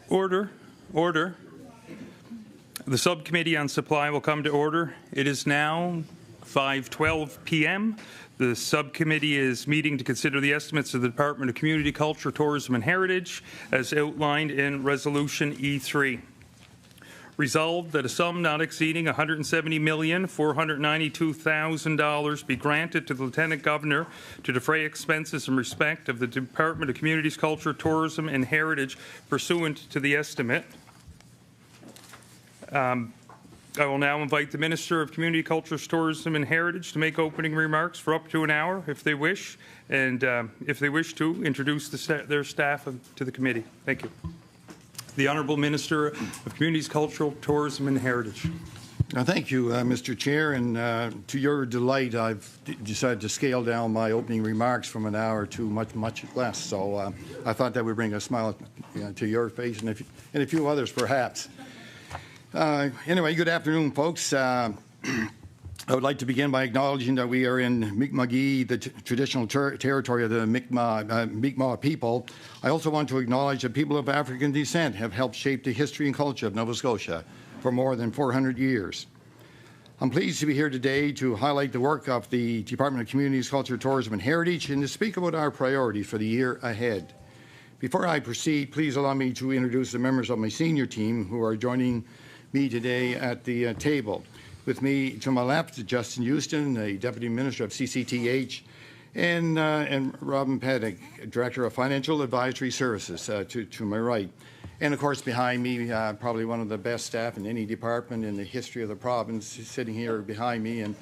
Order. Order. The Subcommittee on Supply will come to order. It is now 5:12 p.m. The Subcommittee is meeting to consider the estimates of the Department of Community, Culture, Tourism and Heritage as outlined in Resolution E3. Resolved that a sum not exceeding $170,492,000 be granted to the Lieutenant Governor to defray expenses in respect of the Department of Communities, Culture, Tourism and Heritage pursuant to the estimate. I will now invite the Minister of Community, Culture, Tourism and Heritage to make opening remarks for up to an hour if they wish, and if they wish to, introduce their staff to the committee. Thank you. The Honourable Minister of Communities, Cultural, Tourism and Heritage. Thank you, Mr. Chair, and to your delight, I've decided to scale down my opening remarks from an hour to much less. So I thought that would bring a smile to your face and a few others, perhaps. Anyway, good afternoon, folks. I would like to begin by acknowledging that we are in Mi'kma'ki, the traditional territory of the Mi'kmaq people. I also want to acknowledge that people of African descent have helped shape the history and culture of Nova Scotia for more than 400 years. I'm pleased to be here today to highlight the work of the Department of Communities, Culture, Tourism and Heritage and to speak about our priorities for the year ahead. Before I proceed, please allow me to introduce the members of my senior team who are joining me today at the table. With me to my left, Justin Houston, the Deputy Minister of CCTH, and Robin Paddock, Director of Financial Advisory Services, to my right. And of course, behind me, probably one of the best staff in any department in the history of the province, sitting here behind me. And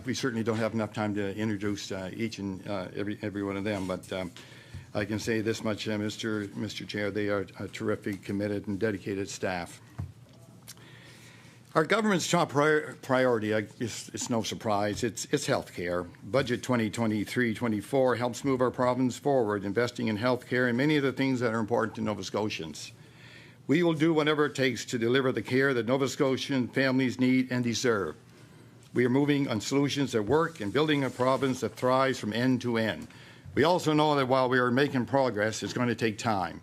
we certainly don't have enough time to introduce each and every one of them. But I can say this much, Mr. Chair, they are a terrific, committed, and dedicated staff. Our government's top priority, it's no surprise, it's health care. Budget 2023-24 helps move our province forward, investing in health care and many of the things that are important to Nova Scotians. We will do whatever it takes to deliver the care that Nova Scotian families need and deserve. We are moving on solutions that work and building a province that thrives from end to end. We also know that while we are making progress, it's going to take time.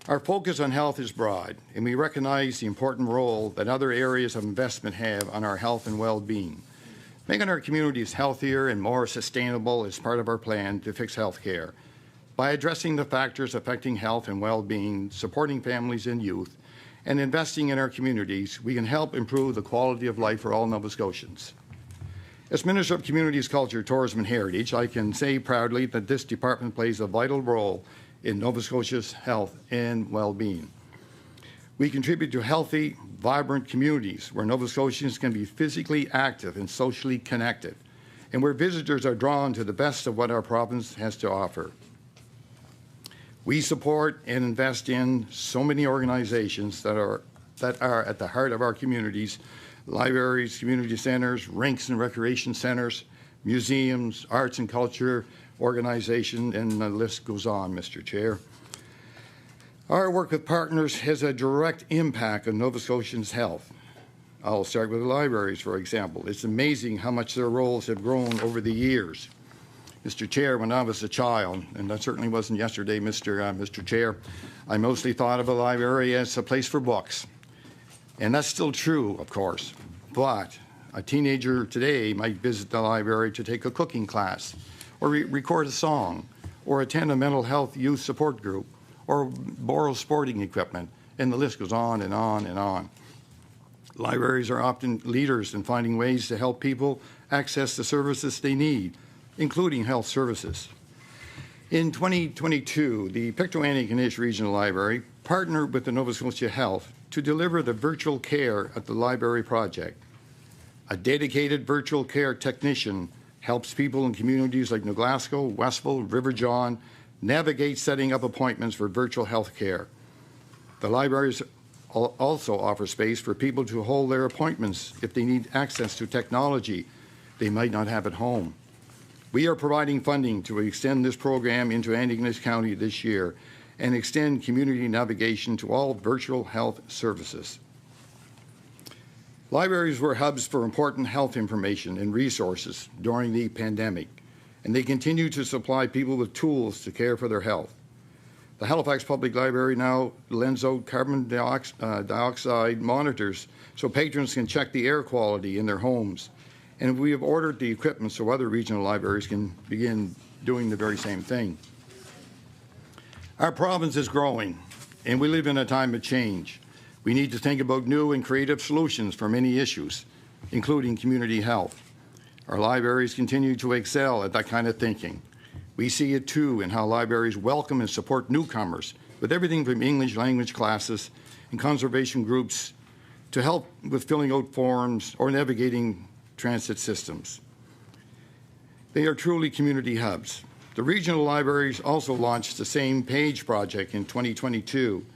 Our focus on health is broad, and we recognize the important role that other areas of investment have on our health and well-being. Making our communities healthier and more sustainable is part of our plan to fix health care. By addressing the factors affecting health and well-being, supporting families and youth, and investing in our communities, we can help improve the quality of life for all Nova Scotians. As Minister of Communities, Culture, Tourism and Heritage, I can say proudly that this department plays a vital role in Nova Scotia's health and well-being. We contribute to healthy, vibrant communities where Nova Scotians can be physically active and socially connected, and where visitors are drawn to the best of what our province has to offer. We support and invest in so many organizations that are at the heart of our communities: libraries, community centers, rinks and recreation centers, museums, arts and culture organization, and the list goes on, Mr. Chair. Our work with partners has a direct impact on Nova Scotians' health. I'll start with the libraries, for example. It's amazing how much their roles have grown over the years. Mr. Chair, when I was a child, and that certainly wasn't yesterday, Mr. Chair, I mostly thought of a library as a place for books. And that's still true, of course. But a teenager today might visit the library to take a cooking class, or record a song, or attend a mental health youth support group, or borrow sporting equipment, and the list goes on and on and on. Libraries are often leaders in finding ways to help people access the services they need, including health services. In 2022, the Pictou-Antigonish Regional Library partnered with the Nova Scotia Health to deliver the virtual care at the library project. A dedicated virtual care technician helps people in communities like New Glasgow, Westville, River John navigate setting up appointments for virtual health care. The libraries also offer space for people to hold their appointments if they need access to technology they might not have at home. We are providing funding to extend this program into Antigonish County this year and extend community navigation to all virtual health services. Libraries were hubs for important health information and resources during the pandemic, and they continue to supply people with tools to care for their health. The Halifax Public Library now lends out carbon dioxide monitors so patrons can check the air quality in their homes. And we have ordered the equipment so other regional libraries can begin doing the very same thing. Our province is growing, and we live in a time of change. We need to think about new and creative solutions for many issues, including community health. Our libraries continue to excel at that kind of thinking. We see it too in how libraries welcome and support newcomers with everything from English language classes and conservation groups to help with filling out forms or navigating transit systems. They are truly community hubs. The regional libraries also launched the Same Page project in 2022.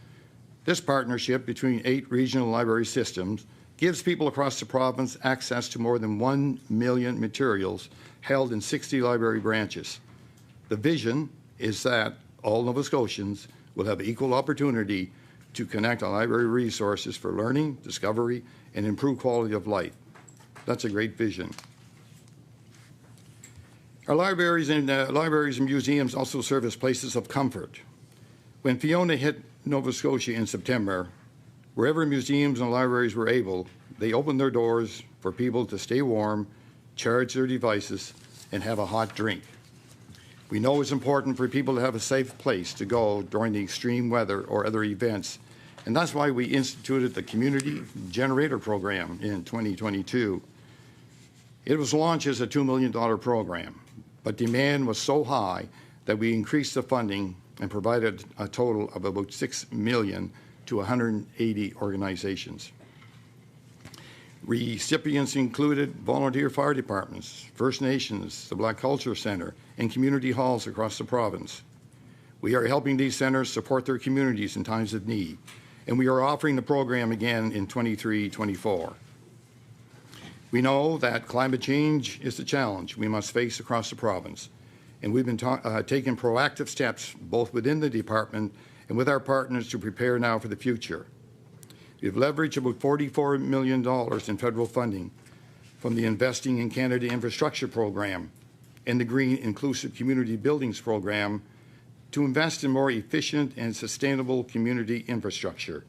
This partnership between 8 regional library systems gives people across the province access to more than 1 million materials held in 60 library branches. The vision is that all Nova Scotians will have equal opportunity to connect to library resources for learning, discovery, and improved quality of life. That's a great vision. Our libraries and museums also serve as places of comfort. When Fiona hit Nova Scotia in September, wherever museums and libraries were able, they opened their doors for people to stay warm, charge their devices, and have a hot drink. We know it's important for people to have a safe place to go during the extreme weather or other events, and that's why we instituted the Community Generator Program in 2022. It was launched as a $2 million program, but demand was so high that we increased the funding and provided a total of about $6 million to 180 organizations. Recipients included volunteer fire departments, First Nations, the Black Culture Center, and community halls across the province. We are helping these centers support their communities in times of need, and we are offering the program again in 23-24. We know that climate change is the challenge we must face across the province, and we've been taking proactive steps both within the department and with our partners to prepare now for the future. We've leveraged about $44 million in federal funding from the Investing in Canada Infrastructure Program and the Green Inclusive Community Buildings Program to invest in more efficient and sustainable community infrastructure,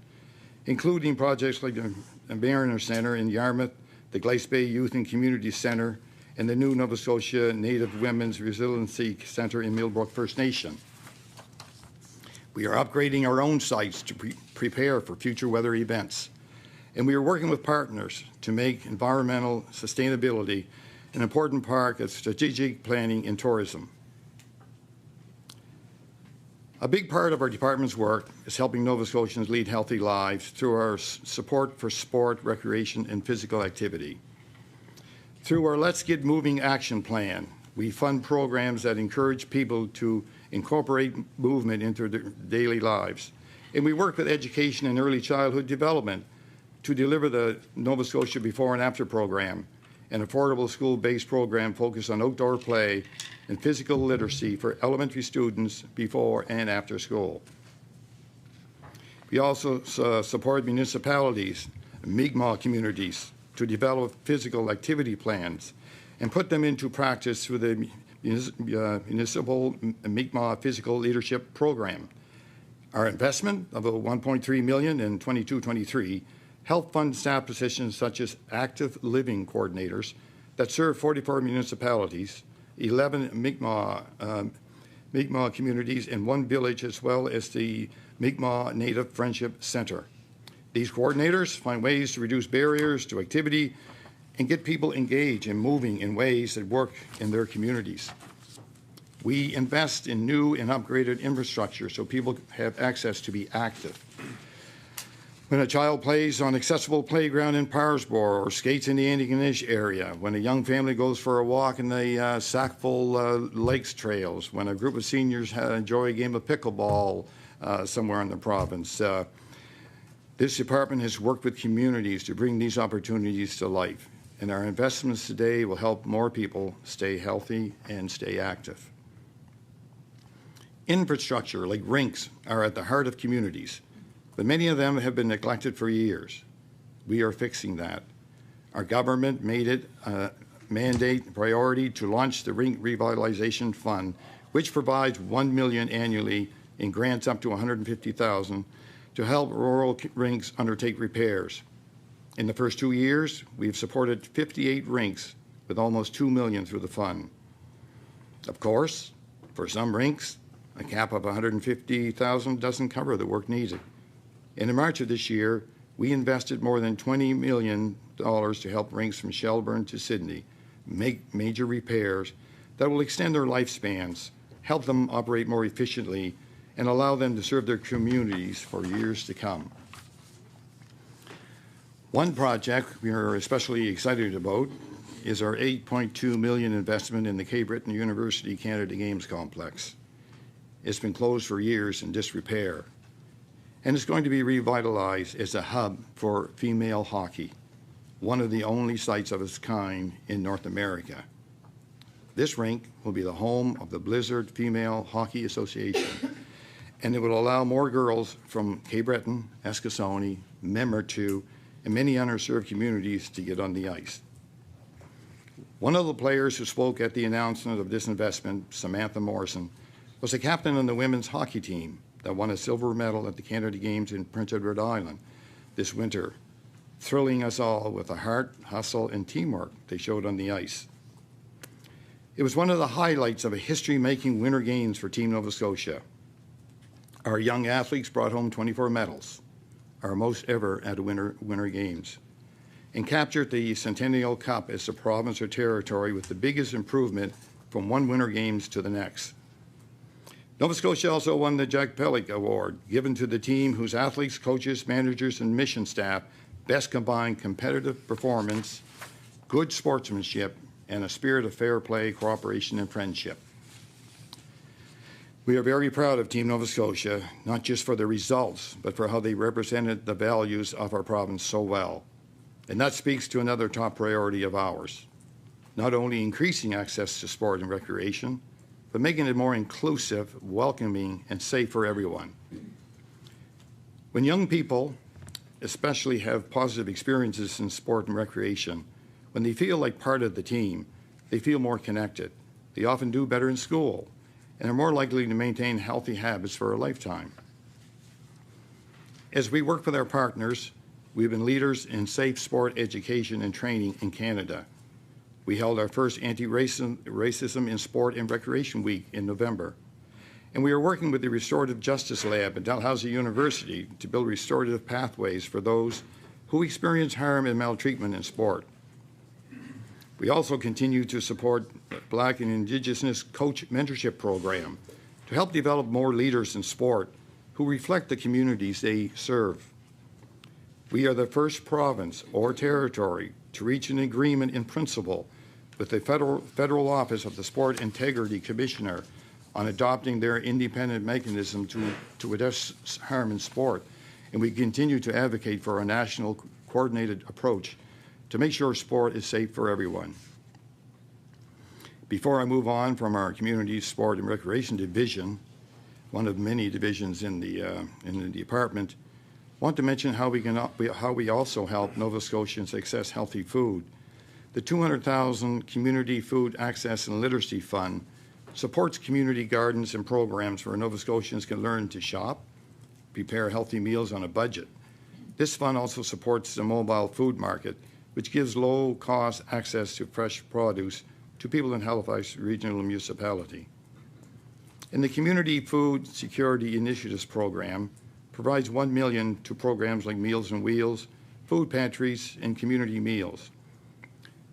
including projects like the Mariner Centre in Yarmouth, the Glace Bay Youth and Community Centre, and the new Nova Scotia Native Women's Resiliency Centre in Millbrook First Nation. We are upgrading our own sites to prepare for future weather events, and we are working with partners to make environmental sustainability an important part of strategic planning in tourism. A big part of our department's work is helping Nova Scotians lead healthy lives through our support for sport, recreation, and physical activity. Through our Let's Get Moving action plan, we fund programs that encourage people to incorporate movement into their daily lives. And we work with education and early childhood development to deliver the Nova Scotia Before and After program, an affordable school-based program focused on outdoor play and physical literacy for elementary students before and after school. We also support municipalities, Mi'kmaq communities, to develop physical activity plans and put them into practice through the Municipal Mi'kmaq Physical Leadership Program. Our investment of about $1.3 million in 22-23 helped fund staff positions such as active living coordinators that serve 44 municipalities, 11 Mi'kmaq communities, and 1 village, as well as the Mi'kmaq Native Friendship Center. These coordinators find ways to reduce barriers to activity and get people engaged and moving in ways that work in their communities. We invest in new and upgraded infrastructure so people have access to be active. When a child plays on accessible playground in Parsboro or skates in the Antigonish area, when a young family goes for a walk in the Sackville Lakes trails, when a group of seniors enjoy a game of pickleball somewhere in the province, this department has worked with communities to bring these opportunities to life, and our investments today will help more people stay healthy and stay active. Infrastructure like rinks are at the heart of communities, but many of them have been neglected for years. We are fixing that. Our government made it a mandate priority to launch the Rink Revitalization Fund, which provides $1 million annually in grants up to $150,000 to help rural rinks undertake repairs. In the first 2 years, we've supported 58 rinks with almost $2 million through the fund. Of course, for some rinks, a cap of $150,000 doesn't cover the work needed. And in March of this year, we invested more than $20 million to help rinks from Shelburne to Sydney make major repairs that will extend their lifespans, help them operate more efficiently, and allow them to serve their communities for years to come. One project we are especially excited about is our $8.2 million investment in the Cape Breton University Canada Games Complex. It's been closed for years in disrepair, and it's going to be revitalized as a hub for female hockey, one of the only sites of its kind in North America. This rink will be the home of the Blizzard Female Hockey Association, and it will allow more girls from Cape Breton, Eskasoni, Membertou, and many underserved communities to get on the ice. One of the players who spoke at the announcement of this investment, Samantha Morrison, was the captain on the women's hockey team that won a silver medal at the Canada Games in Prince Edward Island this winter, thrilling us all with the heart, hustle, and teamwork they showed on the ice. It was one of the highlights of a history-making Winter Games for Team Nova Scotia. Our young athletes brought home 24 medals, our most ever at a Winter Games, and captured the Centennial Cup as the province or territory with the biggest improvement from one Winter Games to the next. Nova Scotia also won the Jack Pellick Award, given to the team whose athletes, coaches, managers, and mission staff best combined competitive performance, good sportsmanship, and a spirit of fair play, cooperation, and friendship. We are very proud of Team Nova Scotia, not just for the results, but for how they represented the values of our province so well. And that speaks to another top priority of ours, not only increasing access to sport and recreation, but making it more inclusive, welcoming, and safe for everyone. When young people especially have positive experiences in sport and recreation, when they feel like part of the team, they feel more connected. They often do better in school and are more likely to maintain healthy habits for a lifetime. As we work with our partners, we've been leaders in safe sport education and training in Canada. We held our first Anti-Racism in Sport and Recreation Week in November. And we are working with the Restorative Justice Lab at Dalhousie University to build restorative pathways for those who experience harm and maltreatment in sport. We also continue to support Black and Indigenous Coach Mentorship Program to help develop more leaders in sport who reflect the communities they serve. We are the first province or territory to reach an agreement in principle with the Federal Office of the Sport Integrity Commissioner on adopting their independent mechanism to address harm in sport, and we continue to advocate for a national coordinated approach to make sure sport is safe for everyone. Before I move on from our Community Sport and Recreation Division, one of many divisions in the department, I want to mention how we also help Nova Scotians access healthy food. The $200,000 Community Food Access and Literacy Fund supports community gardens and programs where Nova Scotians can learn to shop, prepare healthy meals on a budget. This fund also supports the mobile food market, which gives low-cost access to fresh produce to people in Halifax Regional Municipality. And the Community Food Security Initiatives Program provides $1 million to programs like Meals on Wheels, food pantries, and community meals.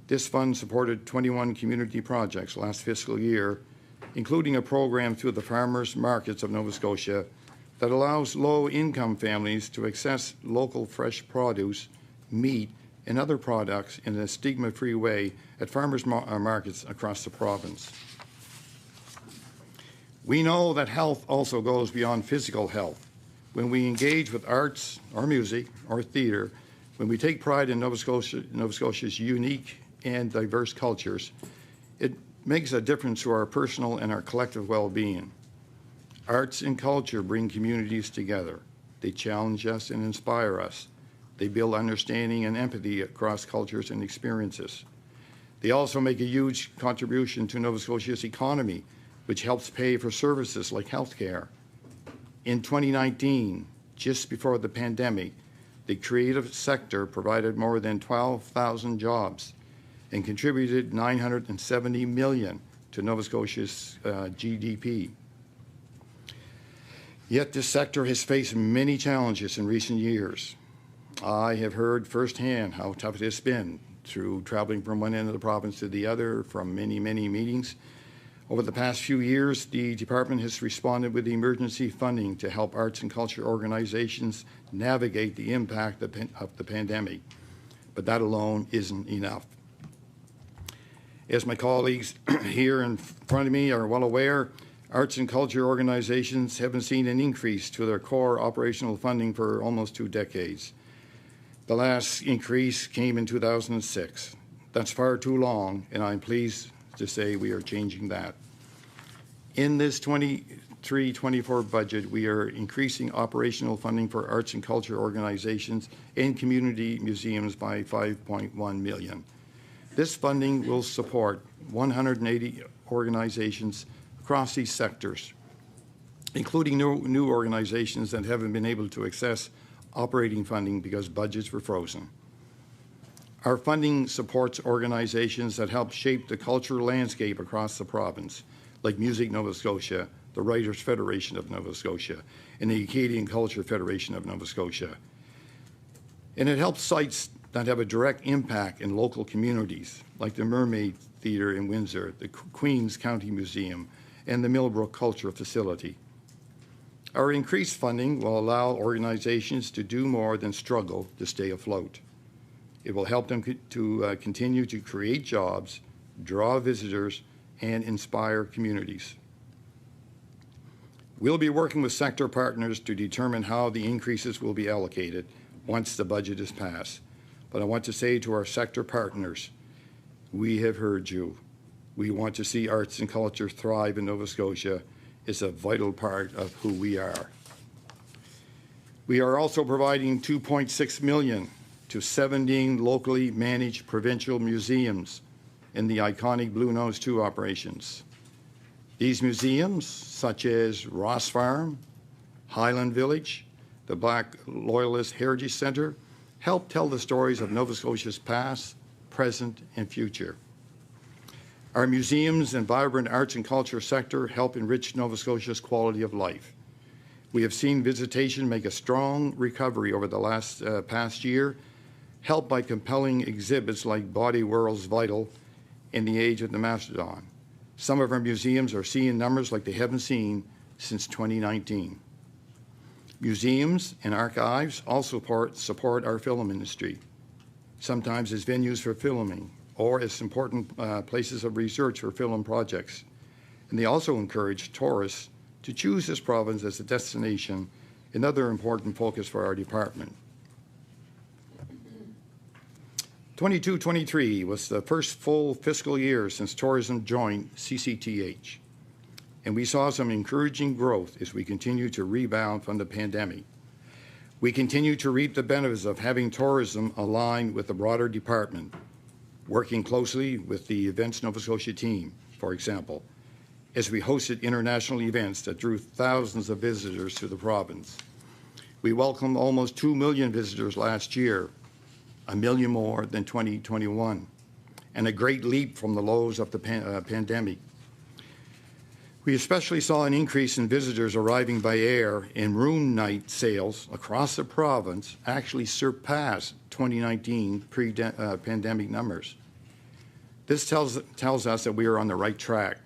This fund supported 21 community projects last fiscal year, including a program through the farmers markets of Nova Scotia that allows low-income families to access local fresh produce, meat, and other products in a stigma-free way at farmers markets across the province. We know that health also goes beyond physical health. When we engage with arts or music or theater, when we take pride in Nova Scotia's unique and diverse cultures, it makes a difference to our personal and our collective well-being. Arts and culture bring communities together. They challenge us and inspire us. They build understanding and empathy across cultures and experiences. They also make a huge contribution to Nova Scotia's economy, which helps pay for services like healthcare. In 2019, just before the pandemic, the creative sector provided more than 12,000 jobs and contributed $970 million to Nova Scotia's GDP. Yet this sector has faced many challenges in recent years. I have heard firsthand how tough it has been through traveling from one end of the province to the other from many, many meetings. Over the past few years, the department has responded with emergency funding to help arts and culture organizations navigate the impact of the pandemic. But that alone isn't enough. As my colleagues here in front of me are well aware, arts and culture organizations haven't seen an increase to their core operational funding for almost 2 decades. The last increase came in 2006. That's far too long, and I'm pleased to say we are changing that. In this 23-24 budget, we are increasing operational funding for arts and culture organizations and community museums by $5.1 million. This funding will support 180 organizations across these sectors, including new organizations that haven't been able to access operating funding because budgets were frozen. Our funding supports organizations that help shape the cultural landscape across the province, like Music Nova Scotia, the Writers' Federation of Nova Scotia, and the Acadian Culture Federation of Nova Scotia. And it helps sites that have a direct impact in local communities, like the Mermaid Theatre in Windsor, the Queen's County Museum, and the Millbrook Culture Facility. Our increased funding will allow organizations to do more than struggle to stay afloat. It will help them to continue to create jobs, draw visitors, and inspire communities. We'll be working with sector partners to determine how the increases will be allocated once the budget is passed. But I want to say to our sector partners, we have heard you. We want to see arts and culture thrive in Nova Scotia. It's a vital part of who we are. We are also providing $2.6 million to 17 locally managed provincial museums in the iconic Blue Nose 2 operations. These museums, such as Ross Farm, Highland Village, the Black Loyalist Heritage Centre, help tell the stories of Nova Scotia's past, present, and future. Our museums and vibrant arts and culture sector help enrich Nova Scotia's quality of life. We have seen visitation make a strong recovery over the past year, helped by compelling exhibits like Body World's Vital and The Age of the Mastodon. Some of our museums are seeing numbers like they haven't seen since 2019. Museums and archives also support our film industry, sometimes as venues for filming or as important places of research for film projects. And they also encourage tourists to choose this province as a destination, another important focus for our department. 22-23 was the first full fiscal year since tourism joined CCTH, and we saw some encouraging growth as we continue to rebound from the pandemic. We continue to reap the benefits of having tourism aligned with the broader department, working closely with the Events Nova Scotia team, for example, as we hosted international events that drew thousands of visitors to the province. We welcomed almost 2 million visitors last year, 1 million more than 2021, and a great leap from the lows of the pandemic. We especially saw an increase in visitors arriving by air, and room night sales across the province actually surpassed 2019 pre-pandemic numbers. This tells us that we are on the right track.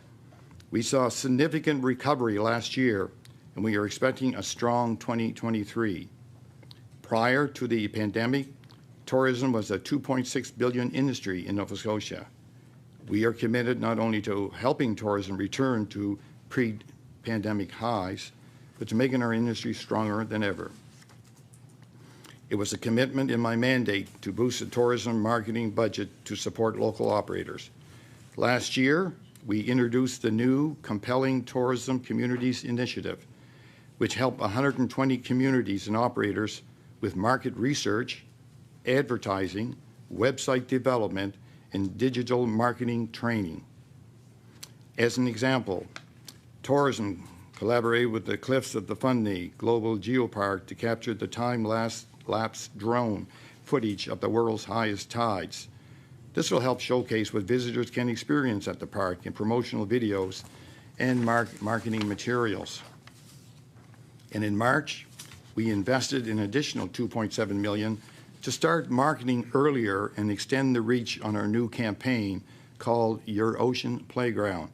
We saw significant recovery last year, and we are expecting a strong 2023. Prior to the pandemic, tourism was a $2.6 billion industry in Nova Scotia. We are committed not only to helping tourism return to pre-pandemic highs, but to making our industry stronger than ever. It was a commitment in my mandate to boost the tourism marketing budget to support local operators. Last year, we introduced the new Compelling Tourism Communities Initiative, which helped 120 communities and operators with market research, advertising, website development, and digital marketing training. As an example, tourism collaborated with the Cliffs of the Fundy Global Geopark to capture the time-lapse drone footage of the world's highest tides. This will help showcase what visitors can experience at the park in promotional videos and marketing materials. And in March, we invested an additional $2.7 million to start marketing earlier and extend the reach on our new campaign called Your Ocean Playground.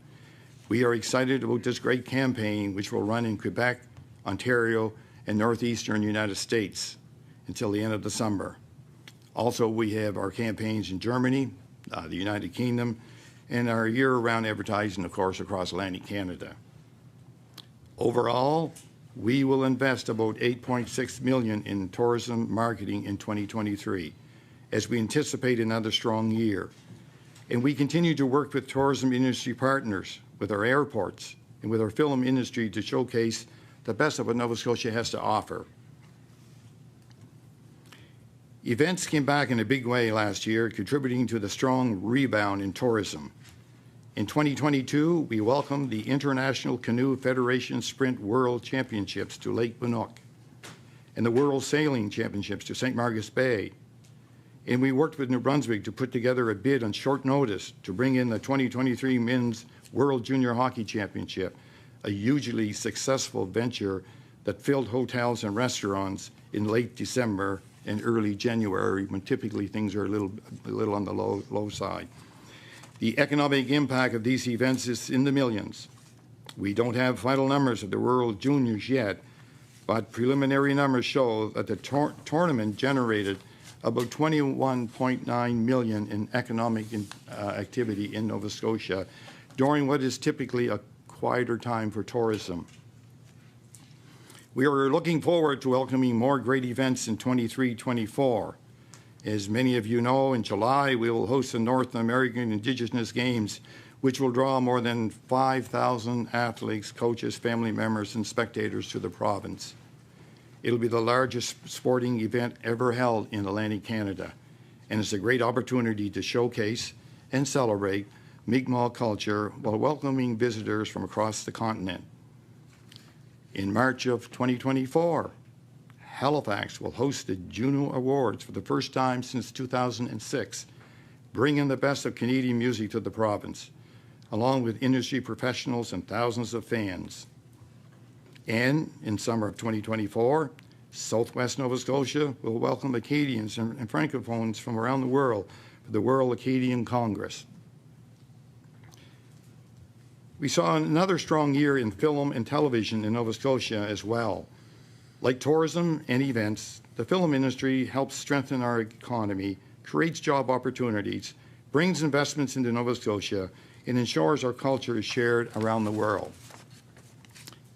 We are excited about this great campaign, which will run in Quebec, Ontario, and northeastern United States until the end of the summer. Also, we have our campaigns in Germany, the United Kingdom, and our year-round advertising, of course, across Atlantic Canada. Overall, we will invest about $8.6 million in tourism marketing in 2023, as we anticipate another strong year. And we continue to work with tourism industry partners, with our airports, and with our film industry to showcase the best of what Nova Scotia has to offer. Events came back in a big way last year, contributing to the strong rebound in tourism. In 2022, we welcomed the International Canoe Federation Sprint World Championships to Lake Banook and the World Sailing Championships to St. Margaret's Bay. And we worked with New Brunswick to put together a bid on short notice to bring in the 2023 Men's World Junior Hockey Championship, a hugely successful venture that filled hotels and restaurants in late December and early January, when typically things are a little on the low side. The economic impact of these events is in the millions. We don't have final numbers of the World Juniors yet, but preliminary numbers show that the tournament generated about $21.9 million in economic activity in Nova Scotia during what is typically a quieter time for tourism. We are looking forward to welcoming more great events in 23-24. As many of you know, in July, we will host the North American Indigenous Games, which will draw more than 5,000 athletes, coaches, family members, and spectators to the province. It'll be the largest sporting event ever held in Atlantic Canada, and it's a great opportunity to showcase and celebrate Mi'kmaq culture while welcoming visitors from across the continent. In March of 2024, Halifax will host the Juno Awards for the first time since 2006, bringing the best of Canadian music to the province, along with industry professionals and thousands of fans. And in summer of 2024, Southwest Nova Scotia will welcome Acadians and Francophones from around the world for the World Acadian Congress. We saw another strong year in film and television in Nova Scotia as well. Like tourism and events, the film industry helps strengthen our economy, creates job opportunities, brings investments into Nova Scotia, and ensures our culture is shared around the world.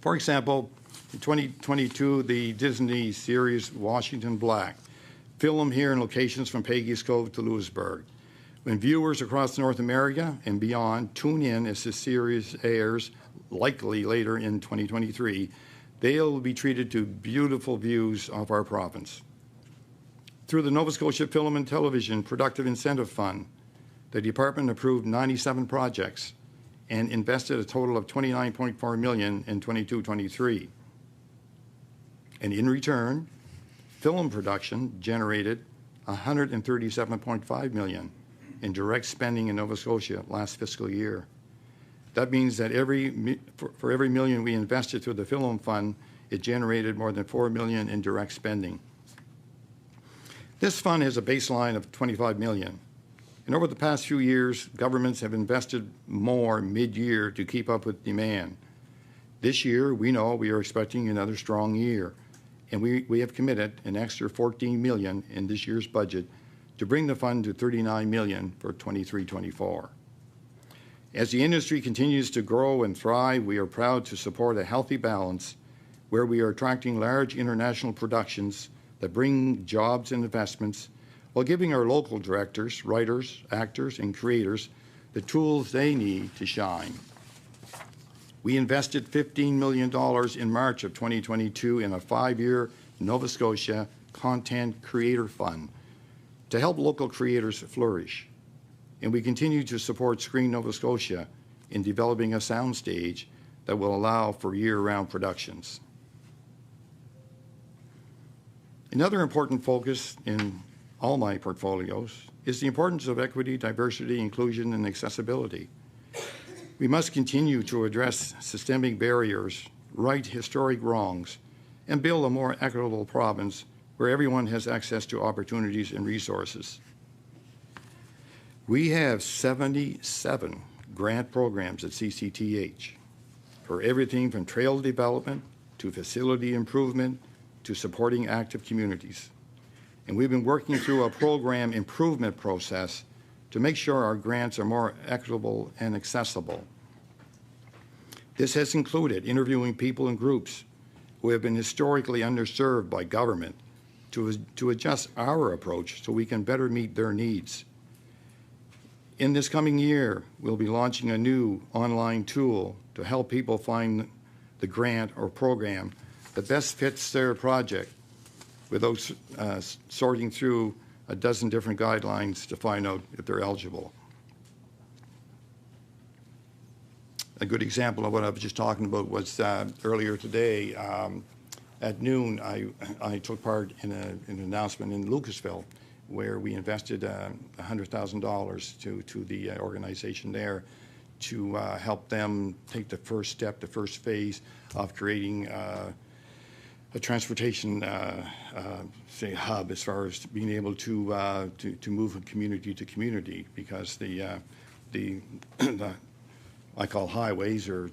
For example, in 2022, the Disney series Washington Black, filmed here in locations from Peggy's Cove to Lewisburg. When viewers across North America and beyond tune in as the series airs, likely later in 2023, they'll be treated to beautiful views of our province. Through the Nova Scotia Film and Television Productive Incentive Fund, the department approved 97 projects and invested a total of $29.4 million in 22-23. And in return, film production generated $137.5 million in direct spending in Nova Scotia last fiscal year. That means that for every million we invested through the Film Fund, it generated more than $4 million in direct spending. This fund has a baseline of $25 million. And over the past few years, governments have invested more mid-year to keep up with demand. This year, we know we are expecting another strong year, and we have committed an extra $14 million in this year's budget to bring the fund to $39 million for 23-24. As the industry continues to grow and thrive, we are proud to support a healthy balance where we are attracting large international productions that bring jobs and investments while giving our local directors, writers, actors, and creators the tools they need to shine. We invested $15 million in March of 2022 in a 5-year Nova Scotia Content Creator Fund to help local creators flourish. And we continue to support Screen Nova Scotia in developing a soundstage that will allow for year-round productions. Another important focus in all my portfolios is the importance of equity, diversity, inclusion, and accessibility. We must continue to address systemic barriers, right historic wrongs, and build a more equitable province where everyone has access to opportunities and resources. We have 77 grant programs at CCTH for everything from trail development to facility improvement to supporting active communities. And we've been working through a program improvement process to make sure our grants are more equitable and accessible. This has included interviewing people and groups who have been historically underserved by government to adjust our approach so we can better meet their needs. In this coming year, we'll be launching a new online tool to help people find the grant or program that best fits their project, without sorting through a dozen different guidelines to find out if they're eligible. A good example of what I was just talking about was earlier today at noon, I took part in an announcement in Lucasville where we invested $100,000 to the organization there to help them take the first step, the first phase of creating a transportation, say, hub as far as being able to move from community to community, because the I call highways, or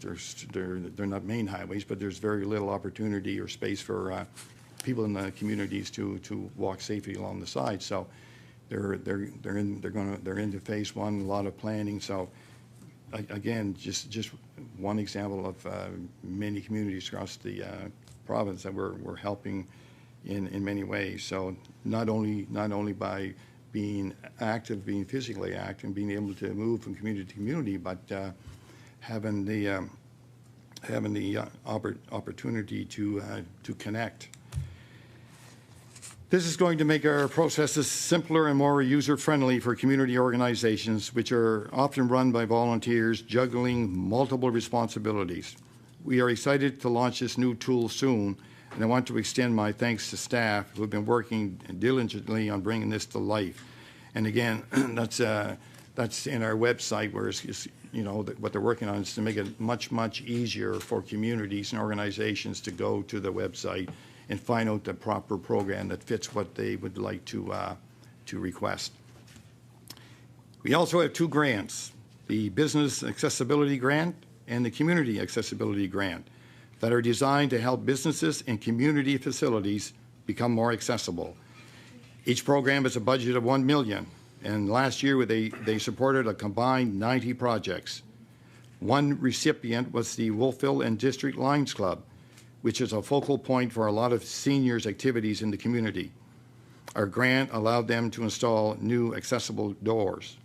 they're not main highways, but there's very little opportunity or space for people in the communities to walk safely along the side. So they're into phase one, a lot of planning. So again, just one example of many communities across the province that we're helping in many ways. So not only by being active, being physically active, and being able to move from community to community, but having the opportunity to connect. This is going to make our processes simpler and more user-friendly for community organizations, which are often run by volunteers juggling multiple responsibilities. We are excited to launch this new tool soon, and I want to extend my thanks to staff who have been working diligently on bringing this to life. And again, that's in our website, where it's what they're working on is to make it much easier for communities and organizations to go to the website and find out the proper program that fits what they would like to request. We also have two grants, the Business Accessibility Grant and the Community Accessibility Grant, that are designed to help businesses and community facilities become more accessible. Each program has a budget of $1 million, and last year they supported a combined 90 projects. One recipient was the Wolfville and District Lions Club, which is a focal point for a lot of seniors' activities in the community. Our grant allowed them to install new accessible doors.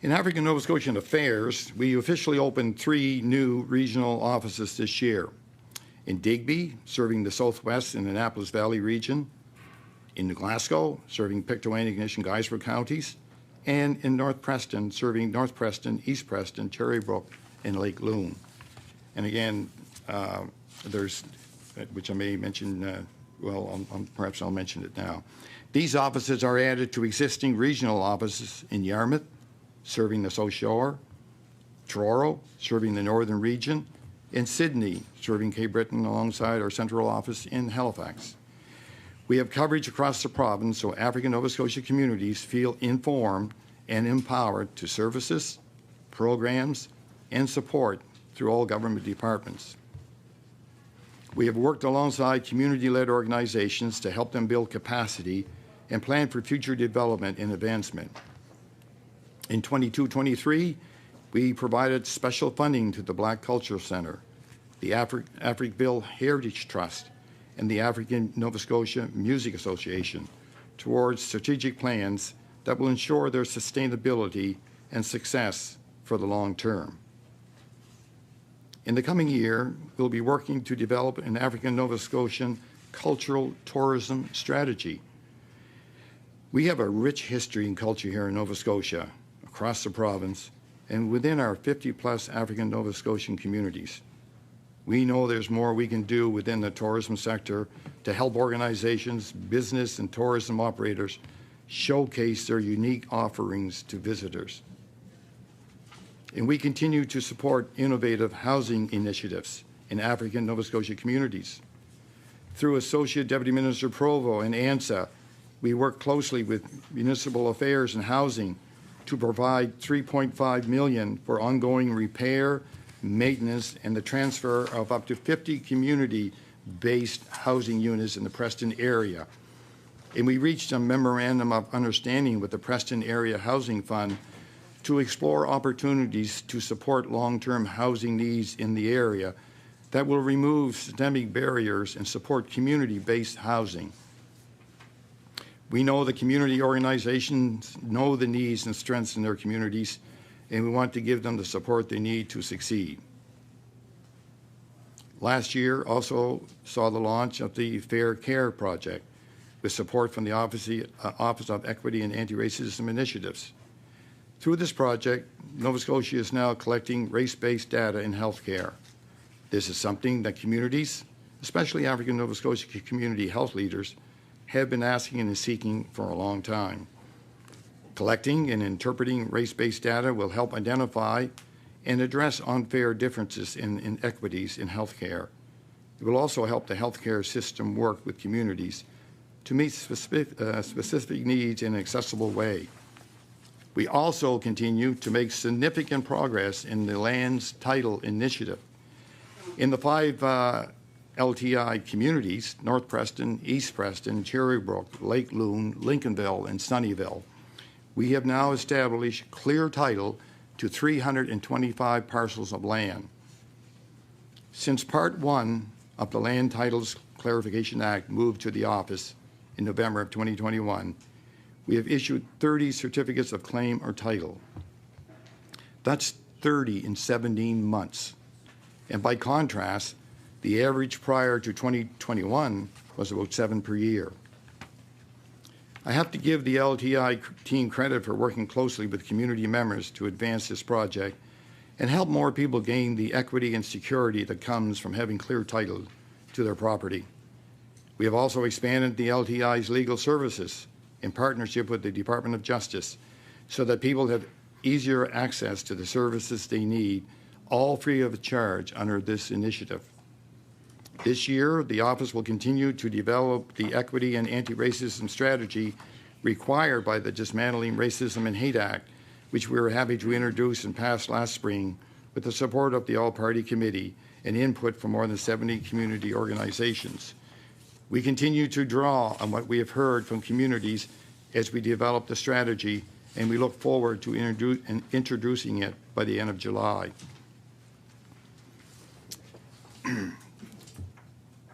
In African Nova Scotian Affairs, we officially opened 3 new regional offices this year. In Digby, serving the Southwest and Annapolis Valley region, in Glasgow, serving Pictou-Antigonish and Geyser counties, and in North Preston, serving North Preston, East Preston, Cherrybrook, and Lake Loon. And again, there's, which I may mention, perhaps I'll mention it now. These offices are added to existing regional offices in Yarmouth, serving the South Shore, Truro, serving the Northern region, and Sydney, serving Cape Breton alongside our central office in Halifax. We have coverage across the province so African Nova Scotia communities feel informed and empowered to services, programs, and support through all government departments. We have worked alongside community-led organizations to help them build capacity and plan for future development and advancement. In 22-23, we provided special funding to the Black Cultural Center, the Africville Heritage Trust, and the African Nova Scotia Music Association towards strategic plans that will ensure their sustainability and success for the long term. In the coming year, we'll be working to develop an African Nova Scotian cultural tourism strategy. We have a rich history and culture here in Nova Scotia, across the province, and within our 50-plus African Nova Scotian communities. We know there's more we can do within the tourism sector to help organizations, business, and tourism operators showcase their unique offerings to visitors. And we continue to support innovative housing initiatives in African Nova Scotia communities. Through Associate Deputy Minister Provo and ANSA, we work closely with Municipal Affairs and Housing to provide $3.5 million for ongoing repair, maintenance, and the transfer of up to 50 community-based housing units in the Preston area. And we reached a memorandum of understanding with the Preston Area Housing Fund to explore opportunities to support long-term housing needs in the area that will remove systemic barriers and support community-based housing. We know the community organizations know the needs and strengths in their communities, and we want to give them the support they need to succeed. Last year also saw the launch of the Fair Care Project with support from the Office of Equity and Anti-Racism Initiatives. Through this project, Nova Scotia is now collecting race-based data in healthcare. This is something that communities, especially African Nova Scotia community health leaders, have been asking and seeking for a long time. Collecting and interpreting race-based data will help identify and address unfair differences in inequities in healthcare. It will also help the healthcare system work with communities to meet specific needs in an accessible way. We also continue to make significant progress in the Lands Title Initiative. In the 5 LTI communities, North Preston, East Preston, Cherrybrook, Lake Loon, Lincolnville, and Sunnyvale, we have now established clear title to 325 parcels of land. Since Part 1 of the Land Titles Clarification Act moved to the office in November of 2021, we have issued 30 certificates of claim or title. That's 30 in 17 months. And by contrast, the average prior to 2021 was about 7 per year. I have to give the LTI team credit for working closely with community members to advance this project and help more people gain the equity and security that comes from having clear title to their property. We have also expanded the LTI's legal services in partnership with the Department of Justice so that people have easier access to the services they need, all free of charge under this initiative. This year, the office will continue to develop the equity and anti-racism strategy required by the Dismantling Racism and Hate Act, which we were happy to introduce and pass last spring with the support of the All-Party Committee and input from more than 70 community organizations. We continue to draw on what we have heard from communities as we develop the strategy, and we look forward to introducing it by the end of July.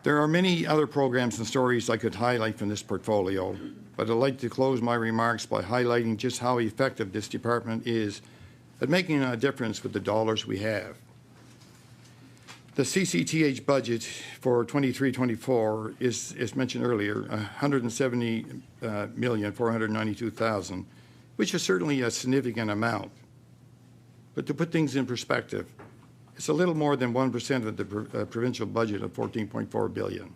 There are many other programs and stories I could highlight from this portfolio, but I'd like to close my remarks by highlighting just how effective this department is at making a difference with the dollars we have. The CCTH budget for 23-24 is, as mentioned earlier, $170,492,000, which is certainly a significant amount. But to put things in perspective, it's a little more than 1% of the provincial budget of $14.4 billion.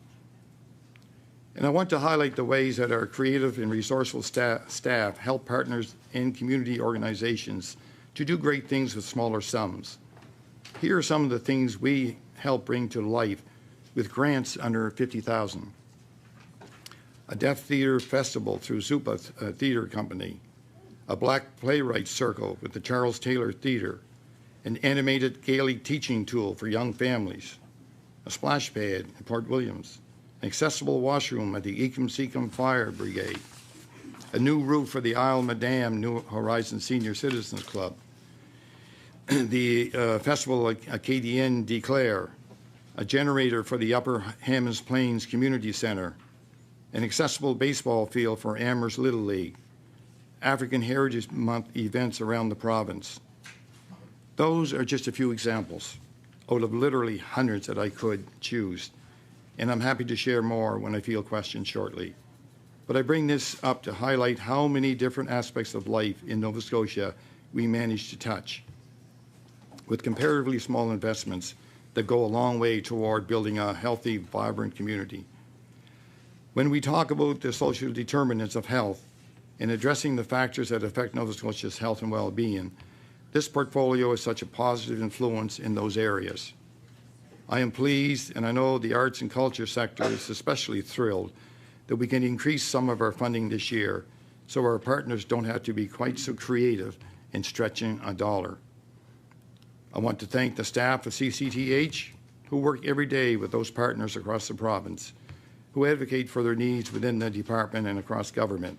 And I want to highlight the ways that our creative and resourceful staff help partners and community organizations to do great things with smaller sums. Here are some of the things we help bring to life with grants under $50,000. A deaf theater festival through Zupa Theater Company, a Black Playwrights Circle with the Charles Taylor Theater, an animated Gaelic teaching tool for young families, a splash pad in Port Williams, an accessible washroom at the Ecum Secum Fire Brigade, a new roof for the Isle Madame New Horizons Senior Citizens Club, the Festival Acadienne Declare, a generator for the Upper Hammonds Plains Community Center, an accessible baseball field for Amherst Little League, African Heritage Month events around the province. Those are just a few examples out of literally hundreds that I could choose, and I'm happy to share more when I field questions shortly. But I bring this up to highlight how many different aspects of life in Nova Scotia we manage to touch. with comparatively small investments that go a long way toward building a healthy, vibrant community. When we talk about the social determinants of health and addressing the factors that affect Nova Scotia's health and well-being, this portfolio is such a positive influence in those areas. I am pleased, and I know the arts and culture sector is especially thrilled, that we can increase some of our funding this year so our partners don't have to be quite so creative in stretching a dollar. I want to thank the staff of CCTH who work every day with those partners across the province, who advocate for their needs within the department and across government,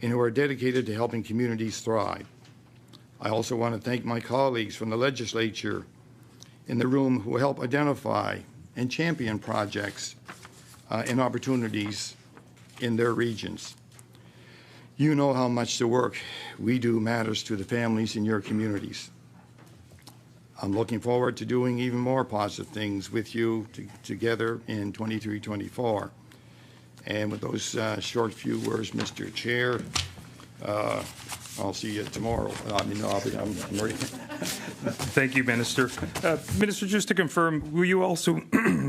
and who are dedicated to helping communities thrive. I also want to thank my colleagues from the legislature in the room who help identify and champion projects and opportunities in their regions. You know how much the work we do matters to the families in your communities. I'm looking forward to doing even more positive things with you together in 23-24. And with those short few words, Mr. Chair, I'll see you tomorrow. I'm ready. Thank you, Minister. Minister, just to confirm, will you also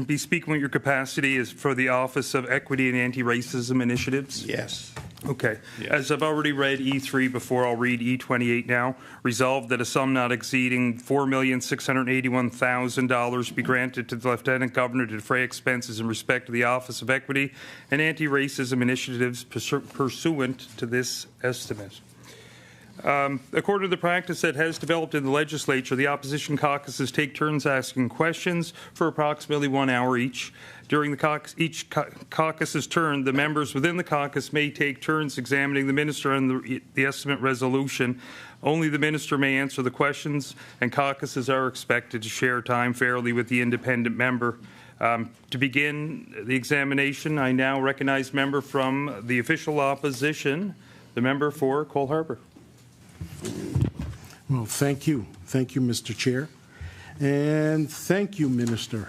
be speaking with your capacity as for the Office of Equity and Anti-Racism Initiatives? Yes. Okay. Yes. As I've already read E3 before, I'll read E28 now. Resolved that a sum not exceeding $4,681,000 be granted to the Lieutenant Governor to defray expenses in respect to the Office of Equity and Anti-Racism Initiatives pursuant to this estimate. According to the practice that has developed in the legislature, the opposition caucuses take turns asking questions for approximately 1 hour each. During each caucus's turn, the members within the caucus may take turns examining the minister and the estimate resolution. Only the minister may answer the questions, and caucuses are expected to share time fairly with the independent member. To begin the examination, I now recognize member from the official opposition, the member for Cole Harbour. Well, thank you. Thank you, Mr. Chair. And thank you, Minister.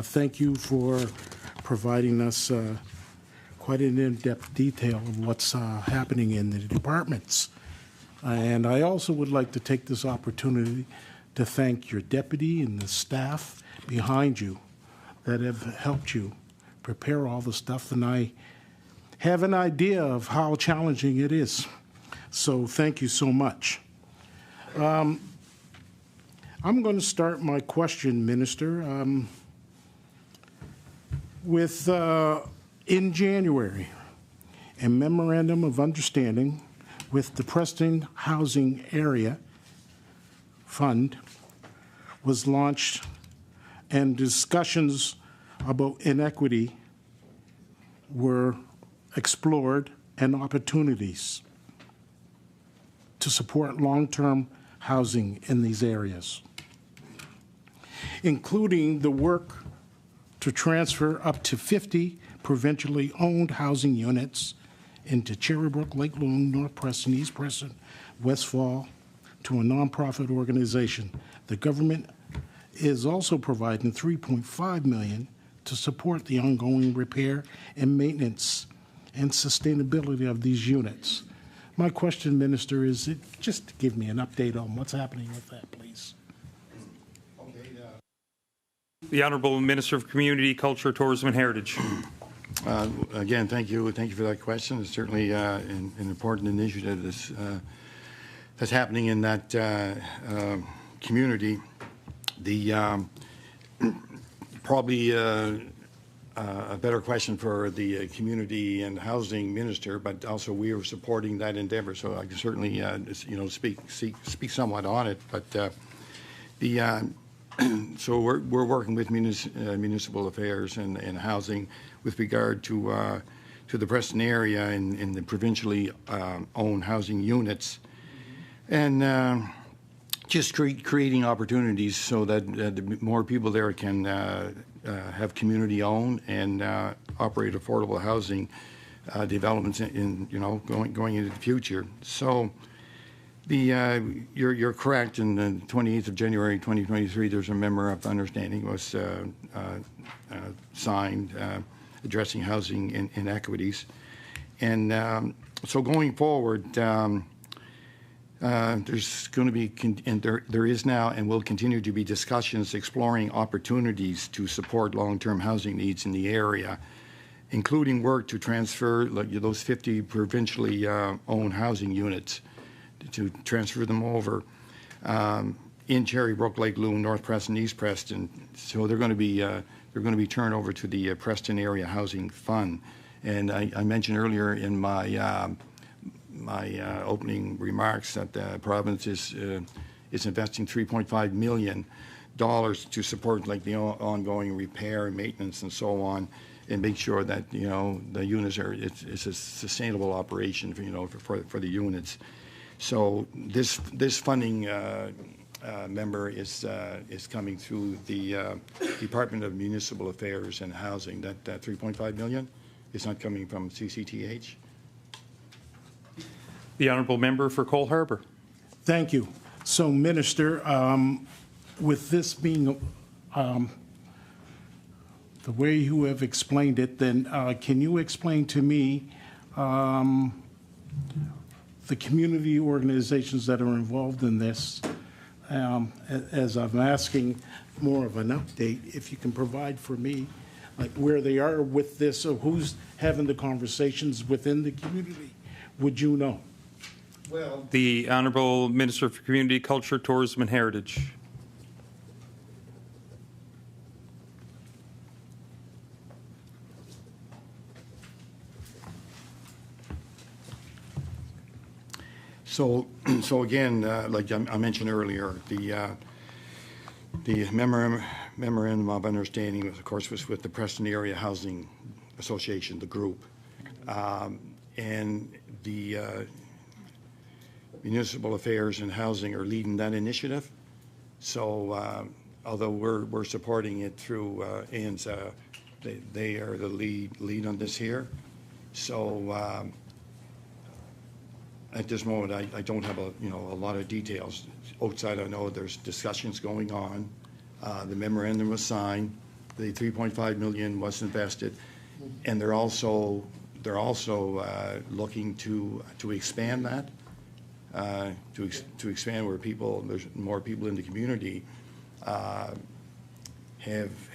Thank you for providing us quite an in-depth detail of what's happening in the departments. And I also would like to take this opportunity to thank your deputy and the staff behind you that have helped you prepare all the stuff. And I have an idea of how challenging it is. So thank you so much. I'm going to start my question, Minister, with in January, a memorandum of understanding with the Preston Housing Area Fund was launched, and discussions about inequity were explored and opportunities to support long-term housing in these areas, including the work to transfer up to 50 provincially owned housing units into Cherrybrook, Lake Long, North Preston, East Preston, Westfall to a nonprofit organization. The government is also providing $3.5 million to support the ongoing repair and maintenance and sustainability of these units. My question, Minister, is just to give me an update on what's happening with that, please. The Honourable Minister of Community, Culture, Tourism and Heritage. Again, thank you. Thank you for that question. It's certainly an important initiative that's happening in that community. The probably a better question for the community and housing minister, but also we are supporting that endeavor. So I can certainly, speak somewhat on it. But so we're working with municipal affairs and housing with regard to the Preston area and the provincially owned housing units, and just creating opportunities so that more people there can have community-owned and operate affordable housing developments in going into the future. So you're correct. In the 28th of January 2023, there's a memorandum of understanding was signed addressing housing inequities, and so going forward. There's going to be, and there is now and will continue to be discussions exploring opportunities to support long-term housing needs in the area, including work to transfer those 50 provincially owned housing units, to transfer them over in Cherry Brook, Lake Loon, North Preston, East Preston. So they're going to be turned over to the Preston Area Housing Fund. And I mentioned earlier in my opening remarks that the province is investing $3.5 million to support the ongoing repair and maintenance and so on, and make sure that the units it's a sustainable operation for the units. So this funding member is coming through the Department of Municipal Affairs and Housing. That $3.5 million is not coming from CCTH. The honourable member for Cole Harbour. Thank you. So, Minister, with this being the way you have explained it, then can you explain to me the community organizations that are involved in this? As I'm asking more of an update, if you can provide for me, like where they are with this, or who's having the conversations within the community, would you know? Well, the Honourable Minister for Community, Culture, Tourism and Heritage. So again, like I mentioned earlier, the memorandum of understanding, of course, was with the Preston Area Housing Association, the group, and the Municipal Affairs and Housing are leading that initiative. So although we're supporting it through ANZA, they are the lead on this here. So at this moment, I don't have a lot of details. Outside, I know there's discussions going on. The memorandum was signed. The $3.5 million was invested, and they're also looking to expand that. To expand where there's more people in the community have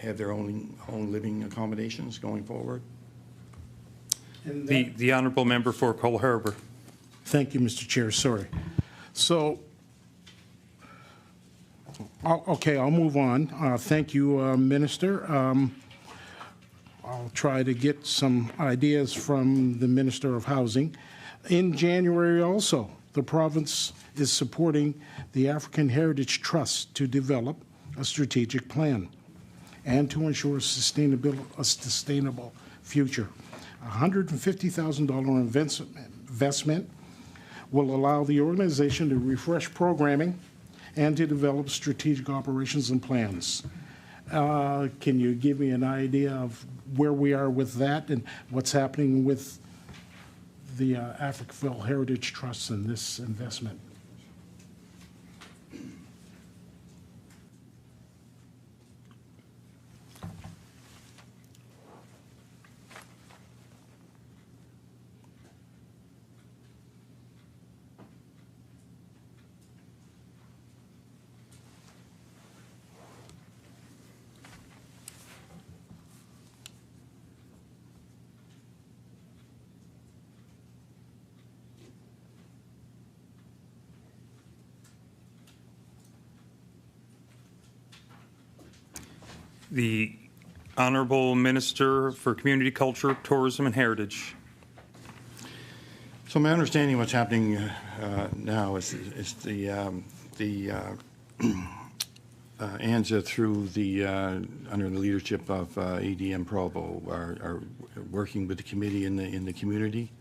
their own living accommodations going forward. The honourable member for Cole Harbour. Thank you, Mr. Chair. Sorry. So, okay, I'll move on. Thank you, Minister. I'll try to get some ideas from the Minister of Housing. In January also, the province is supporting the African Heritage Trust to develop a strategic plan and to ensure a sustainable future. $150,000 investment will allow the organization to refresh programming and to develop strategic operations and plans. Can you give me an idea of where we are with that and what's happening with the Africville Heritage Trust and this investment? The Honourable Minister for Community, Culture, Tourism and Heritage. So my understanding what's happening now is the ANZA through under the leadership of ADM Provo are working with the committee in the community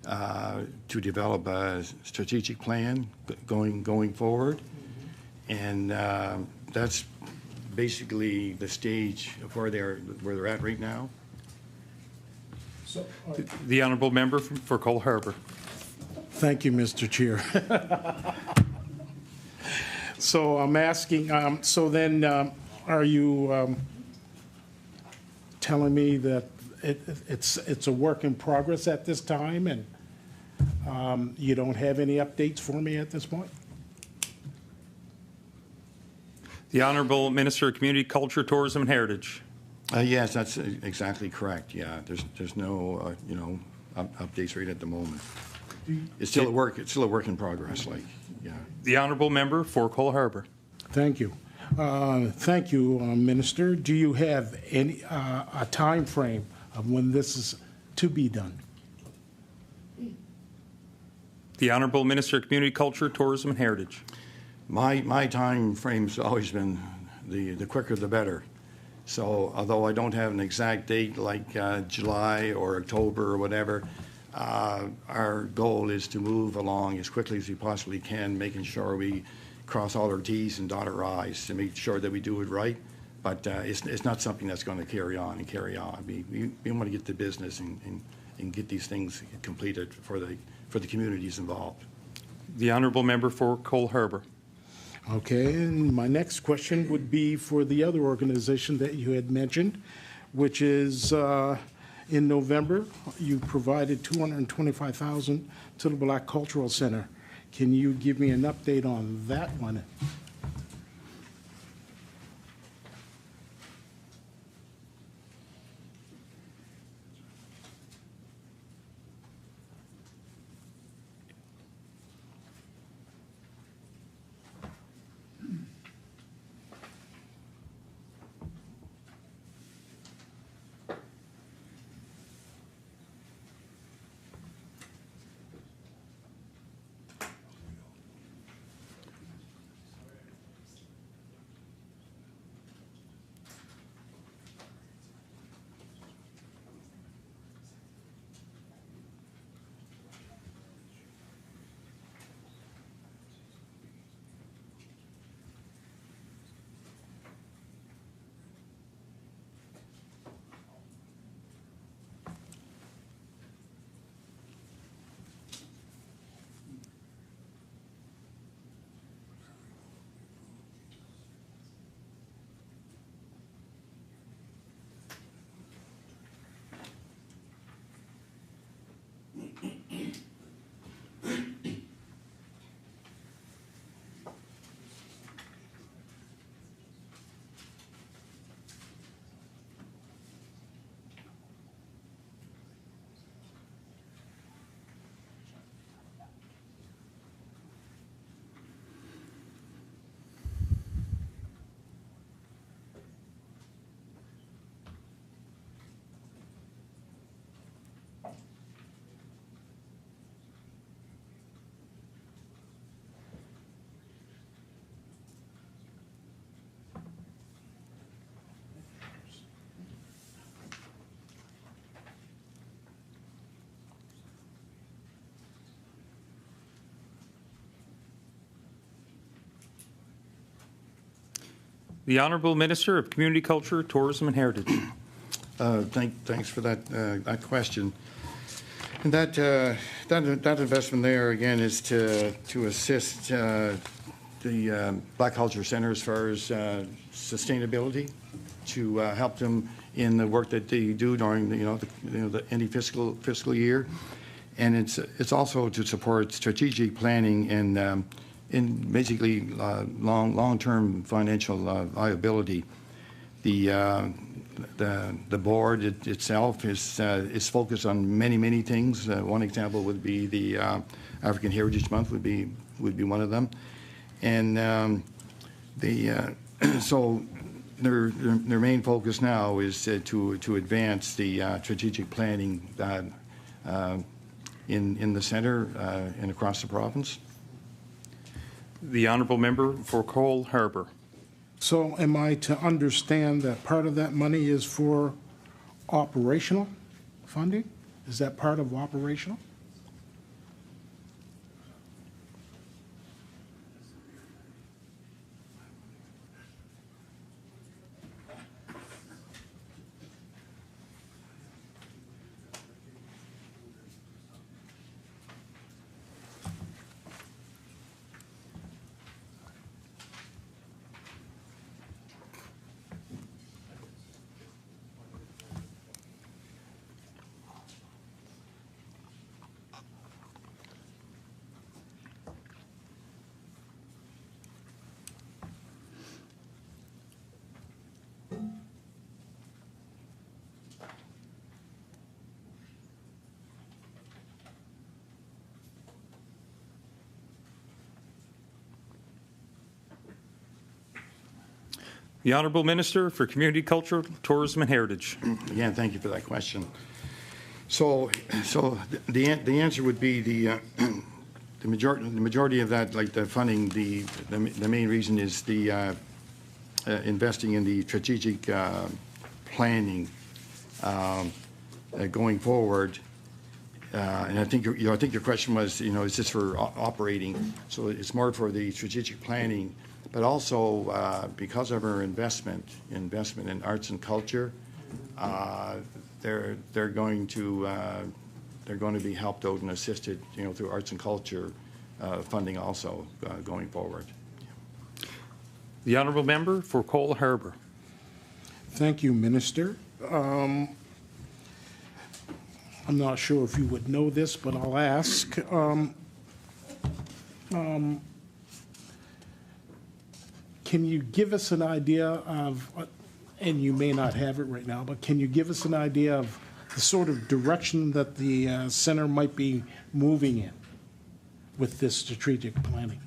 to develop a strategic plan going forward, and that's basically the stage of where they're at right now. So, The honourable member for Cole Harbour. thank you, Mr. Chair. So I'm asking, so then are you telling me that it's a work in progress at this time? And You don't have any updates for me at this point? The Honourable Minister of Community, Culture, Tourism and Heritage. Yes, that's exactly correct. Yeah, there's no updates right at the moment. It's still a work. It's still a work in progress. Like, yeah. The Honourable Member for Cole Harbour. Thank you. Thank you, Minister. Do you have any a time frame of when this is to be done? The Honourable Minister of Community, Culture, Tourism and Heritage. My time frame's always been the quicker the better. So although I don't have an exact date like July or October or whatever, our goal is to move along as quickly as we possibly can, making sure we cross all our T's and dot our I's to make sure that we do it right. But it's not something that's going to carry on and carry on. We want to get to business and get these things completed for the communities involved. The Honourable Member for Cole Harbour. Okay, and my next question would be for the other organization that you had mentioned, which is in November, you provided $225,000 to the Black Cultural Center. Can you give me an update on that one? The Honourable Minister of Community, Culture, Tourism and Heritage. Thanks for that question. And that investment there again is to assist the Black Culture Center as far as sustainability, to help them in the work that they do during the any fiscal year, and it's also to support strategic planning and in basically long-term financial viability. The board itself is focused on many things. One example would be the African Heritage Month would be one of them, and so their main focus now is to advance the strategic planning in the center and across the province. The Honourable Member for Cole Harbour. So am I to understand that part of that money is for operational funding? Is that part of operational? The Honourable Minister for Community, Culture, Tourism and Heritage. Again, thank you for that question. So the answer would be the majority of that, like the funding, the main reason is the investing in the strategic planning going forward. And I think your question was, is this for operating? So it's more for the strategic planning, but also because of our investment in arts and culture, they're going to be helped out and assisted, through arts and culture funding also going forward. The Honourable Member for Cole Harbour. Thank you, Minister. I'm not sure if you would know this, but I'll ask. Can you give us an idea of, and you may not have it right now, but can you give us an idea of the sort of direction that the center might be moving in with this strategic planning?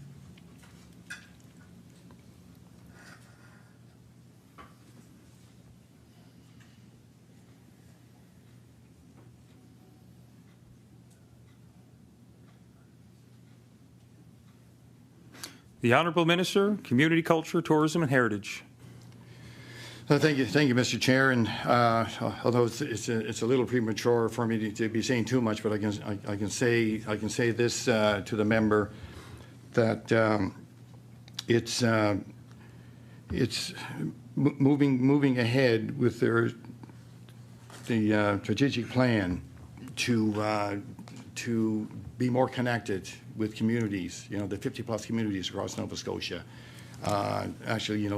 The Honourable Minister, Community, Culture, Tourism and Heritage. Thank you, Mr. Chair. And although it's a little premature for me to be saying too much, but I can say this to the member that it's moving ahead with the strategic plan to be more connected with communities, the 50-plus communities across Nova Scotia. Actually,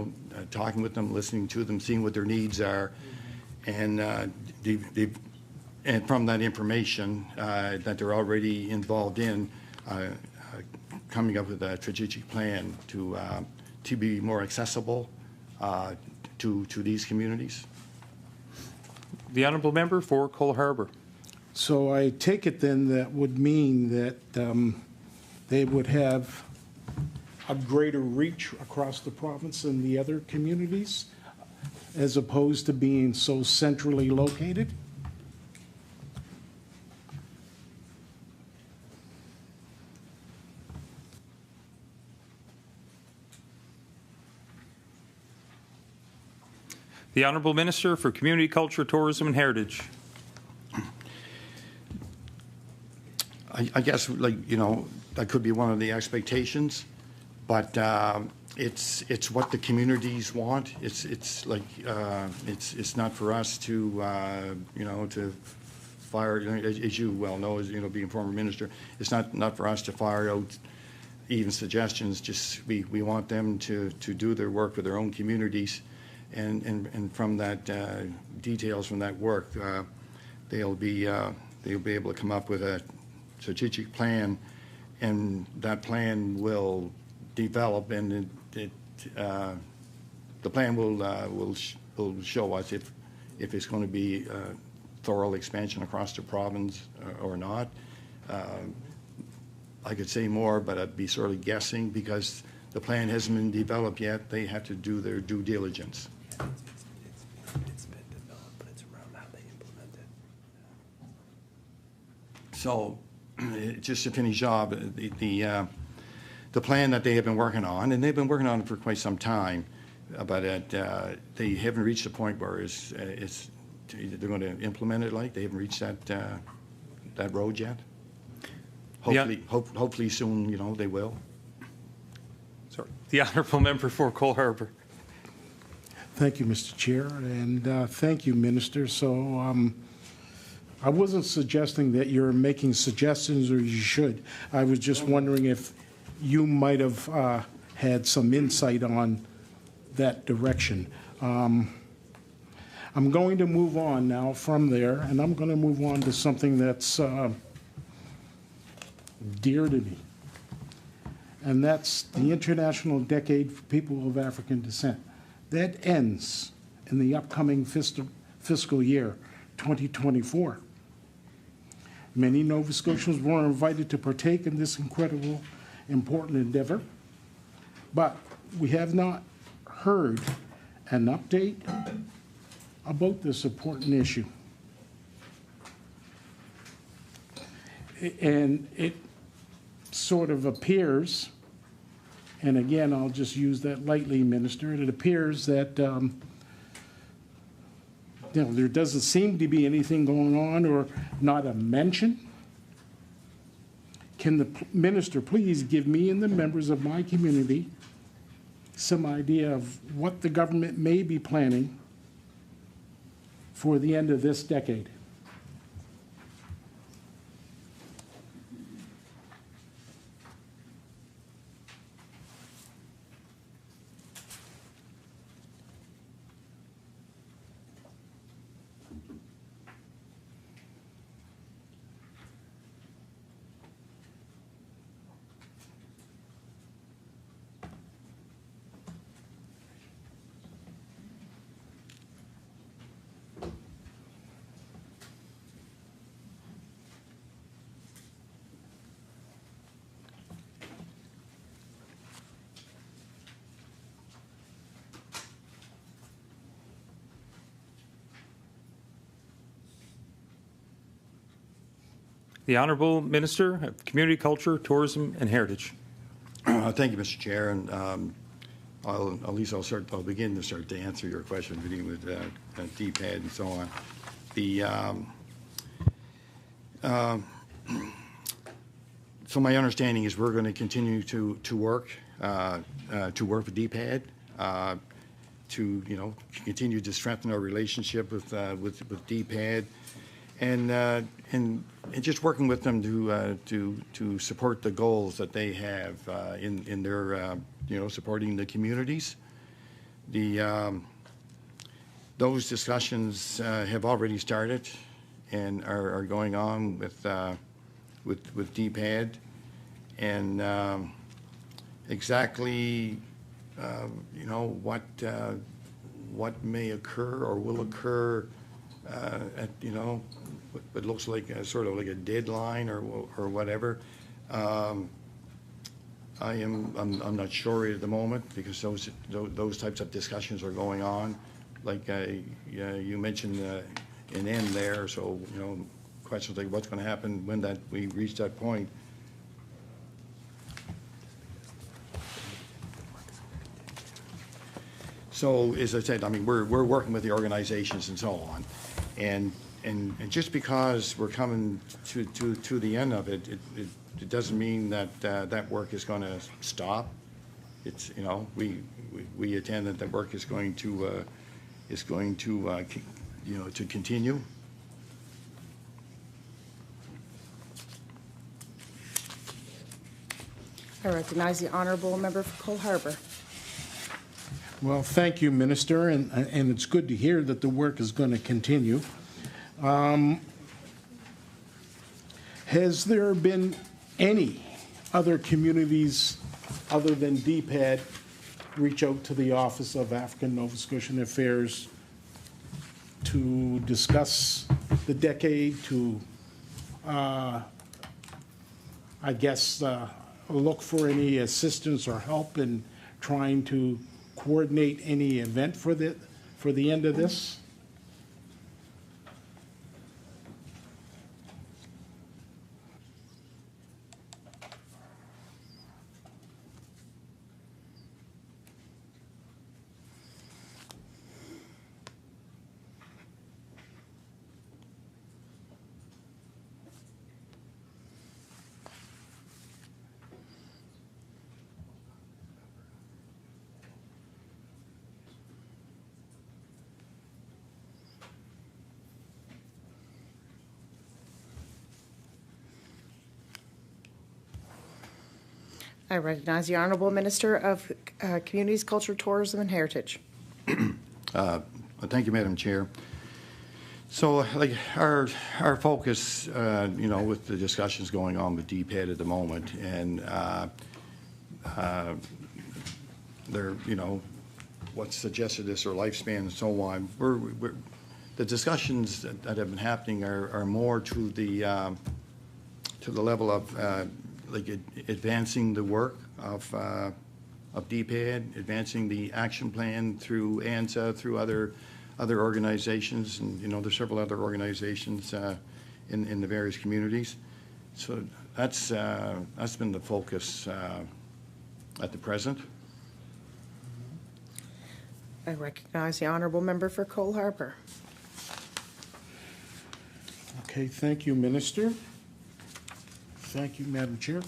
talking with them, listening to them, seeing what their needs are, and and from that information that they're already involved in, coming up with a strategic plan to be more accessible to these communities. The Honourable Member for Cole Harbour. So I take it then that would mean that they would have a greater reach across the province than the other communities, as opposed to being so centrally located? The Honourable Minister for Community, Culture, Tourism and Heritage. I guess, that could be one of the expectations, but it's what the communities want. It's not for us to to fire, as you well know, as being former minister, it's not for us to fire out even suggestions. Just we want them to do their work with their own communities, and from that details from that work, they'll be able to come up with a strategic plan, and that plan will develop, and the plan will show us if it's going to be thorough expansion across the province or not. I could say more, but I'd be sort of guessing because the plan hasn't been developed yet. They have to do their due diligence. It's been developed, but it's around how they implement it. So, just to finish off, the plan that they have been working on, and they've been working on it for quite some time, but they haven't reached the point where they're going to implement it. Like they haven't reached that road yet. Hopefully, hopefully soon, they will. Sorry. The Honourable Member for Cole Harbour. Thank you, Mr. Chair, and thank you, Minister. So I wasn't suggesting that you're making suggestions or you should. I was just wondering if you might have had some insight on that direction. I'm going to move on now from there, and I'm going to move on to something that's dear to me, and that's the International Decade for People of African Descent. That ends in the upcoming fiscal year, 2024. Many Nova Scotians were invited to partake in this incredible, important endeavor, but we have not heard an update about this important issue. And it sort of appears, and again, I'll just use that lightly, Minister, it appears that there doesn't seem to be anything going on or not a mention. Can the minister please give me and the members of my community some idea of what the government may be planning for the end of this decade? The Honourable Minister of Community Culture, Tourism and Heritage. Thank you, Mr. Chair, and I'll begin to answer your question, beginning with DPAD and so on. So my understanding is we're going to continue to work with DPAD to continue to strengthen our relationship with DPAD. And just working with them to support the goals that they have in their supporting the communities. Those discussions have already started and are going on with DPAD, and exactly what may occur or will occur at what looks like sort of like a deadline or whatever. I'm not sure at the moment, because those types of discussions are going on. Like you mentioned an end there, so questions like what's going to happen when we reach that point. So as I said, I mean, we're working with the organizations and so on, and just because we're coming to the end of it, it doesn't mean that that work is going to stop. It's we attend that the work is going to to continue. I recognize the Honourable Member for Cole Harbour. Well, thank you, Minister, and it's good to hear that the work is going to continue. Has there been any other communities other than DPAD reach out to the Office of African Nova Scotian Affairs to discuss the decade, to, I guess, look for any assistance or help in trying to coordinate any event for the end of this? I recognize the Honourable Minister of Communities, Culture, Tourism and Heritage. Thank you, Madam Chair. So, like our focus, with the discussions going on with DPAD at the moment, and they're, what's suggested is their lifespan and so on. The discussions that have been happening are more to the level of like advancing the work of DPAD, advancing the action plan through ANSA, through other organizations, and there's several other organizations in the various communities. So that's been the focus at the present. I recognize the honourable member for Cole Harbour. Okay, thank you, Minister. Thank you, Madam Chair.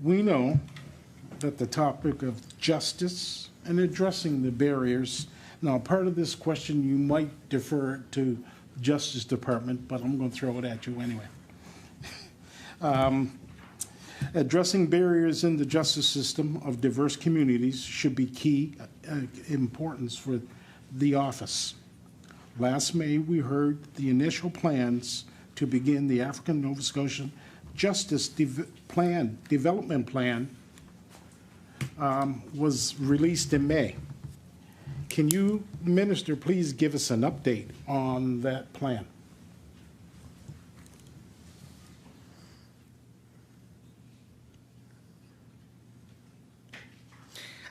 We know that the topic of justice and addressing the barriers, now part of this question you might defer to the Justice Department, but I'm going to throw it at you anyway. Addressing barriers in the justice system of diverse communities should be key importance for the office. Last May, we heard the initial plans to begin the African Nova Scotian Justice Development Plan was released in May. Can you, Minister, please give us an update on that plan?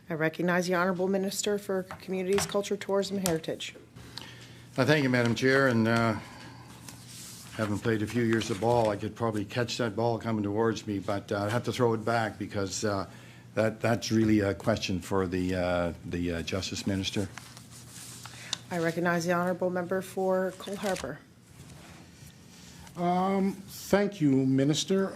I recognize the honourable minister for Communities, Culture, Tourism, and Heritage. Thank you, Madam Chair, and having played a few years of ball, I could probably catch that ball coming towards me, but I have to throw it back because that's really a question for the Justice Minister. I recognize the honourable member for Cole Harbour. Thank you, Minister.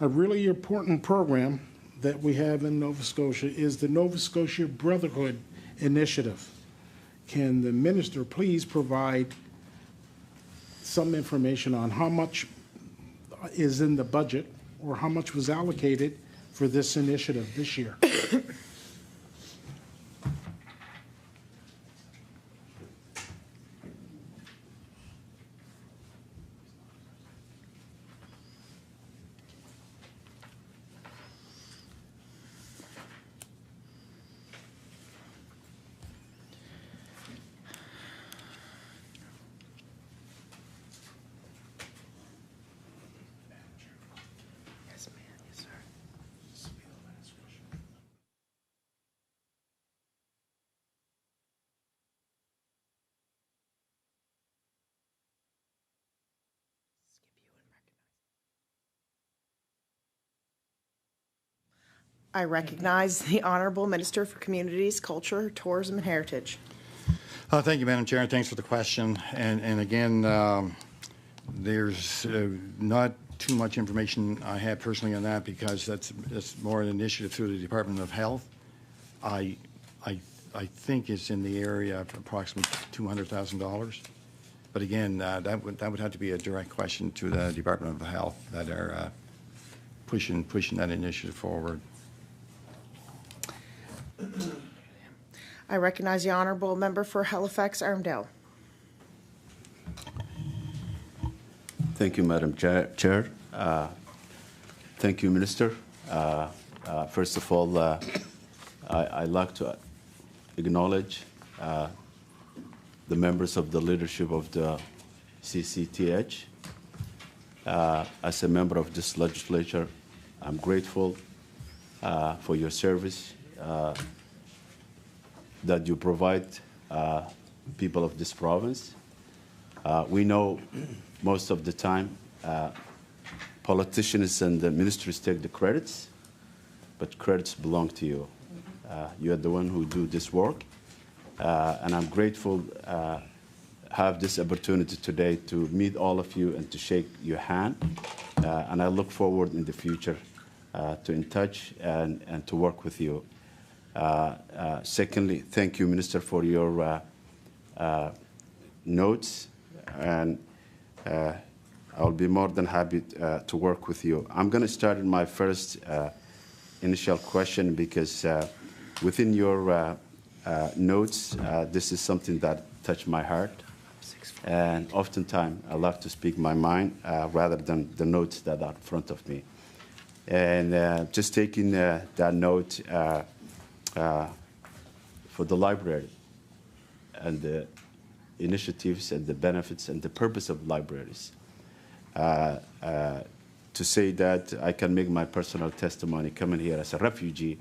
A really important program that we have in Nova Scotia is the Nova Scotia Brotherhood Initiative. Can the minister please provide some information on how much is in the budget or how much was allocated for this initiative this year? I recognize the honourable minister for Communities, Culture, Tourism, and Heritage. Thank you, Madam Chair, and thanks for the question. And again, there's not too much information I have personally on that because that's more an initiative through the Department of Health. I think it's in the area of approximately $200,000. But again, that would have to be a direct question to the Department of Health that are pushing that initiative forward. I recognize the honourable member for Halifax Armdale. Thank you, Madam Chair. Thank you, Minister. First of all, I'd like to acknowledge the members of the leadership of the CCTH. As a member of this legislature, I'm grateful for your service that you provide people of this province. We know most of the time politicians and the ministers take the credits, but credits belong to you. You are the one who do this work, and I'm grateful have this opportunity today to meet all of you and to shake your hand, and I look forward in the future to in touch and to work with you. Secondly, thank you, Minister, for your notes, and I'll be more than happy to work with you. I'm going to start in my first initial question because within your notes, this is something that touched my heart. And oftentimes, I love to speak my mind rather than the notes that are in front of me. And just taking that note for the library and the initiatives and the benefits and the purpose of libraries. to say that I can make my personal testimony coming here as a refugee.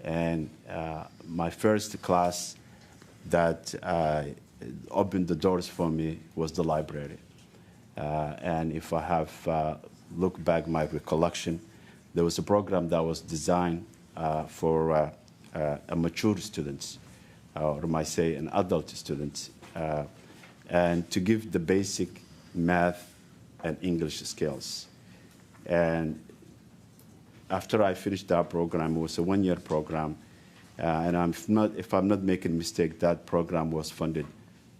And my first class that opened the doors for me was the library. And if I have looked back my recollection, there was a program that was designed for a mature students, or might say an adult students, and to give the basic math and English skills. And after I finished that program, it was a one-year program, and if I'm not making a mistake, that program was funded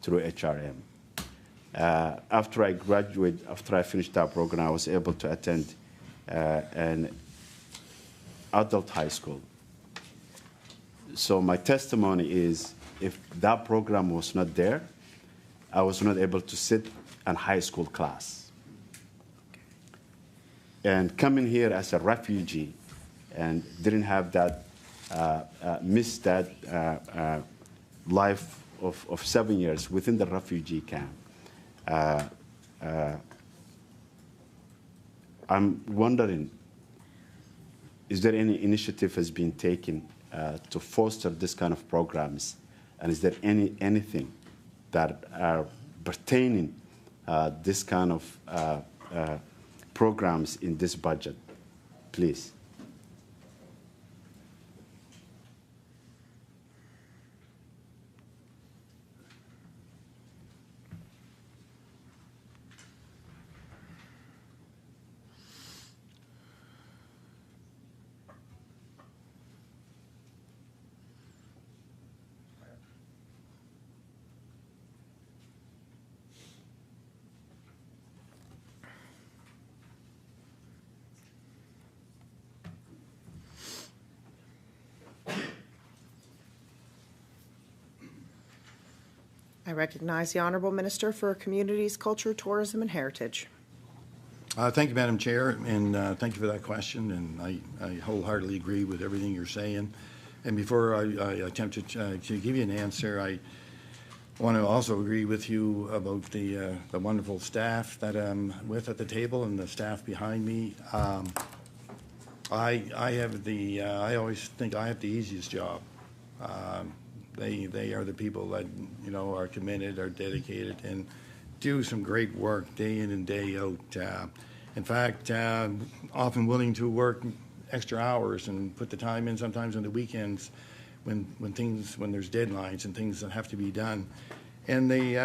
through HRM. After I graduated, after I finished that program, I was able to attend an adult high school. So my testimony is, if that program was not there, I was not able to sit in high school class. And coming here as a refugee and didn't have that, missed that life of 7 years within the refugee camp. I'm wondering, is there any initiative has been taken to foster this kind of programs? And is there anything that are pertaining this kind of programs in this budget, please? I recognize the Honourable Minister for Communities, Culture, Tourism and Heritage. Thank you, Madam Chair, and thank you for that question. And I wholeheartedly agree with everything you're saying. And before I attempt to give you an answer, I want to also agree with you about the wonderful staff that I'm with at the table and the staff behind me. I always think I have the easiest job. They are the people that, you know, are committed, are dedicated, and do some great work day in and day out. In fact, often willing to work extra hours and put the time in sometimes on the weekends when there's deadlines and things that have to be done. And they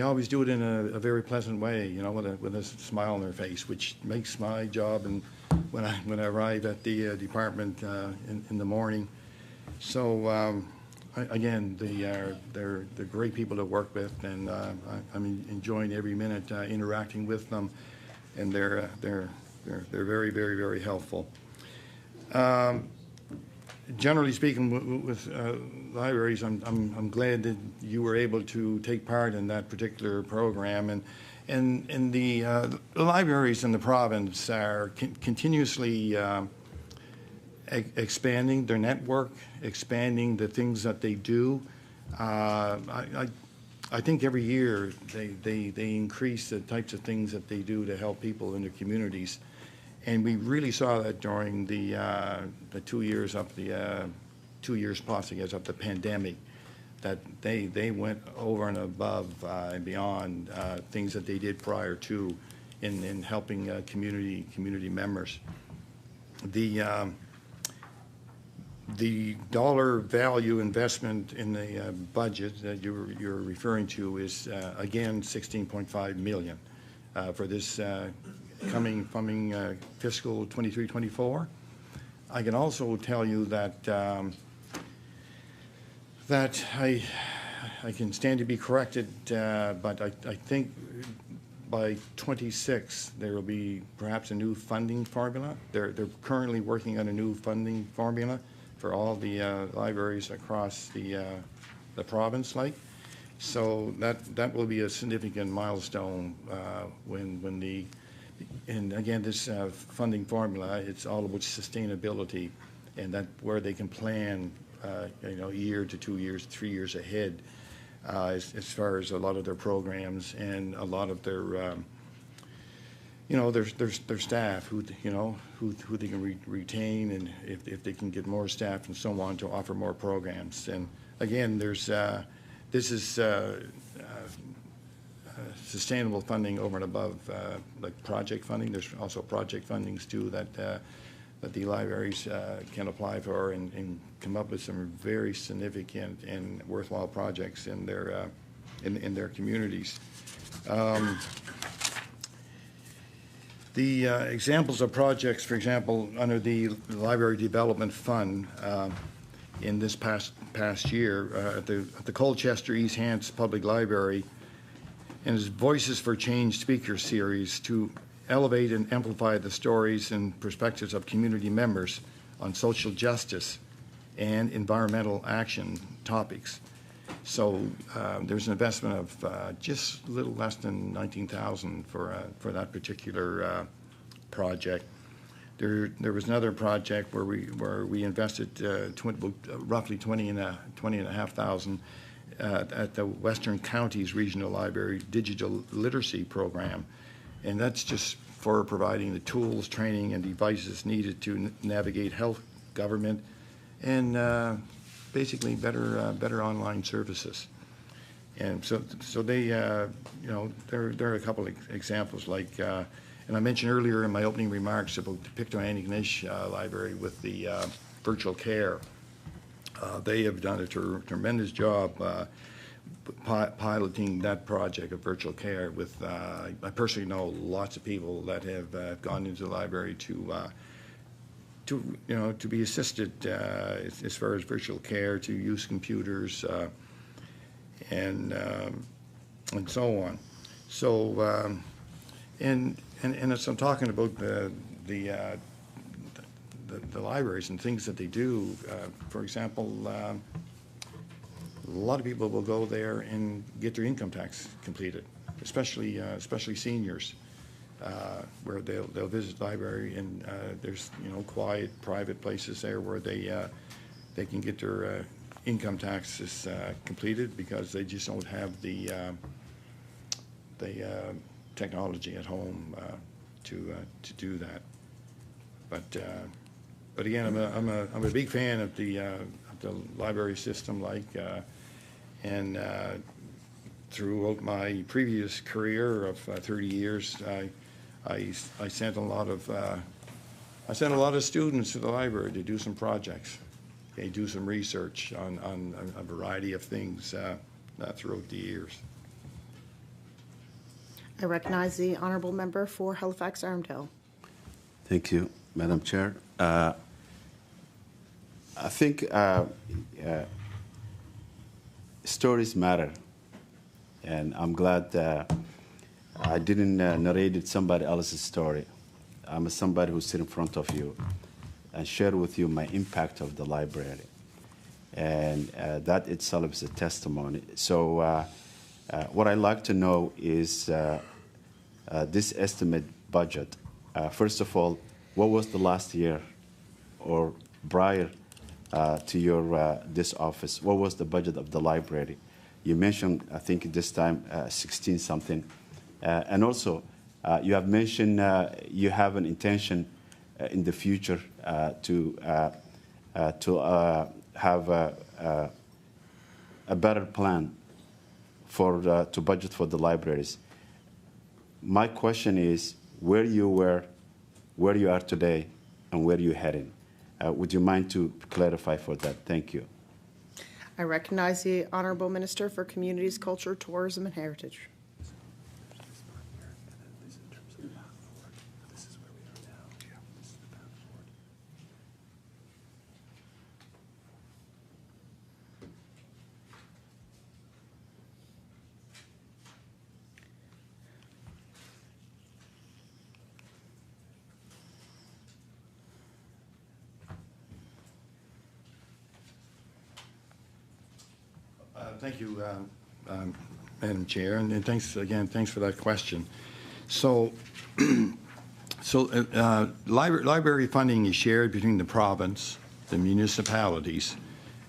always do it in a very pleasant way, you know, with a smile on their face, which makes my job and when I arrive at the department in the morning. So again, they're great people to work with, and I'm enjoying every minute interacting with them, and they're very, very, very helpful. Generally speaking, with libraries, I'm glad that you were able to take part in that particular program, and the libraries in the province are continuously expanding their network, expanding the things that they do. I think every year they increase the types of things that they do to help people in their communities, and we really saw that during the 2 years of the 2 years plus, I guess, of the pandemic, that they went over and above and beyond things that they did prior to in helping community members. The dollar value investment in the budget that you're referring to is again $16.5 million for this coming fiscal 23-24. I can also tell you that that I can stand to be corrected, but I think by 26 there will be perhaps a new funding formula. They're currently working on a new funding formula for all the libraries across the province, so that will be a significant milestone and again, this funding formula, it's all about sustainability, and that where they can plan year to 2 years, 3 years ahead as far as a lot of their programs and a lot of their their staff, who they can retain, and if they can get more staff and so on to offer more programs. And again, this is sustainable funding over and above like project funding. There's also project fundings too that the libraries can apply for and come up with some very significant and worthwhile projects in their communities. The examples of projects, for example, under the Library Development Fund in this past year at the Colchester East Hants Public Library, and his Voices for Change speaker series to elevate and amplify the stories and perspectives of community members on social justice and environmental action topics. So there's an investment of just a little less than $19,000 for that particular project. There was another project where we invested roughly $20,500 at the Western Counties Regional Library Digital Literacy Program, and that's just for providing the tools, training, and devices needed to navigate health, government, and basically better online services. And so they, there are a couple of examples like, and I mentioned earlier in my opening remarks about the Pictou-Antigonish Library with the virtual care. They have done a tremendous job piloting that project of virtual care with, I personally know lots of people that have gone into the library to be assisted as far as virtual care, to use computers and so on. So and as I'm talking about the libraries and things that they do, for example, a lot of people will go there and get their income tax completed, especially seniors. Where they'll visit the library, and there's quiet, private places there where they can get their income taxes completed because they just don't have the technology at home to do that. But again, I'm a big fan of the library system, and throughout my previous career of 30 years, I sent a lot of students to the library to do some projects, do some research on a variety of things throughout the years. I recognize the honourable member for Halifax-Armdale. Thank you, Madam Chair. I think stories matter, and I'm glad that I didn't narrate somebody else's story. I'm somebody who sit in front of you and share with you my impact of the library, and that itself is a testimony. So what I'd like to know is this estimate budget. First of all, what was the last year or prior to your this office? What was the budget of the library? You mentioned, I think this time, 16 something. And also, you have mentioned you have an intention in the future to have a better plan for to budget for the libraries. My question is where you were, where you are today, and where you're heading. Would you mind to clarify for that? Thank you. I recognize the honourable minister for Communities, Culture, Tourism and Heritage. Thank you, Madam Chair, and thanks for that question. So, library funding is shared between the province, the municipalities,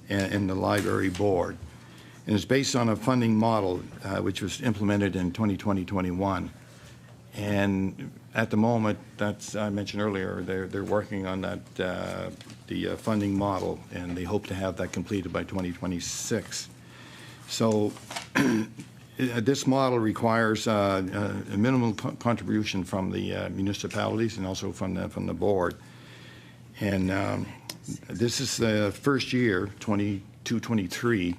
and the library board, and it's based on a funding model which was implemented in 2020-21. And At the moment, that's, I mentioned earlier, they're working on that, the funding model, and they hope to have that completed by 2026. So this model requires a minimum contribution from the municipalities and also from the board. And this is the first year, 22-23,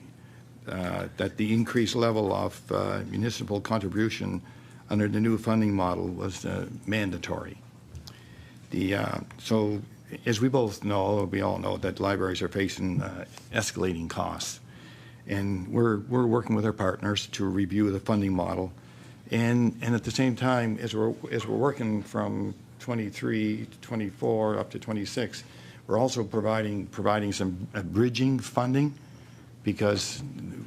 that the increased level of municipal contribution under the new funding model was mandatory. So as we both know, we all know that libraries are facing escalating costs. And we're working with our partners to review the funding model. And at the same time, as we're working from 23 to 24 up to 26, we're also providing some bridging funding, because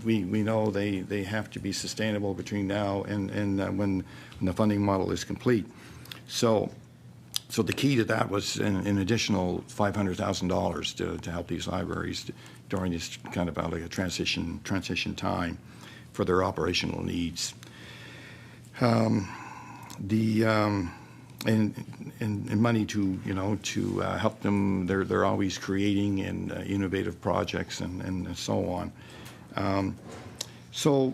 we know they have to be sustainable between now and when the funding model is complete. So the key to that was an additional $500,000 to help these libraries during this kind of like a transition time for their operational needs. And money to help them. They're always creating and innovative projects and so on. So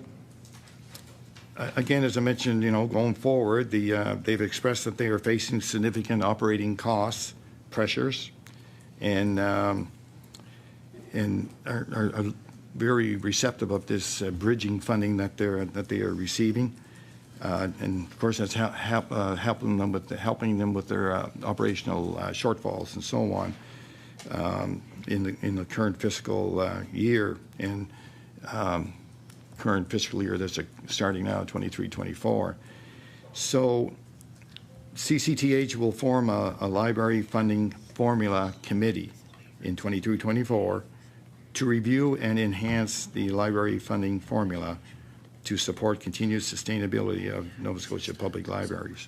again, as I mentioned, going forward, they've expressed that they are facing significant operating costs pressures, and are very receptive of this bridging funding that they are receiving. And of course, that's helping them with their operational shortfalls and so on in the current fiscal year and current fiscal year that's starting now, 23-24. So CCTH will form a library funding formula committee in 23-24 to review and enhance the library funding formula to support continued sustainability of Nova Scotia public libraries.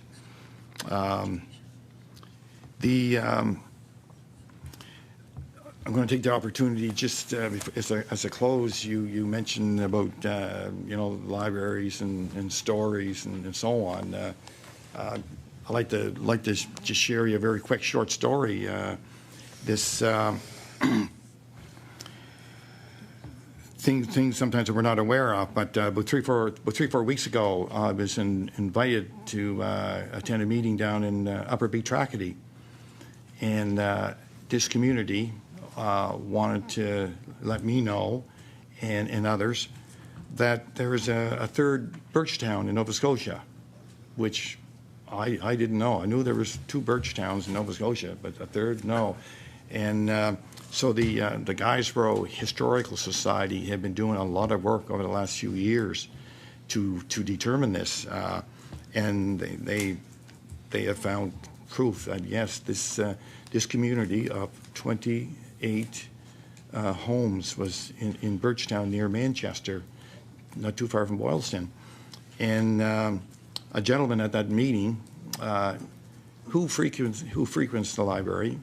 I'm going to take the opportunity just as a close. You mentioned about libraries and stories and so on. I'd like to just share you a very quick short story. This. Things sometimes that we're not aware of, but about three, four weeks ago, I was invited to attend a meeting down in Upper Beatrachity, and this community wanted to let me know and others that there is a third birch town in Nova Scotia, which I didn't know. I knew there was 2 birch towns in Nova Scotia, but a third, no. And so the Guysborough Historical Society have been doing a lot of work over the last few years to determine this, and they have found proof that yes, this community of 28 homes was in Birchtown near Manchester, not too far from Boylston, and a gentleman at that meeting who frequents the library.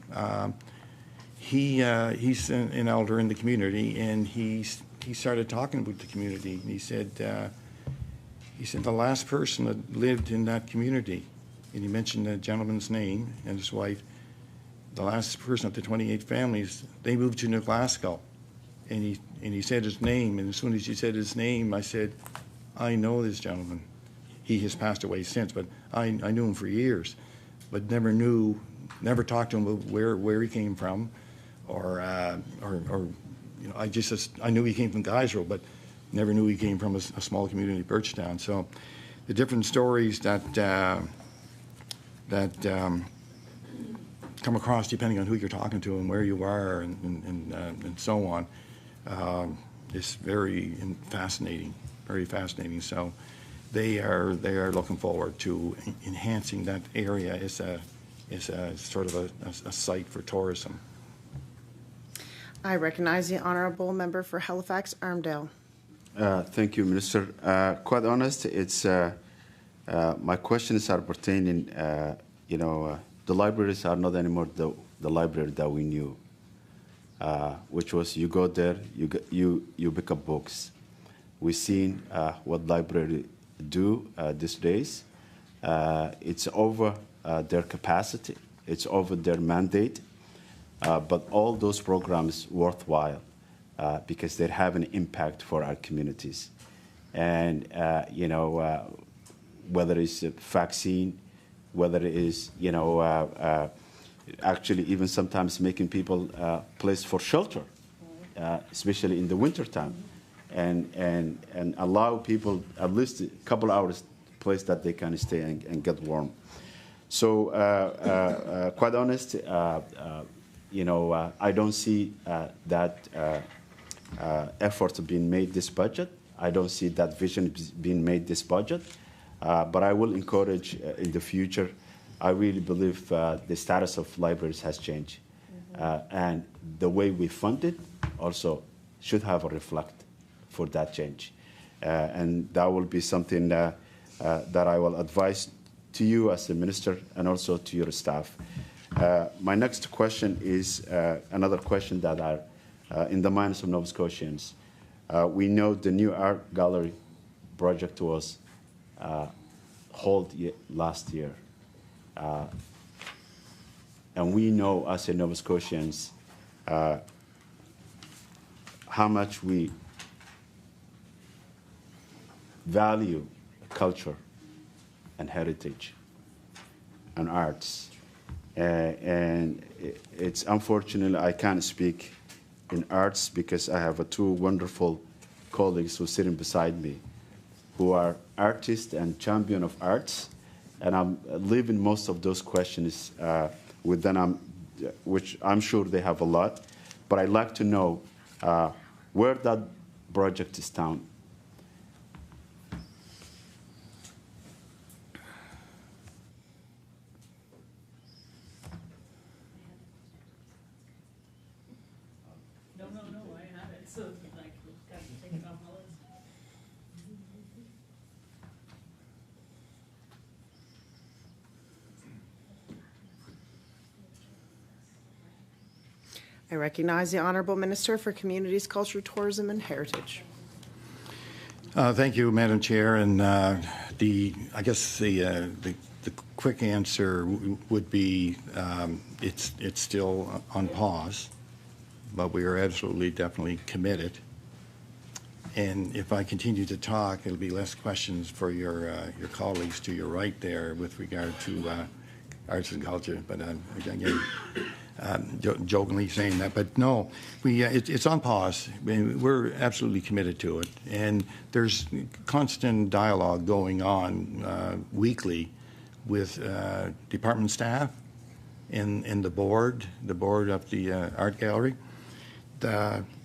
He's an elder in the community, and he started talking with the community. And he said the last person that lived in that community, and he mentioned the gentleman's name and his wife. The last person of the 28 families, they moved to New Glasgow, and he said his name. And as soon as he said his name, I said, I know this gentleman. He has passed away since, but I knew him for years, but never talked to him about where he came from. Or I knew he came from Guysborough, but never knew he came from a small community, Birchtown. So the different stories that come across depending on who you're talking to and where you are and so on is very fascinating, very fascinating. So they are looking forward to enhancing that area as a sort of a site for tourism. I recognize the honourable member for Halifax Armdale. Thank you, Minister. Quite honest, it's my questions are pertaining. The libraries are not anymore the library that we knew, which was you go there, you pick up books. We've seen what libraries do these days. It's over their capacity. It's over their mandate. But all those programs worthwhile because they have an impact for our communities. And, whether it's a vaccine, whether it is, actually even sometimes making people place for shelter, especially in the wintertime, and allow people at least a couple hours place that they can stay and get warm. So quite honest, I don't see that effort being made this budget. I don't see that vision being made this budget. But I will encourage in the future. I really believe the status of libraries has changed. And the way we fund it also should have a reflect for that change. And that will be something that I will advise to you as the minister and also to your staff. My next question is another question that are in the minds of Nova Scotians. We know the new art gallery project was held last year. And we know as a Nova Scotians how much we value culture and heritage and arts. And it's unfortunate I can't speak in arts because I have two wonderful colleagues who are sitting beside me who are artists and champion of arts. And I'm leaving most of those questions with them, which I'm sure they have a lot. But I'd like to know where that project is down. No, I have it, so like, got to take it off my list. I recognize the Honorable Minister for Communities, Culture, Tourism, and Heritage. Thank you, Madam Chair. And I guess the quick answer would be it's still on pause, but we are absolutely, definitely committed. And if I continue to talk, it'll be less questions for your colleagues to your right there with regard to arts and culture. But again, jokingly saying that, but no, it's on pause. We're absolutely committed to it, and there's constant dialogue going on weekly with department staff and the board of the art gallery.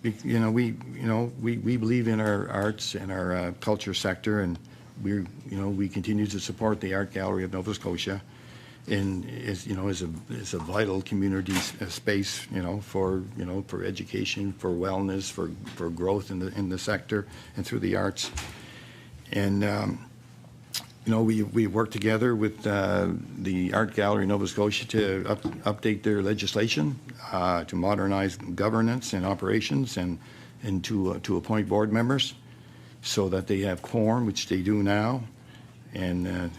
We believe in our arts and our culture sector, and we continue to support the Art Gallery of Nova Scotia. And is a vital community space, for education, for wellness, for growth in the sector and through the arts. And we work together with the Art Gallery of Nova Scotia to update their legislation, to modernize governance and operations, and to appoint board members so that they have quorum, which they do now. And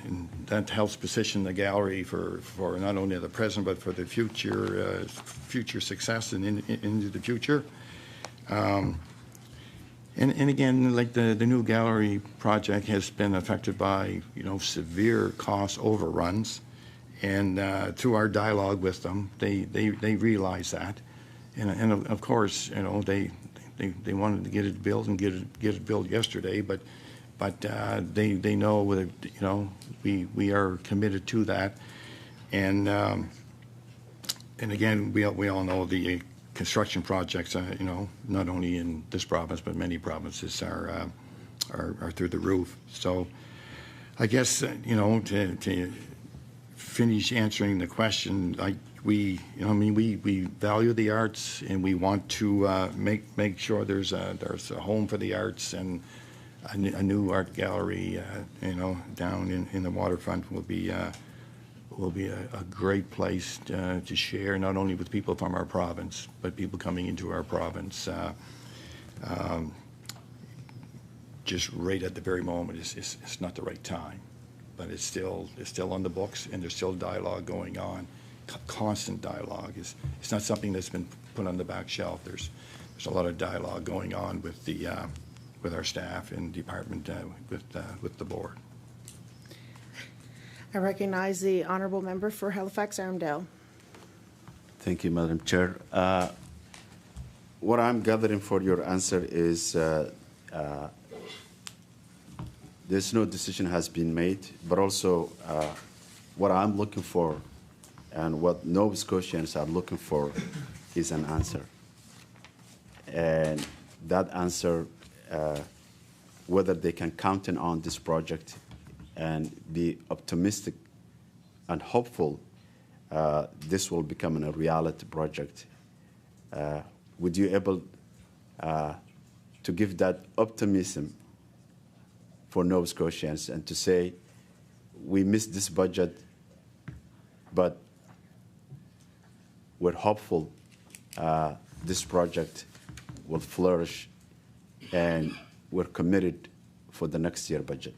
that helps position the gallery for not only the present but for the future success and into the future. And again, like the new gallery project has been affected by severe cost overruns, and through our dialogue with them, they realize that, and of course they wanted to get it built and get it built yesterday, but they know that we are committed to that, and again we all know the construction projects not only in this province but many provinces are through the roof. So I guess to finish answering the question, we value the arts, and we want to make sure there's a home for the arts, and a new art gallery, down in the waterfront will be a great place to share, not only with people from our province, but people coming into our province. Just right at the very moment, it's not the right time. but it's still on the books, and there's still dialogue going on, constant dialogue. It's not something that's been put on the back shelf. There's a lot of dialogue going on with the with our staff and department with the board. I recognize the honorable member for Halifax-Armdale. Thank you, Madam Chair. What I'm gathering for your answer is there's no decision has been made, but also what I'm looking for and what Nova Scotians are looking for is an answer. And that answer, whether they can count on this project and be optimistic and hopeful this will become a reality project. Would you able to give that optimism for Nova Scotians and to say, we missed this budget, but we're hopeful this project will flourish and we're committed for the next year budget?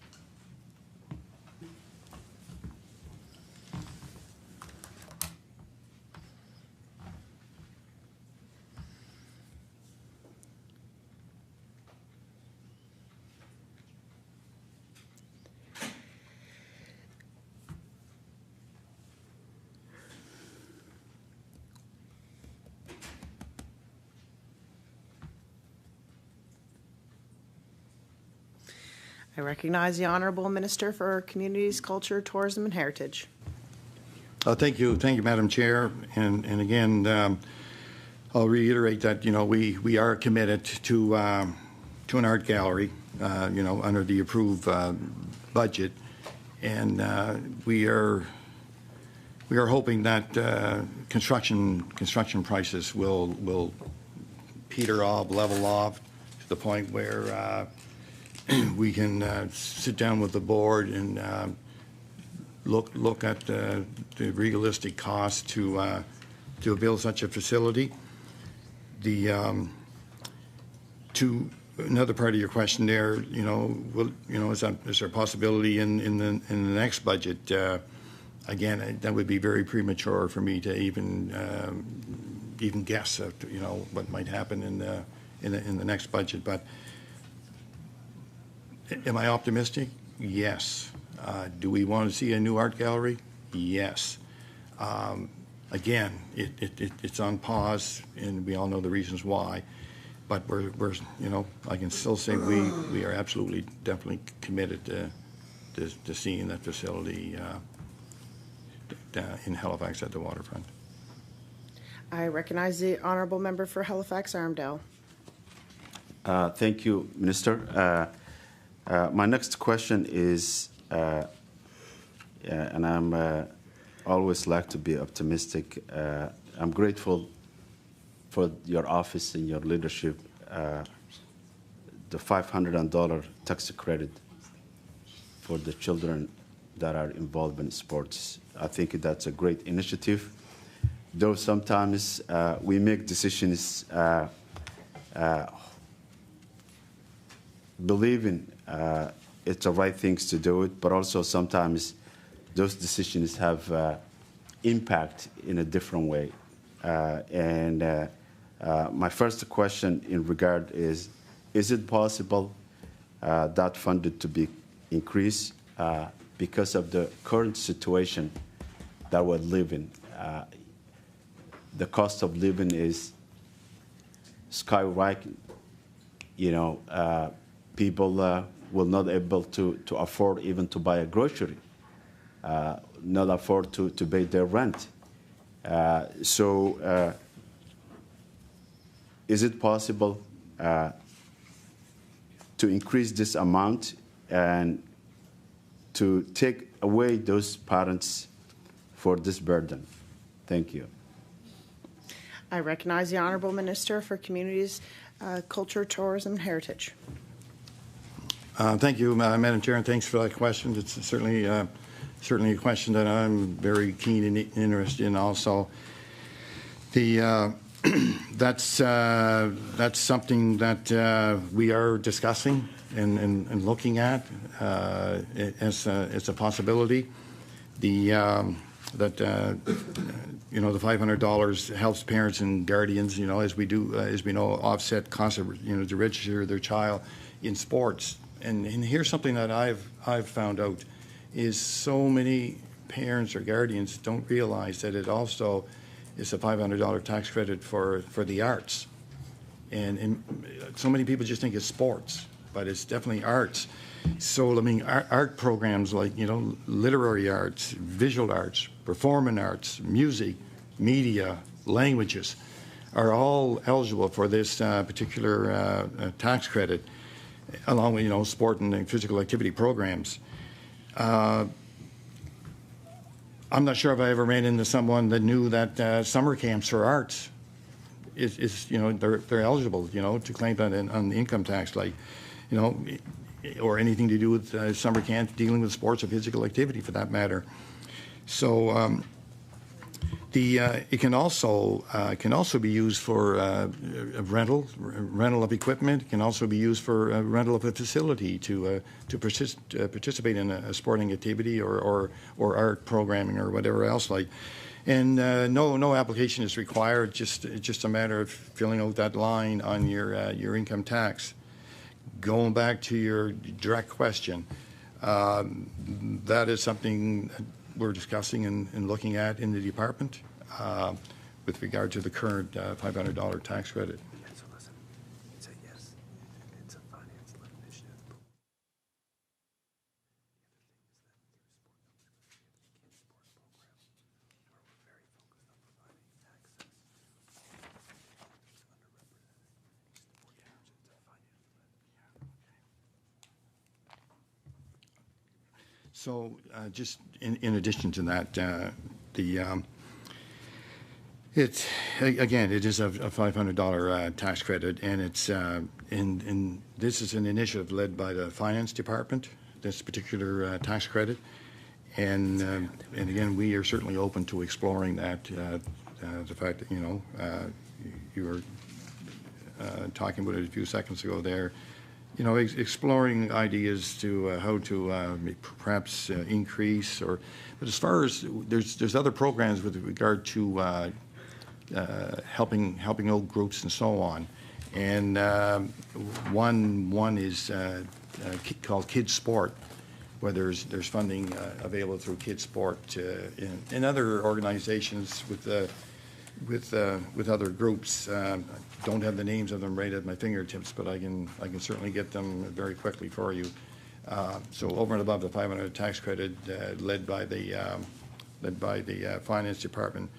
I recognize the honorable minister for Communities, Culture, Tourism, and Heritage. Thank you, Madam Chair, and again, I'll reiterate that we are committed to an art gallery, under the approved budget, and we are hoping that construction prices will peter off, level off to the point where we can sit down with the board and look at the realistic cost to build such a facility. To another part of your question there, is there a possibility in the next budget? Again, that would be very premature for me to even guess at what might happen in the next budget, but. Am I optimistic? Yes. Do we want to see a new art gallery? Yes. Again, it's on pause, and we all know the reasons why. But we're I can still say we are absolutely, definitely committed to seeing that facility in Halifax at the waterfront. I recognize the honorable member for Halifax-Armdale. Thank you, Minister. My next question is, and I'm always like to be optimistic. I'm grateful for your office and your leadership, the $500 tax credit for the children that are involved in sports. I think that's a great initiative, though sometimes we make decisions believing it's the right things to do it, but also sometimes those decisions have impact in a different way. My first question in regard is it possible that funded to be increased because of the current situation that we're living? The cost of living is skyrocketing. People will not able to afford even to buy a grocery, not afford to pay their rent. So is it possible to increase this amount and to take away those parents for this burden? Thank you. I recognize the honorable minister for Communities, Culture, Tourism, and Heritage. Thank you, Madam Chair, and thanks for that question. It's certainly a question that I'm very keen and interested in also. The that's something that we are discussing and looking at as a possibility. The the $500 helps parents and guardians, as we know, offset costs of, to register their child in sports. And here's something that I've found out is so many parents or guardians don't realize that it also is a $500 tax credit for the arts. And so many people just think it's sports, but it's definitely arts. So, I mean, art programs like, literary arts, visual arts, performing arts, music, media, languages are all eligible for this particular tax credit, along with, sport and physical activity programs. I'm not sure if I ever ran into someone that knew that summer camps for arts is they're eligible, to claim that on the income tax, like, or anything to do with summer camp dealing with sports or physical activity for that matter. So it can also be used for rental of equipment. It can also be used for rental of a facility to participate in a sporting activity or art programming or whatever else like. And no application is required. It's just a matter of filling out that line on your income tax. Going back to your direct question, that is something we're discussing and looking at in the department with regard to the current $500 tax credit. Yeah, so listen, it's a yes. It's a finance-led initiative. So just in addition to that, it is a $500 tax credit, and it's and this is an initiative led by the finance department. This particular tax credit, and again, we are certainly open to exploring that. The fact that you were talking about it a few seconds ago there. Exploring ideas to how to perhaps increase, but as far as there's other programs with regard to helping out groups and so on, and one is called Kids Sport, where there's funding available through Kids Sport, and other organizations with other groups. Don't have the names of them right at my fingertips, but I can certainly get them very quickly for you. So over and above the $500 tax credit led by the finance department,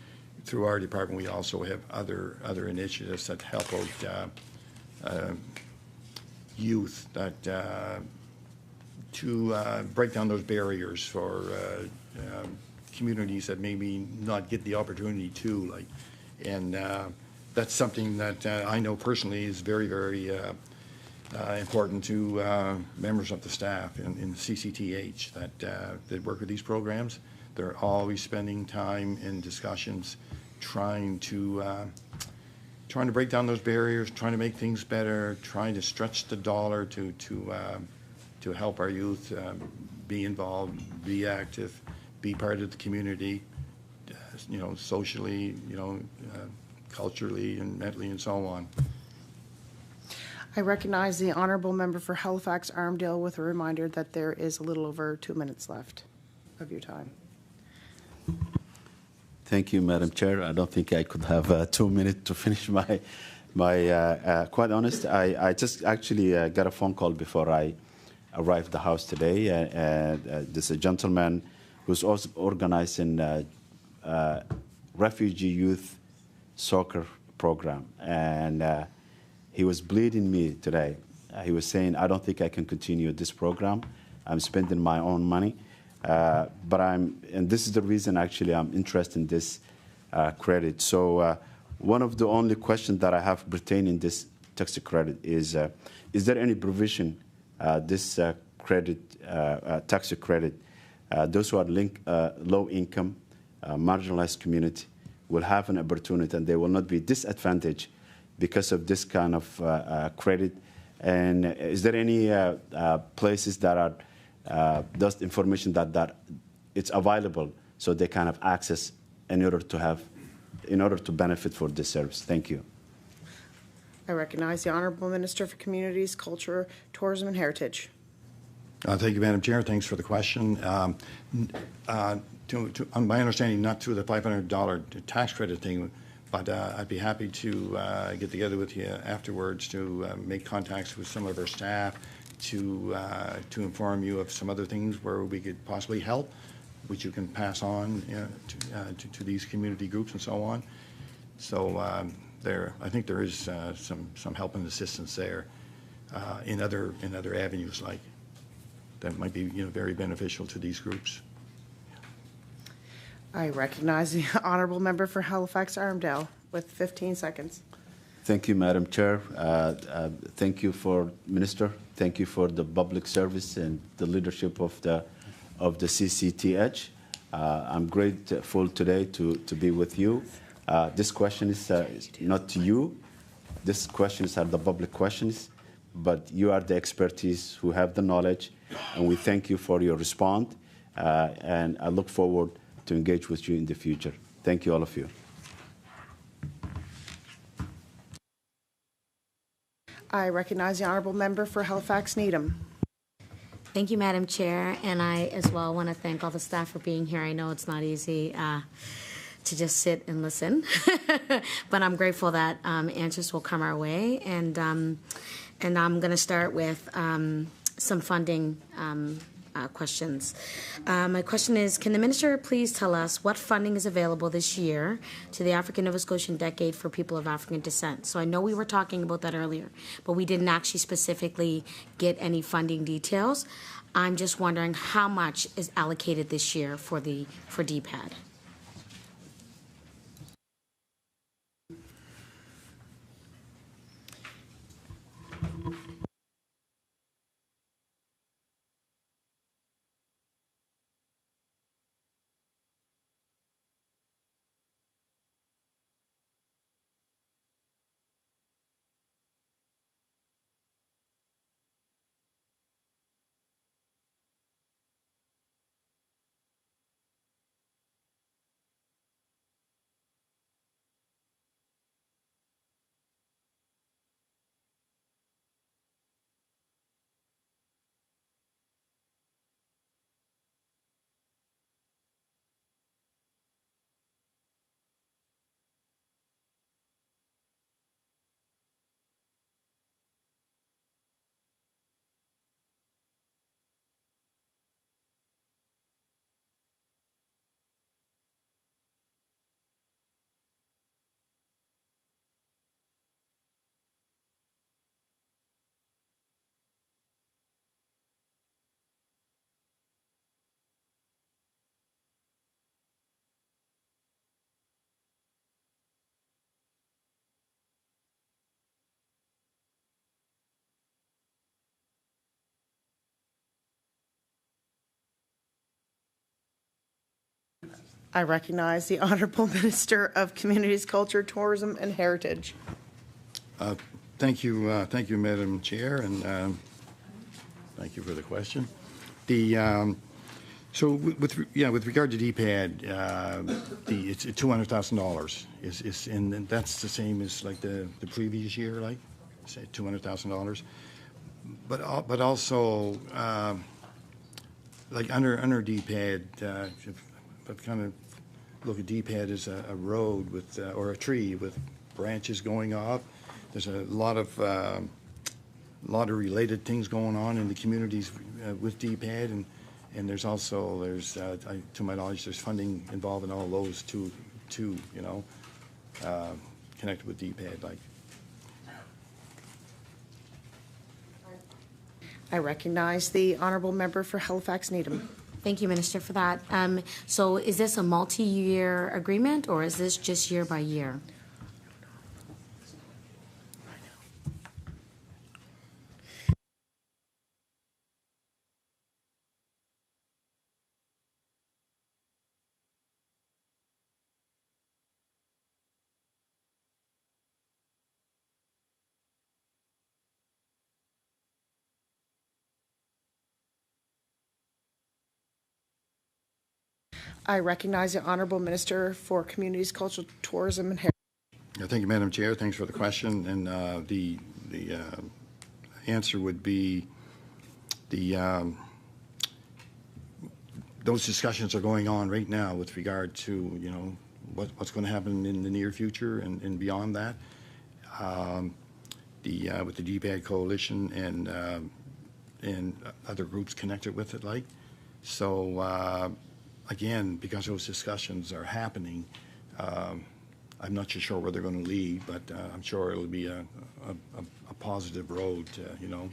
through our department, we also have other initiatives that help out youth to break down those barriers for communities that maybe not get the opportunity to, like, and that's something that I know personally is very, very important to members of the staff in CCTH that work with these programs. They're always spending time in discussions trying to break down those barriers, trying to make things better, trying to stretch the dollar to help our youth be involved, be active, be part of the community, socially, culturally and mentally and so on. I recognize the honourable member for Halifax Armdale with a reminder that there is a little over 2 minutes left of your time. Thank you, Madam Chair. I don't think I could have 2 minutes to finish my quite honest, I just actually got a phone call before I arrived at the house today. There's a gentleman who's also organizing refugee youth soccer program, and he was bleeding me today. He was saying, I don't think I can continue this program. I'm spending my own money, and this is the reason actually I'm interested in this credit. So one of the only questions that I have pertaining this tax credit is there any provision this credit, tax credit, those who are low income, marginalized community, will have an opportunity and they will not be disadvantaged because of this kind of credit? And is there any places that are those information that it's available so they kind of access in order to benefit for this service? Thank you. I recognize the Honorable Minister for Communities, Culture, Tourism, and Heritage. Thank you, Madam Chair. Thanks for the question. On my understanding, not through the $500 tax credit thing, but I'd be happy to get together with you afterwards to make contacts with some of our staff to inform you of some other things where we could possibly help, which you can pass on to these community groups and so on. So I think there is some help and assistance there in other avenues like that might be very beneficial to these groups. I recognize the Honorable Member for Halifax-Armdale with 15 seconds. Thank you, Madam Chair. Thank you for Minister. Thank you for the public service and the leadership of the CCTH. I'm grateful today to be with you. This question is not to you. This questions are the public questions, but you are the expertise who have the knowledge, and we thank you for your response. And I look forward to engage with you in the future. Thank you, all of you. I recognize the Honorable Member for Halifax-Needham. Thank you, Madam Chair, and I as well want to thank all the staff for being here. I know it's not easy to just sit and listen, but I'm grateful that answers will come our way, and I'm going to start with some funding questions. My question is, can the Minister please tell us what funding is available this year to the African Nova Scotian Decade for People of African Descent? So I know we were talking about that earlier, but we didn't actually specifically get any funding details. I'm just wondering how much is allocated this year for DPAD. I recognize the Honorable Minister of Communities, Culture, Tourism, and Heritage. Thank you, Madam Chair, and thank you for the question. So with regard to DPAD, it's $200,000 and that's the same as like the previous year, like say $200,000. But also like under DPAD, if kind of look at DPAD as a road with or a tree with branches going up. There's a lot of related things going on in the communities with DPAD, and there's also to my knowledge there's funding involved in all those too, connected with DPAD. Like I recognize the Honorable Member for Halifax-Needham. Thank you, Minister, for that. So is this a multi-year agreement, or is this just year by year? I recognize the Honorable Minister for Communities, Culture, Tourism, and Heritage. Thank you, Madam Chair. Thanks for the question. And the answer would be those discussions are going on right now with regard to, you know, what's going to happen in the near future and beyond that. With the DPAD coalition and other groups connected with it, like. So again, because those discussions are happening, I'm not too sure where they're going to lead, but I'm sure it'll be a positive road, you know.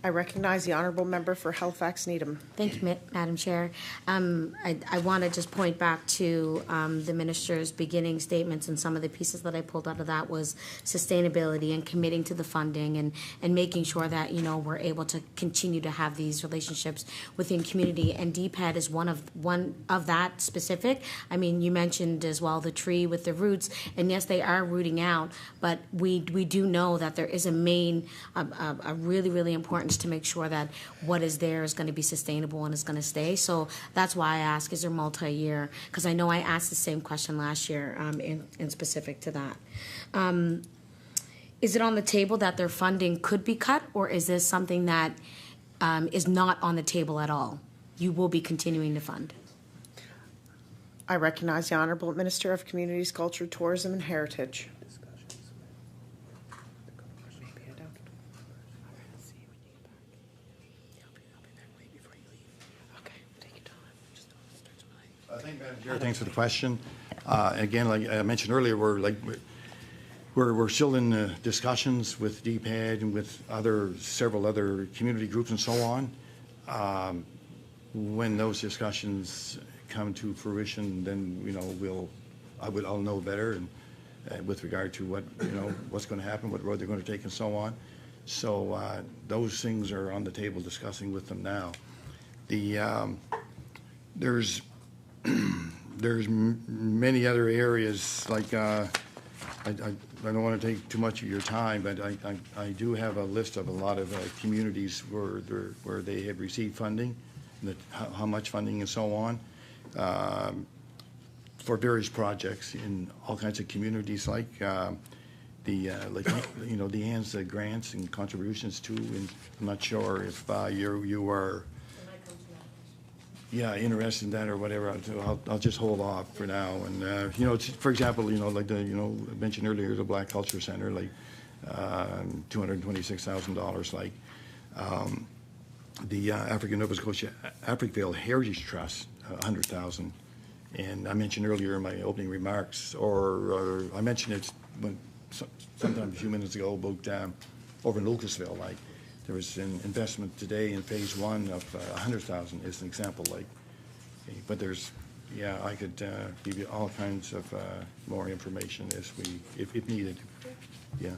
I recognize the Honorable Member for Halifax Needham. Thank you, Madam Chair. I want to just point back to the minister's beginning statements, and some of the pieces that I pulled out of that was sustainability and committing to the funding and making sure that, you know, we're able to continue to have these relationships within community. And DPAD is one of that specific. I mean, you mentioned as well the tree with the roots, and yes, they are rooting out, but we do know that there is a really, really important to make sure that what is there is going to be sustainable and is going to stay. So that's why I ask, is there multi-year? Because I know I asked the same question last year in specific to that. Is it on the table that their funding could be cut, or is this something that is not on the table at all? You will be continuing to fund. I recognize the Honorable Minister of Communities, Culture, Tourism, and Heritage. Thank you, Madam Chair. Thanks for the question. Again, like I mentioned earlier, we're still in discussions with DPAD and with several other community groups and so on. When those discussions come to fruition, then, you know, I'll know better and with regard to what's going to happen, what road they're going to take, and so on. So those things are on the table, discussing with them now. There's many other areas, like I don't want to take too much of your time, but I do have a list of a lot of communities where they have received funding, and how much funding and so on, for various projects in all kinds of communities, like the ANZA grants and contributions too. And I'm not sure if you are interested in that or whatever. I'll just hold off for now. And you know, for example, you know, like I mentioned earlier, the Black Culture Center, like $226,000, like the African Nova Scotia Africville Heritage Trust, $100,000. And I mentioned earlier in my opening remarks, or I mentioned it sometime a few minutes ago, about over in Lucasville, like. There was an investment today in phase 1 of $100,000 as an example, like. But there's, I could give you all kinds of more information if needed. Yeah.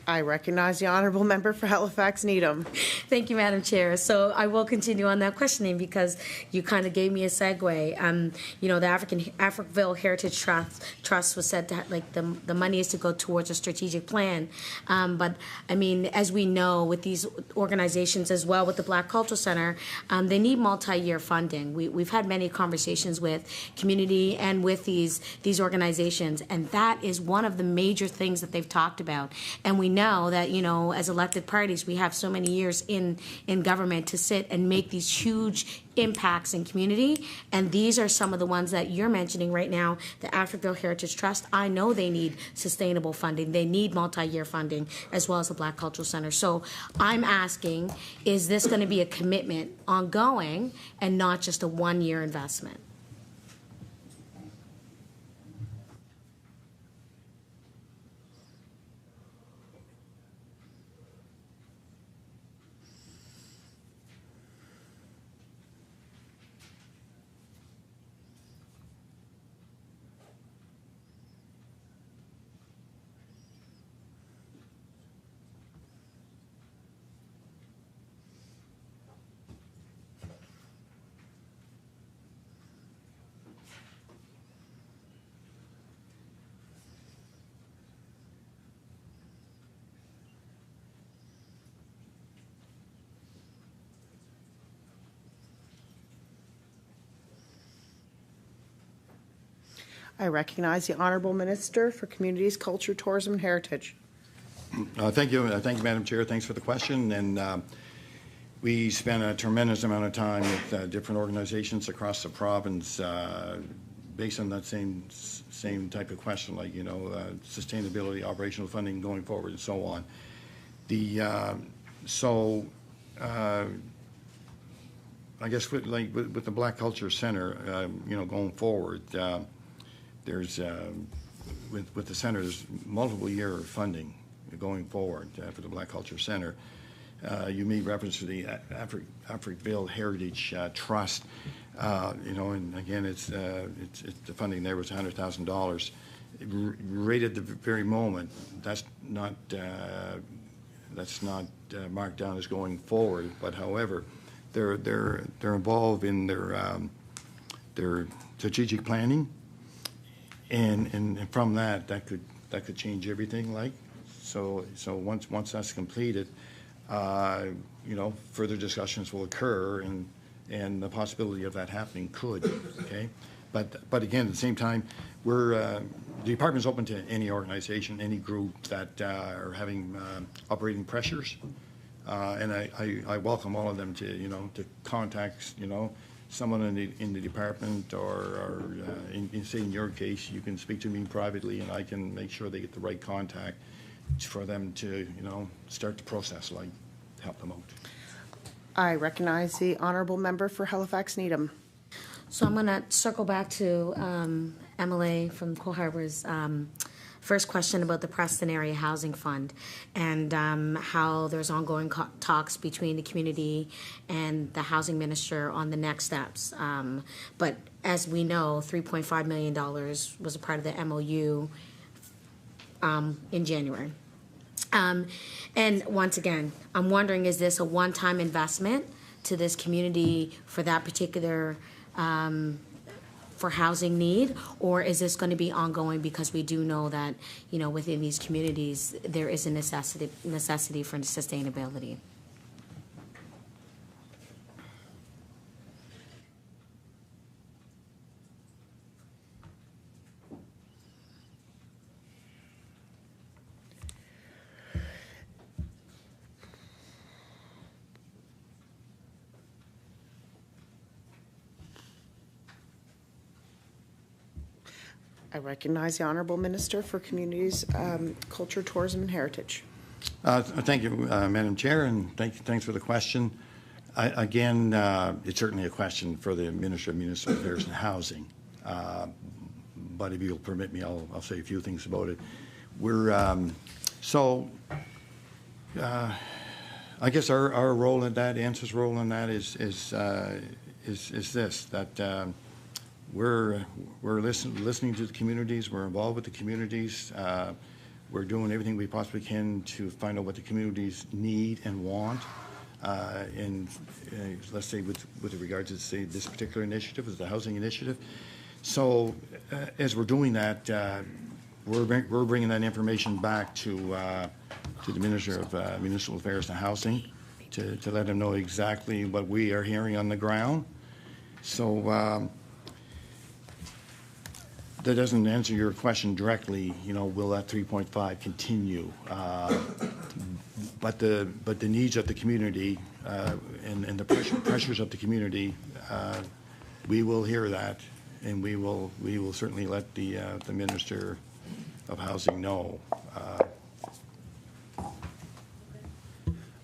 I recognize the Honorable Member for Halifax Needham. Thank you, Madam Chair. So I will continue on that questioning because you kind of gave me a segue. You know, the Africville Heritage Trust was said to like the money is to go towards a strategic plan. But I mean, as we know, with these organizations as well, with the Black Culture Center, they need multi-year funding. We've had many conversations with community and with these organizations, and that is one of the major things that they've talked about. And we know that, you know, as elected parties, we have so many years in government to sit and make these huge impacts in community, and these are some of the ones that you're mentioning right now. The Africville Heritage Trust, I know they need sustainable funding. They need multi-year funding, as well as the Black Cultural Center. So I'm asking, is this going to be a commitment ongoing and not just a one-year investment? I recognize the Honorable Minister for Communities, Culture, Tourism, and Heritage. Thank you, Madam Chair. Thanks for the question. And we spent a tremendous amount of time with different organizations across the province, based on that same type of question, like sustainability, operational funding going forward, and so on. I guess with the Black Culture Center, going forward, there's with the center, there's multiple year funding going forward for the Black Culture Center. You made reference to the Africville Heritage Trust, and again, it's the funding there was $100,000. Right at the very moment, that's not marked down as going forward. But however, they're involved in their strategic planning, and from that could change everything. So once that's completed, further discussions will occur, and the possibility of that happening could. Okay, but again, at the same time, the department's open to any organization, any group that are having operating pressures, and I welcome all of them to contact someone in the department, or in your case, you can speak to me privately, and I can make sure they get the right contact for them to start the process, help them out. I recognize the Honorable Member for Halifax Needham. So I'm going to circle back to MLA from Coal Harbour's first question about the Preston Area Housing Fund, and how there's ongoing talks between the community and the housing minister on the next steps. But as we know, $3.5 million was a part of the MOU in January. And once again, I'm wondering, is this a one-time investment to this community for that particular for housing need, or is this going to be ongoing, because we do know that within these communities there is a necessity for sustainability? I recognize the Honorable Minister for Communities, Culture, Tourism, and Heritage. Thank you, Madam Chair, and thanks for the question. Again, it's certainly a question for the Minister of Municipal Affairs and Housing, but if you'll permit me, I'll say a few things about it. We're I guess our role in that, ANSA's role in that, is this, that we're listening to the communities. We're involved with the communities. We're doing everything we possibly can to find out what the communities need and want. And let's say with regard to this particular initiative, is the housing initiative. So as we're doing that, we're bringing that information back to the Minister of Municipal Affairs and Housing to let them know exactly what we are hearing on the ground. So. That doesn't answer your question directly. Will that 3.5 continue? But the needs of the community and the pressures of the community, we will hear that, and we will certainly let the Minister of Housing know.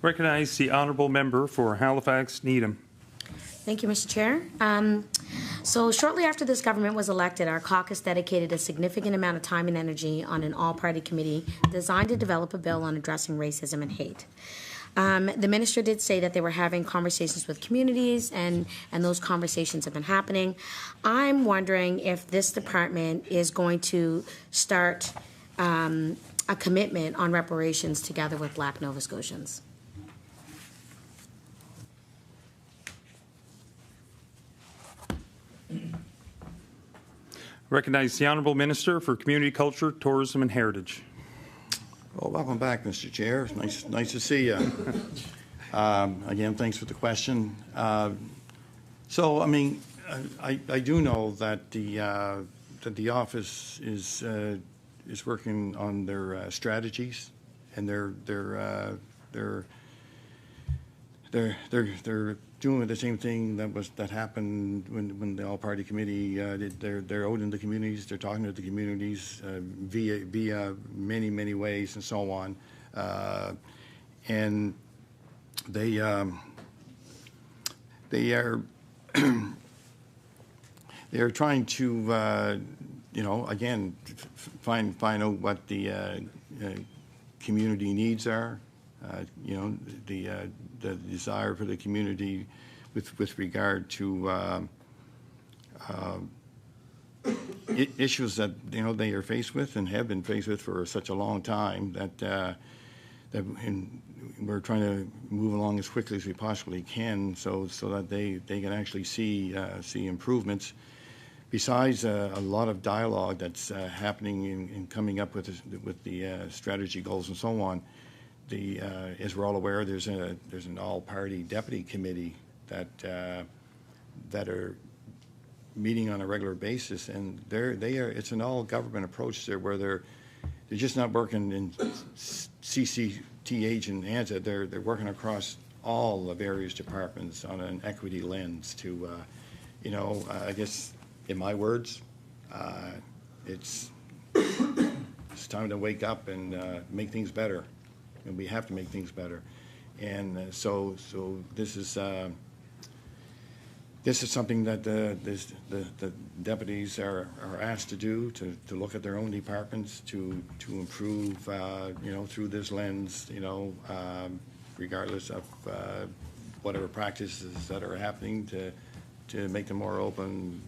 Recognize the Honourable Member for Halifax Needham. Thank you, Mr. Chair. So shortly after this government was elected, our caucus dedicated a significant amount of time and energy on an all-party committee designed to develop a bill on addressing racism and hate. The minister did say that they were having conversations with communities, and those conversations have been happening. I'm wondering if this department is going to start a commitment on reparations together with Black Nova Scotians. Recognize the Honourable Minister for Community, Culture, Tourism and Heritage. Well, welcome back, Mr. Chair. It's nice to see you. Again, thanks for the question. So, I mean, I do know that the that the office is working on their strategies, and they're doing the same thing that happened when the all-party committee they're out in the communities. They're talking to the communities via many ways and so on, and they are they're trying to again find out what the community needs are. The desire for the community with regard to issues that they are faced with and have been faced with for such a long time that we're trying to move along as quickly as we possibly can, so that they can actually see improvements. Besides a lot of dialogue that's happening in coming up with the strategy goals and so on, as we're all aware, there's an all-party deputy committee that are meeting on a regular basis, and it's an all-government approach there, where they're just not working in CCTH and ANZA. They're working across all the various departments on an equity lens to, I guess, in my words, it's time to wake up and make things better. And we have to make things better, and so this is something that the deputies are asked to do, to look at their own departments, to improve, through this lens, regardless of whatever practices that are happening, to make them more open,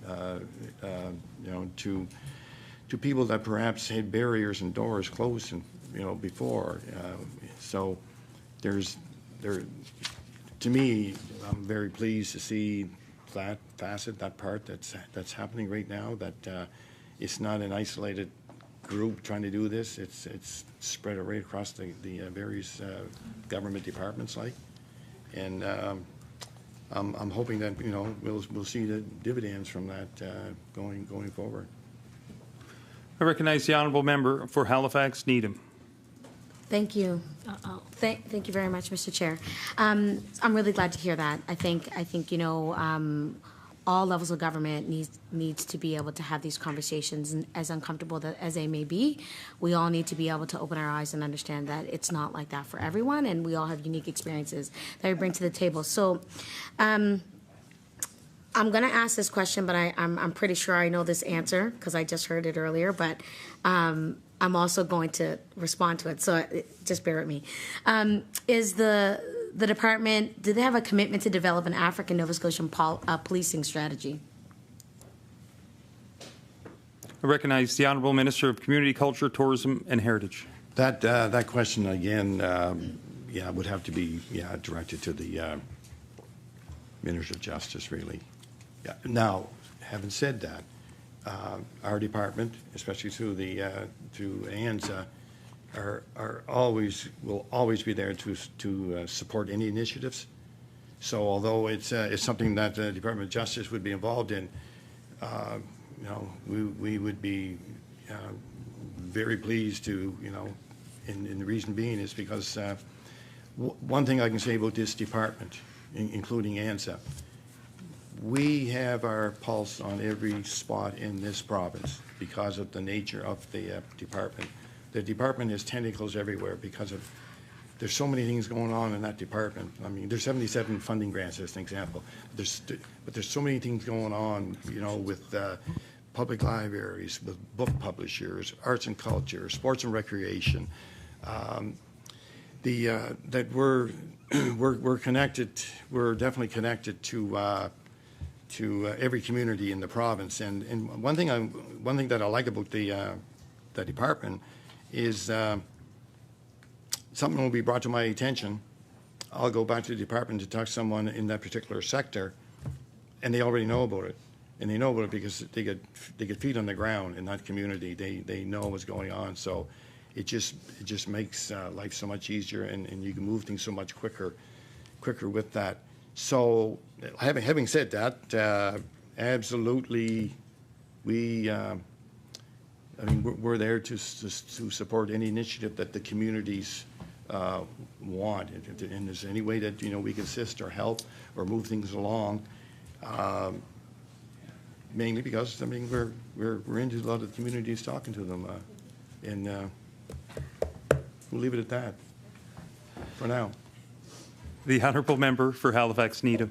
to people that perhaps had barriers and doors closed and before. So to me, I'm very pleased to see that facet, that part that's happening right now, that it's not an isolated group trying to do this. It's spread right across the various government departments, and I'm hoping that we'll see the dividends from that going forward. I recognize the honourable member for Halifax Needham. Thank you. Thank you very much, Mr. Chair. I'm really glad to hear that. I think all levels of government needs to be able to have these conversations, and as uncomfortable as they may be, we all need to be able to open our eyes and understand that it's not like that for everyone, and we all have unique experiences that we bring to the table. So I'm going to ask this question, but I'm pretty sure I know this answer because I just heard it earlier, but I'm also going to respond to it, so just bear with me. Is the department, do they have a commitment to develop an African Nova Scotian policing strategy? I recognize the Honourable Minister of Community, Culture, Tourism and Heritage. That question, again, would have to be directed to the Minister of Justice, really. Yeah. Now, having said that, our department, especially through ANZA, will always be there to support any initiatives. So although it's something that the Department of Justice would be involved in, we would be very pleased to, and the reason being is because one thing I can say about this department, including ANZA, we have our pulse on every spot in this province because of the nature of the department. The department has tentacles everywhere because there's so many things going on in that department. I mean, there's 77 funding grants as an example. But there's so many things going on, with public libraries, with book publishers, arts and culture, sports and recreation. That we're connected. We're definitely connected to every community in the province. And one thing that I like about the department is something will be brought to my attention. I'll go back to the department to talk to someone in that particular sector, and they already know about it. And they know about it because they get feet on the ground in that community. They know what's going on. So it just makes life so much easier, and you can move things so much quicker with that. So having said that, absolutely, we I mean, we're there to support any initiative that the communities want. And there's any way that, we can assist or help or move things along, mainly because, I mean, we're into a lot of the communities talking to them. And we'll leave it at that for now. The honourable member for Halifax Needham.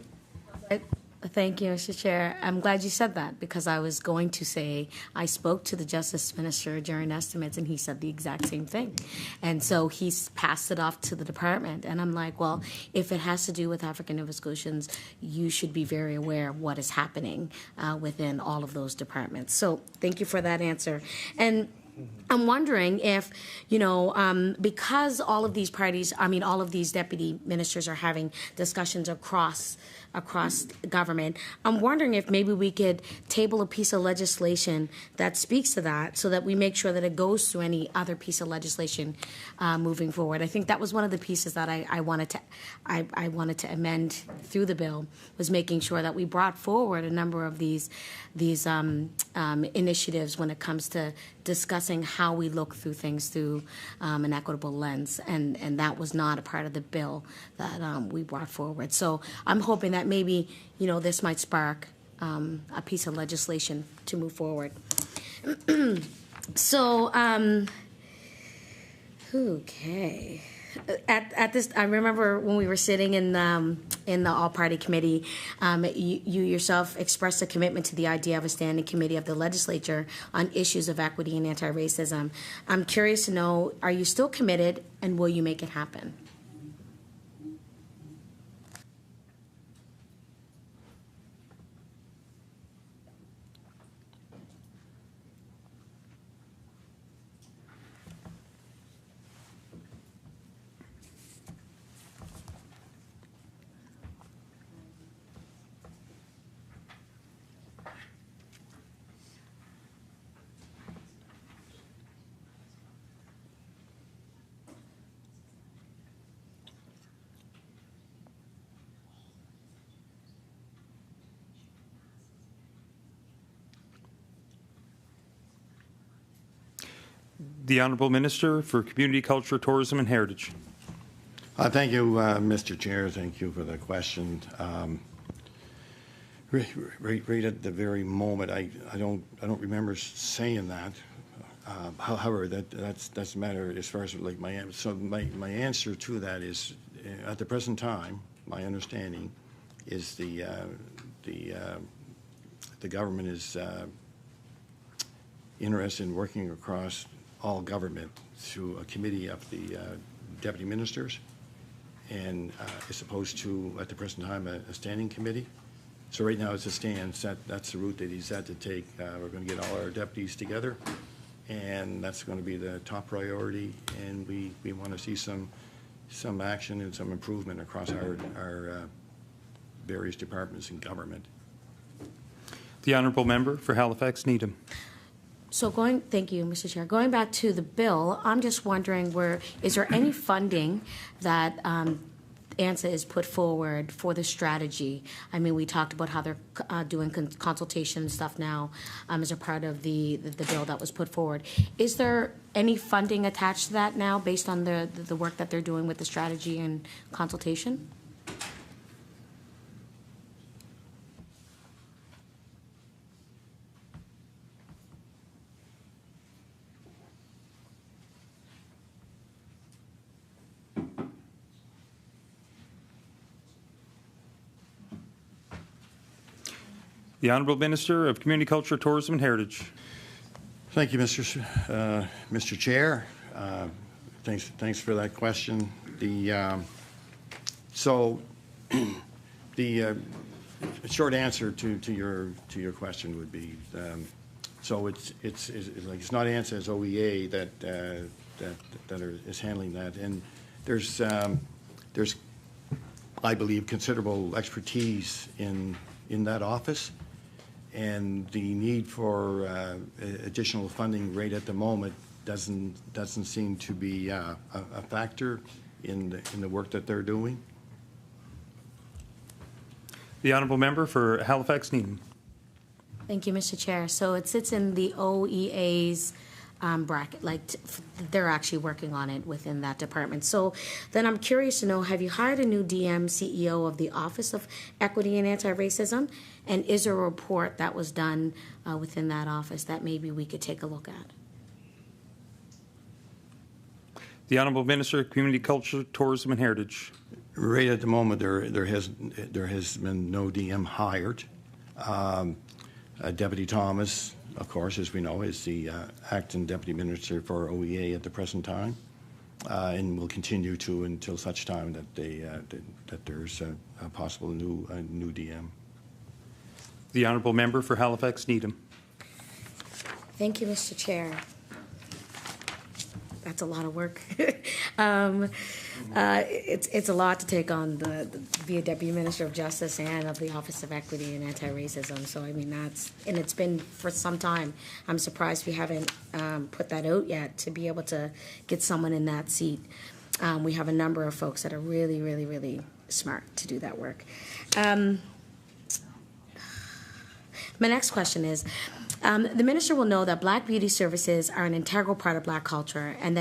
Thank you, Mr. Chair. I'm glad you said that, because I was going to say I spoke to the Justice Minister during estimates, and he said the exact same thing. And so he's passed it off to the department. And I'm like, well, if it has to do with African Nova Scotians, you should be very aware of what is happening within all of those departments. So thank you for that answer. And I'm wondering if, because all of these parties, all of these deputy ministers are having discussions across government, I'm wondering if maybe we could table a piece of legislation that speaks to that, so that we make sure that it goes through any other piece of legislation moving forward. I think that was one of the pieces that I wanted to amend through the bill, was making sure that we brought forward a number of these initiatives when it comes to discussing how we look through things through an equitable lens, and that was not a part of the bill that we brought forward. So I'm hoping that maybe this might spark a piece of legislation to move forward. So okay. At this, I remember when we were sitting in the all-party committee, you yourself expressed a commitment to the idea of a standing committee of the legislature on issues of equity and anti-racism. I'm curious to know, are you still committed, and will you make it happen? The Honourable Minister for Community, Culture, Tourism and Heritage. Thank you, Mr. Chair. Thank you for the question. Right at the very moment, I don't remember saying that. However, that's a matter as far as like my answer to that is, at the present time, my understanding is the government is interested in working across all government through a committee of the deputy ministers, and as opposed to, at the present time, a standing committee. So right now, as it stands, that's the route that he's had to take. We're going to get all our deputies together, and that's going to be the top priority, and we want to see some action and some improvement across our various departments in government. The Honourable Member for Halifax Needham. So thank you, Mr. Chair. Going back to the bill, I'm just wondering, is there any funding that ANSA is put forward for the strategy? I mean, we talked about how they're doing consultation and stuff now as a part of the bill that was put forward. Is there any funding attached to that now, based on the work that they're doing with the strategy and consultation? The Honourable Minister of Community, Culture, Tourism and Heritage. Thank you, Mr. Chair. Thanks for that question. The short answer to your question would be, so it's not ANSA, it's OEA that is handling that, and there's I believe considerable expertise in that office. And the need for additional funding right at the moment doesn't seem to be a factor in the work that they're doing. The Honourable Member for Halifax Needham. Thank you, Mr. Chair. So it sits in the OEA's bracket, they're actually working on it within that department. So then I'm curious to know, have you hired a new DM CEO of the Office of Equity and Anti-Racism? And is there a report that was done within that office that maybe we could take a look at? The Honourable Minister of Community Culture, Tourism and Heritage. Right at the moment, there has been no DM hired. Deputy Thomas, of course, as we know, is the acting Deputy Minister for OEA at the present time, and will continue to until such time that that there's a possible new DM. The Honourable Member for Halifax Needham. Thank you, Mr. Chair. That's a lot of work. It's a lot to take on be a Deputy Minister of Justice and of the Office of Equity and Anti-Racism. So I mean and it's been for some time. I'm surprised we haven't put that out yet to be able to get someone in that seat. We have a number of folks that are really, really, really smart to do that work. My next question is, the minister will know that Black beauty services are an integral part of Black culture, and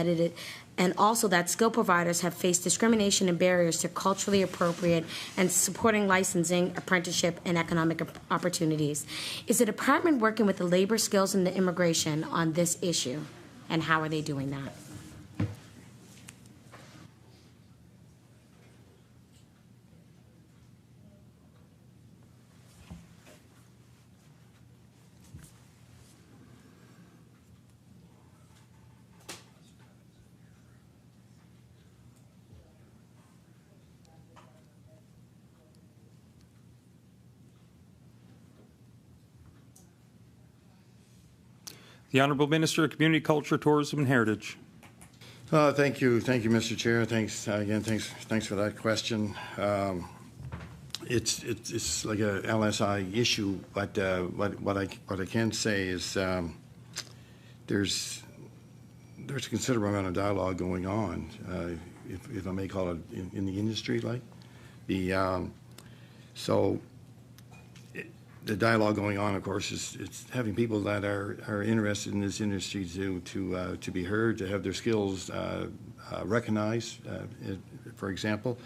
and also that skill providers have faced discrimination and barriers to culturally appropriate and supporting licensing, apprenticeship, and economic opportunities. Is the department working with the labor skills and the immigration on this issue, and how are they doing that? The Honourable Minister of Community Culture, Tourism and Heritage. Thank you, Mr. Chair. Thanks again. Thanks for that question. It's like a LSI issue, but what I can say is there's a considerable amount of dialogue going on, if I may call it, in the industry, like the dialogue going on, of course, is it's having people that are interested in this industry to be heard, to have their skills recognized, for example,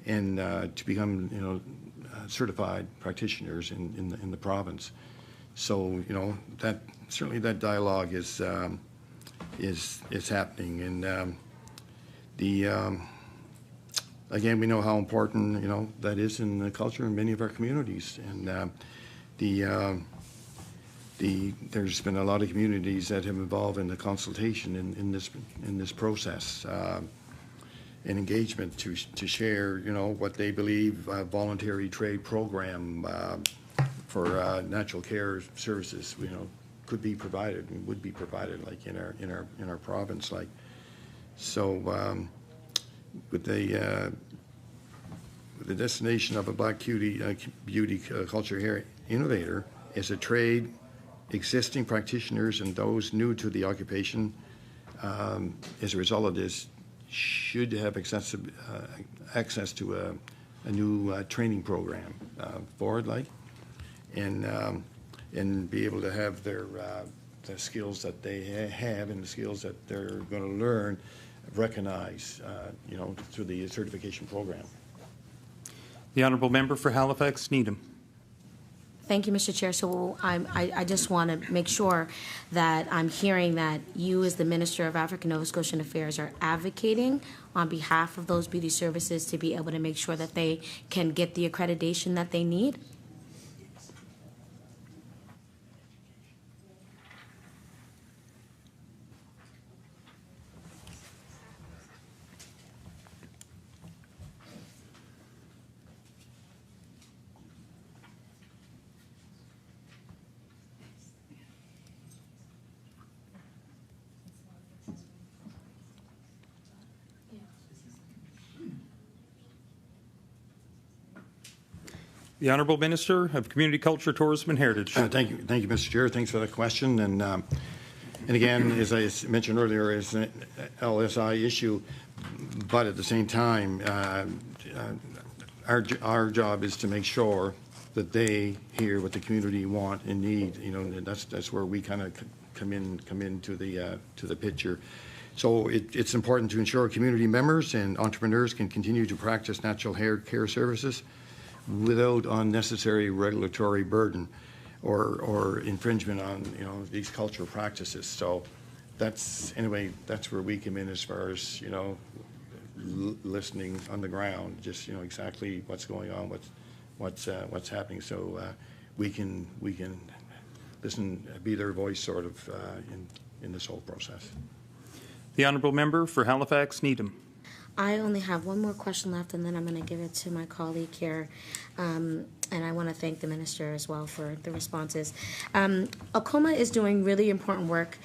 and to become certified practitioners in the province. So that certainly that dialogue is happening, and again, we know how important that is in the culture in many of our communities, and there's been a lot of communities that have involved in the consultation in this process and engagement to share what they believe a voluntary trade program for natural care services could be provided and would be provided like in our province, like so with the destination of a Black beauty culture innovator is a trade, existing practitioners and those new to the occupation, as a result of this, should have access to a new training program forward, like, and be able to have the skills that they have and the skills that they're going to learn recognized, through the certification program. The Honourable Member for Halifax Needham. Thank you, Mr. Chair. So I just want to make sure that I'm hearing that you, as the Minister of African Nova Scotian Affairs, are advocating on behalf of those beauty services to be able to make sure that they can get the accreditation that they need. The Honourable Minister of Community Culture, Tourism and Heritage. Thank you, Mr. Chair. Thanks for that question. And again, as I mentioned earlier, it's an LSI issue, but at the same time, our job is to make sure that they hear what the community want and need. You know, and that's where we kind of come into the picture. So it's important to ensure community members and entrepreneurs can continue to practice natural hair care services without unnecessary regulatory burden or infringement on, you know, these cultural practices. So that's where we come in as far as, you know, listening on the ground, just, you know, exactly what's going on, what's happening. So we can listen, be their voice sort of in this whole process. The honourable member for Halifax Needham. I only have one more question left, and then I'm going to give it to my colleague here. And I want to thank the minister as well for the responses. Alcoma is doing really important work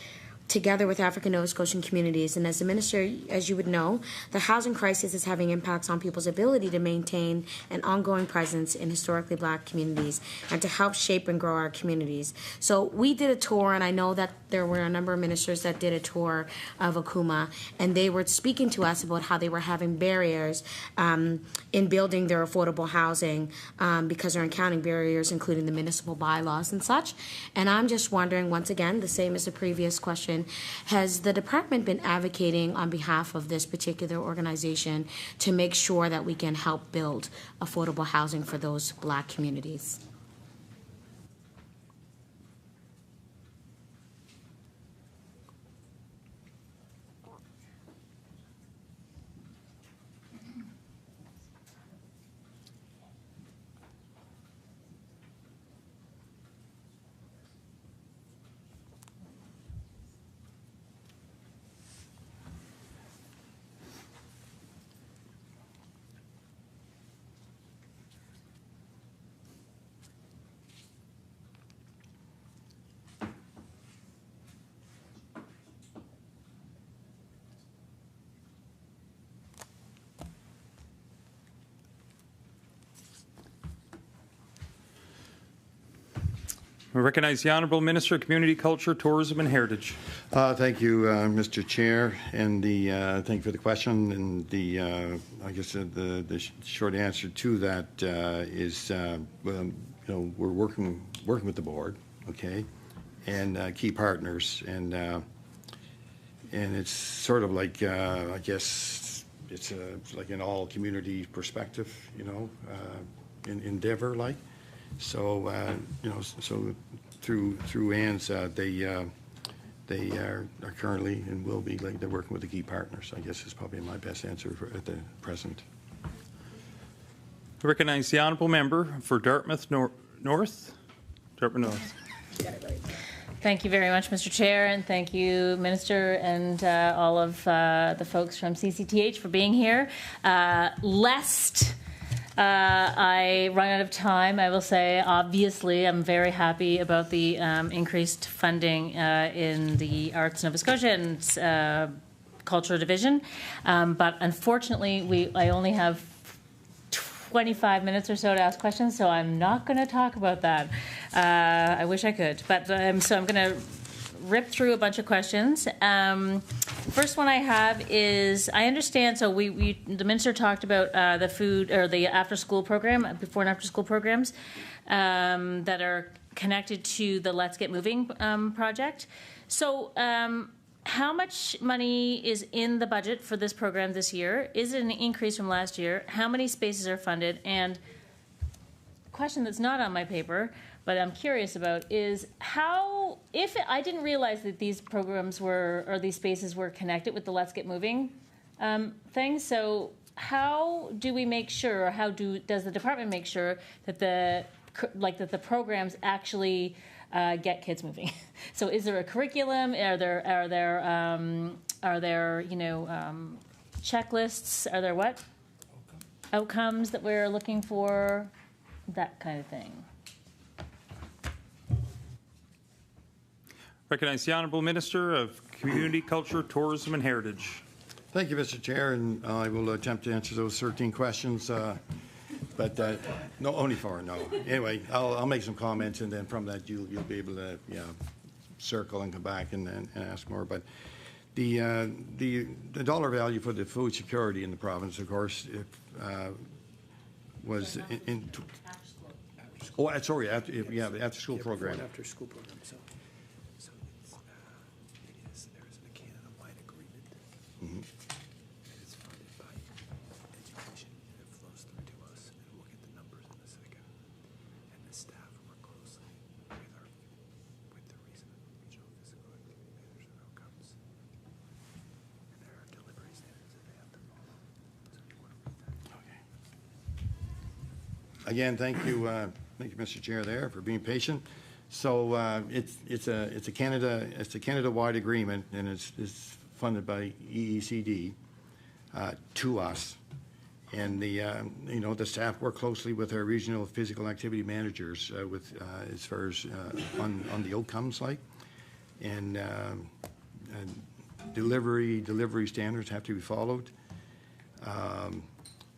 together with African Nova Scotian communities. And as the minister, as you would know, the housing crisis is having impacts on people's ability to maintain an ongoing presence in historically black communities and to help shape and grow our communities. So we did a tour, and I know that there were a number of ministers that did a tour of Akuma, and they were speaking to us about how they were having barriers in building their affordable housing because they're encountering barriers, including the municipal bylaws and such. And I'm just wondering, once again, the same as the previous question, has the department been advocating on behalf of this particular organization to make sure that we can help build affordable housing for those black communities? I recognize the Honourable Minister of Community Culture, Tourism and Heritage. Thank you, Mr. Chair, and thank you for the question. And I guess the short answer to that is, well, you know, we're working with the board, okay, and key partners, and it's sort of like I guess it's like an all community perspective, you know, endeavor like. So you know, so through ANZ, they are currently and will be, like, they're working with the key partners. I guess is probably my best answer at the present. I recognize the Honourable Member for Dartmouth North. Dartmouth North. Thank you very much, Mr. Chair, and thank you, Minister, and all of the folks from CCTH for being here. Lest I run out of time, I will say, obviously, I'm very happy about the increased funding in the Arts Nova Scotia and Culture Division. But unfortunately, I only have 25 minutes or so to ask questions, so I'm not going to talk about that. I wish I could. But so I'm going to rip through a bunch of questions. First one I have is, I understand, so the minister talked about the food or the after-school program, before and after-school programs that are connected to the Let's Get Moving project. So how much money is in the budget for this program this year? Is it an increase from last year? How many spaces are funded? And a question that's not on my paper, but I'm curious about, is how, I didn't realize that these programs or these spaces were connected with the Let's Get Moving thing. So how do we make sure, or does the department make sure that that the programs actually get kids moving? So is there a curriculum? Are there checklists? Are there what? Outcomes that we're looking for? That kind of thing. Recognize the Honourable Minister of Community, Culture, Tourism and Heritage. Thank you, Mr. Chair, and I will attempt to answer those 13 questions. But no, only 4. No. Anyway, I'll make some comments, and then from that you'll be able to circle and come back and ask more. But the dollar value for the food security in the province, of course, was in Oh, sorry, the after-school program. After school program. So it's, there is a Canada-wide agreement. It's funded by education, and it flows through to us, and we'll get the numbers in a second. And the staff work closely with the regional physical activity managers and outcomes. And there are delivery standards that they have to follow. So you want to read that? Okay. Again, thank you, Mr. Chair, there for being patient. So it's a Canada-wide agreement, and it's funded by EECD to us, and the staff work closely with our regional physical activity managers with as far as on the outcomes and delivery standards have to be followed.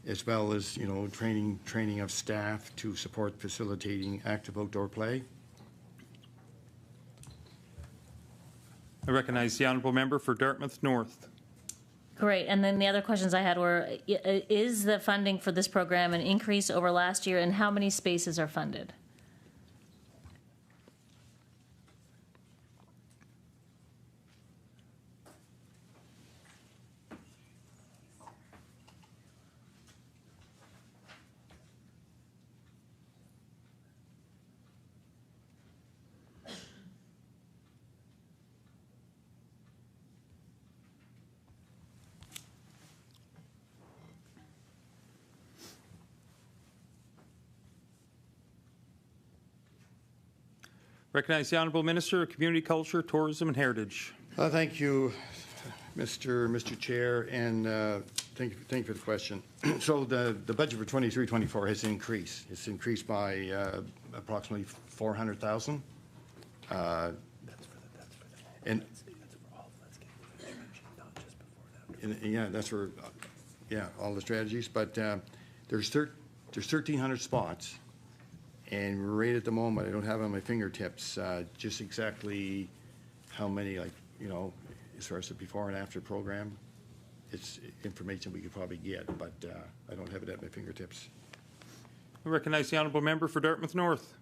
As well as, training of staff to support facilitating active outdoor play. I recognize the honourable member for Dartmouth North. Great. And then the other questions I had were, is the funding for this program an increase over last year, and how many spaces are funded? Recognize the Honourable Minister of Community Culture, Tourism and Heritage. Thank you, Mr. Chair, and thank you for the question. So the budget for 23-24 has increased. It's increased by approximately 400,000. That's for And that's for all the landscape strategy, not just before and after. yeah, that's for all the strategies. But there's 1,300 spots. And right at the moment, I don't have on my fingertips just exactly how many, as far as the before and after program. It's information we could probably get, but I don't have it at my fingertips. I recognize the honourable member for Dartmouth North.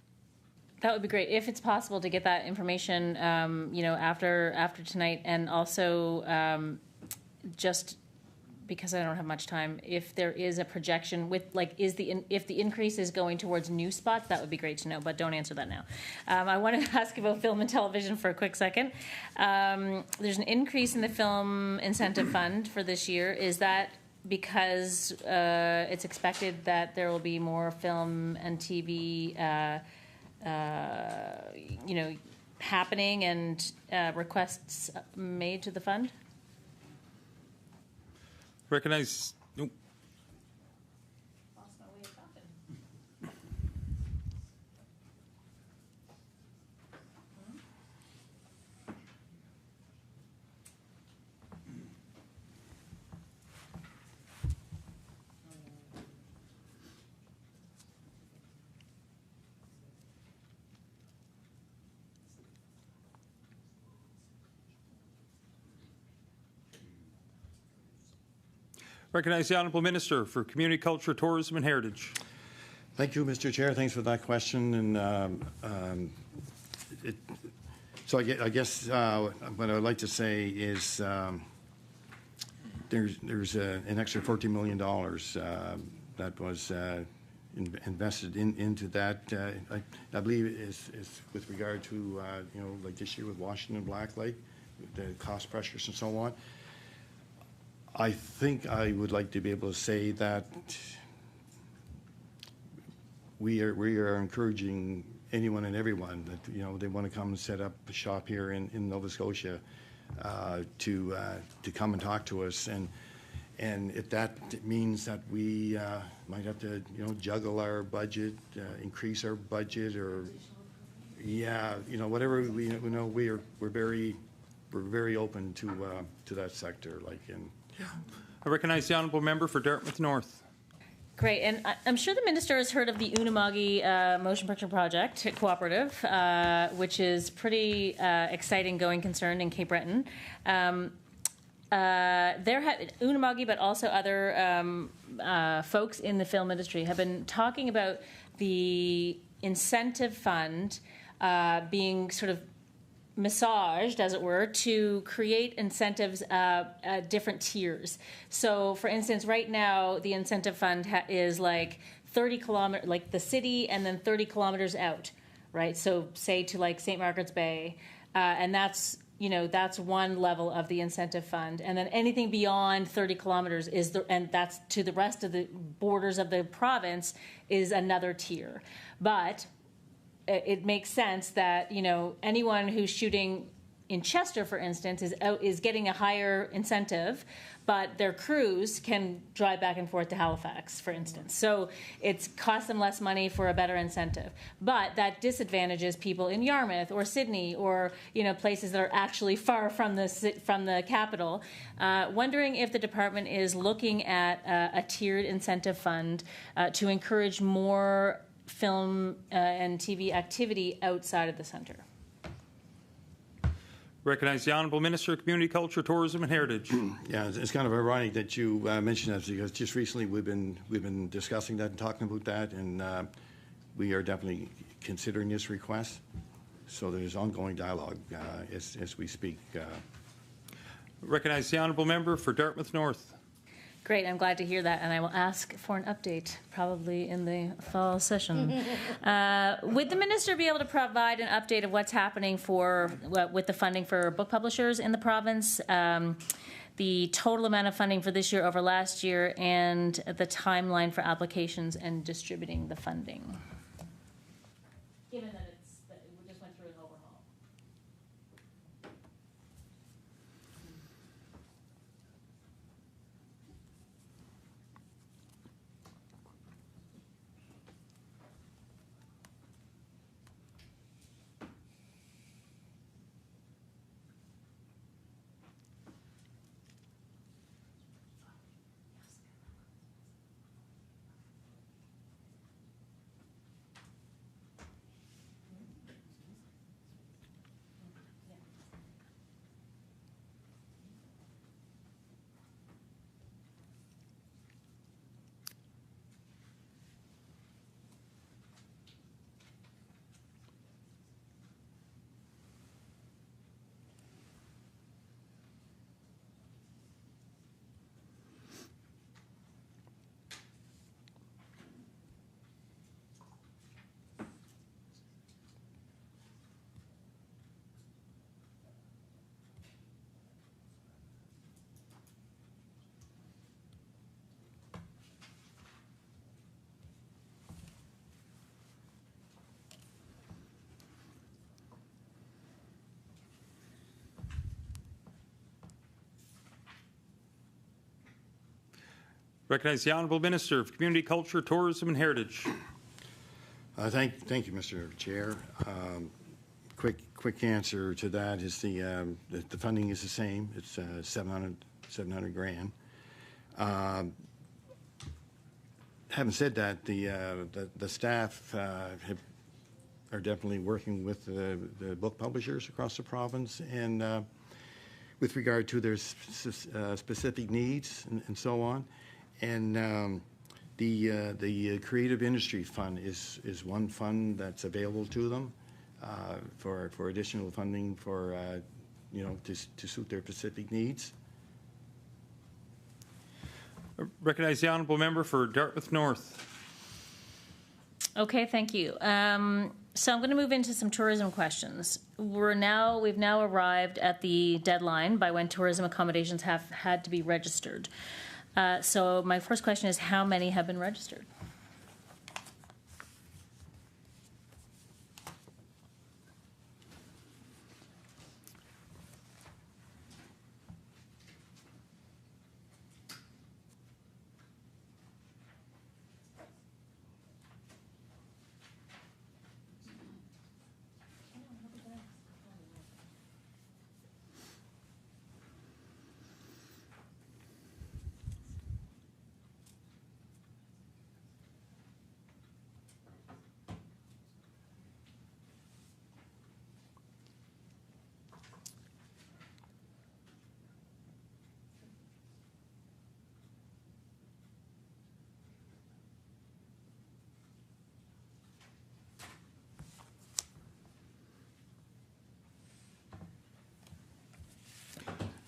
That would be great if it's possible to get that information, after tonight, and also just because I don't have much time, if there is a projection with if the increase is going towards new spots, that would be great to know. But don't answer that now. I want to ask about film and television for a quick second. There's an increase in the film incentive fund for this year. Is that because it's expected that there will be more film and TV, happening and requests made to the fund? Recognize. Nope. Recognize the Honourable Minister for Community Culture, Tourism and Heritage. Thank you, Mr. Chair. Thanks for that question. And so I guess what I would like to say is there's an extra $14 million that was invested into that. I believe is with regard to like this year with Washington Black Lake, the cost pressures and so on. I think I would like to be able to say that we are encouraging anyone and everyone that they want to come and set up a shop here in Nova Scotia to come and talk to us, and if that means that we might have to juggle our budget, increase our budget, or whatever we're very open to that sector, I recognize the Honourable Member for Dartmouth North. Great, and I'm sure the Minister has heard of the Unamagi Motion Picture Project Cooperative, which is pretty exciting going concern in Cape Breton. Unamagi, but also other folks in the film industry have been talking about the incentive fund being sort of massaged, as it were, to create incentives at different tiers. So, for instance, right now, the incentive fund is like 30 kilometers, like the city, and then 30 kilometers out, right? So, say to like St. Margaret's Bay, and that's one level of the incentive fund, and then anything beyond 30 kilometers and that's to the rest of the borders of the province is another tier. But it makes sense that anyone who's shooting in Chester, for instance, is getting a higher incentive, but their crews can drive back and forth to Halifax, for instance. So it's costs them less money for a better incentive. But that disadvantages people in Yarmouth or Sydney or places that are actually far from the capital. Wondering if the department is looking at a tiered incentive fund to encourage more film and TV activity outside of the centre. Recognize the Honourable Minister of Community Culture, Tourism and Heritage. Yeah, it's kind of ironic that you mentioned that, because just recently we've been discussing that and talking about that, and we are definitely considering this request. So there's ongoing dialogue as we speak. Recognize the Honourable Member for Dartmouth North. Great, I'm glad to hear that, and I will ask for an update probably in the fall session. Would the minister be able to provide an update of what's happening with the funding for book publishers in the province, the total amount of funding for this year over last year, and the timeline for applications and distributing the funding? Given that we just went through an overhaul. Recognize the Honourable Minister of Community Culture, Tourism and Heritage. Thank you, Mr. Chair. Quick answer to that is the funding is the same. It's 700 grand. Having said that, the staff are definitely working with the book publishers across the province, and with regard to their specific needs and so on. And the Creative Industry Fund is one fund that's available to them for additional funding for to suit their specific needs. Recognize the Honourable Member for Dartmouth North. Okay, thank you. So I'm going to move into some tourism questions. We've now arrived at the deadline by when tourism accommodations have had to be registered. So my first question is, how many have been registered?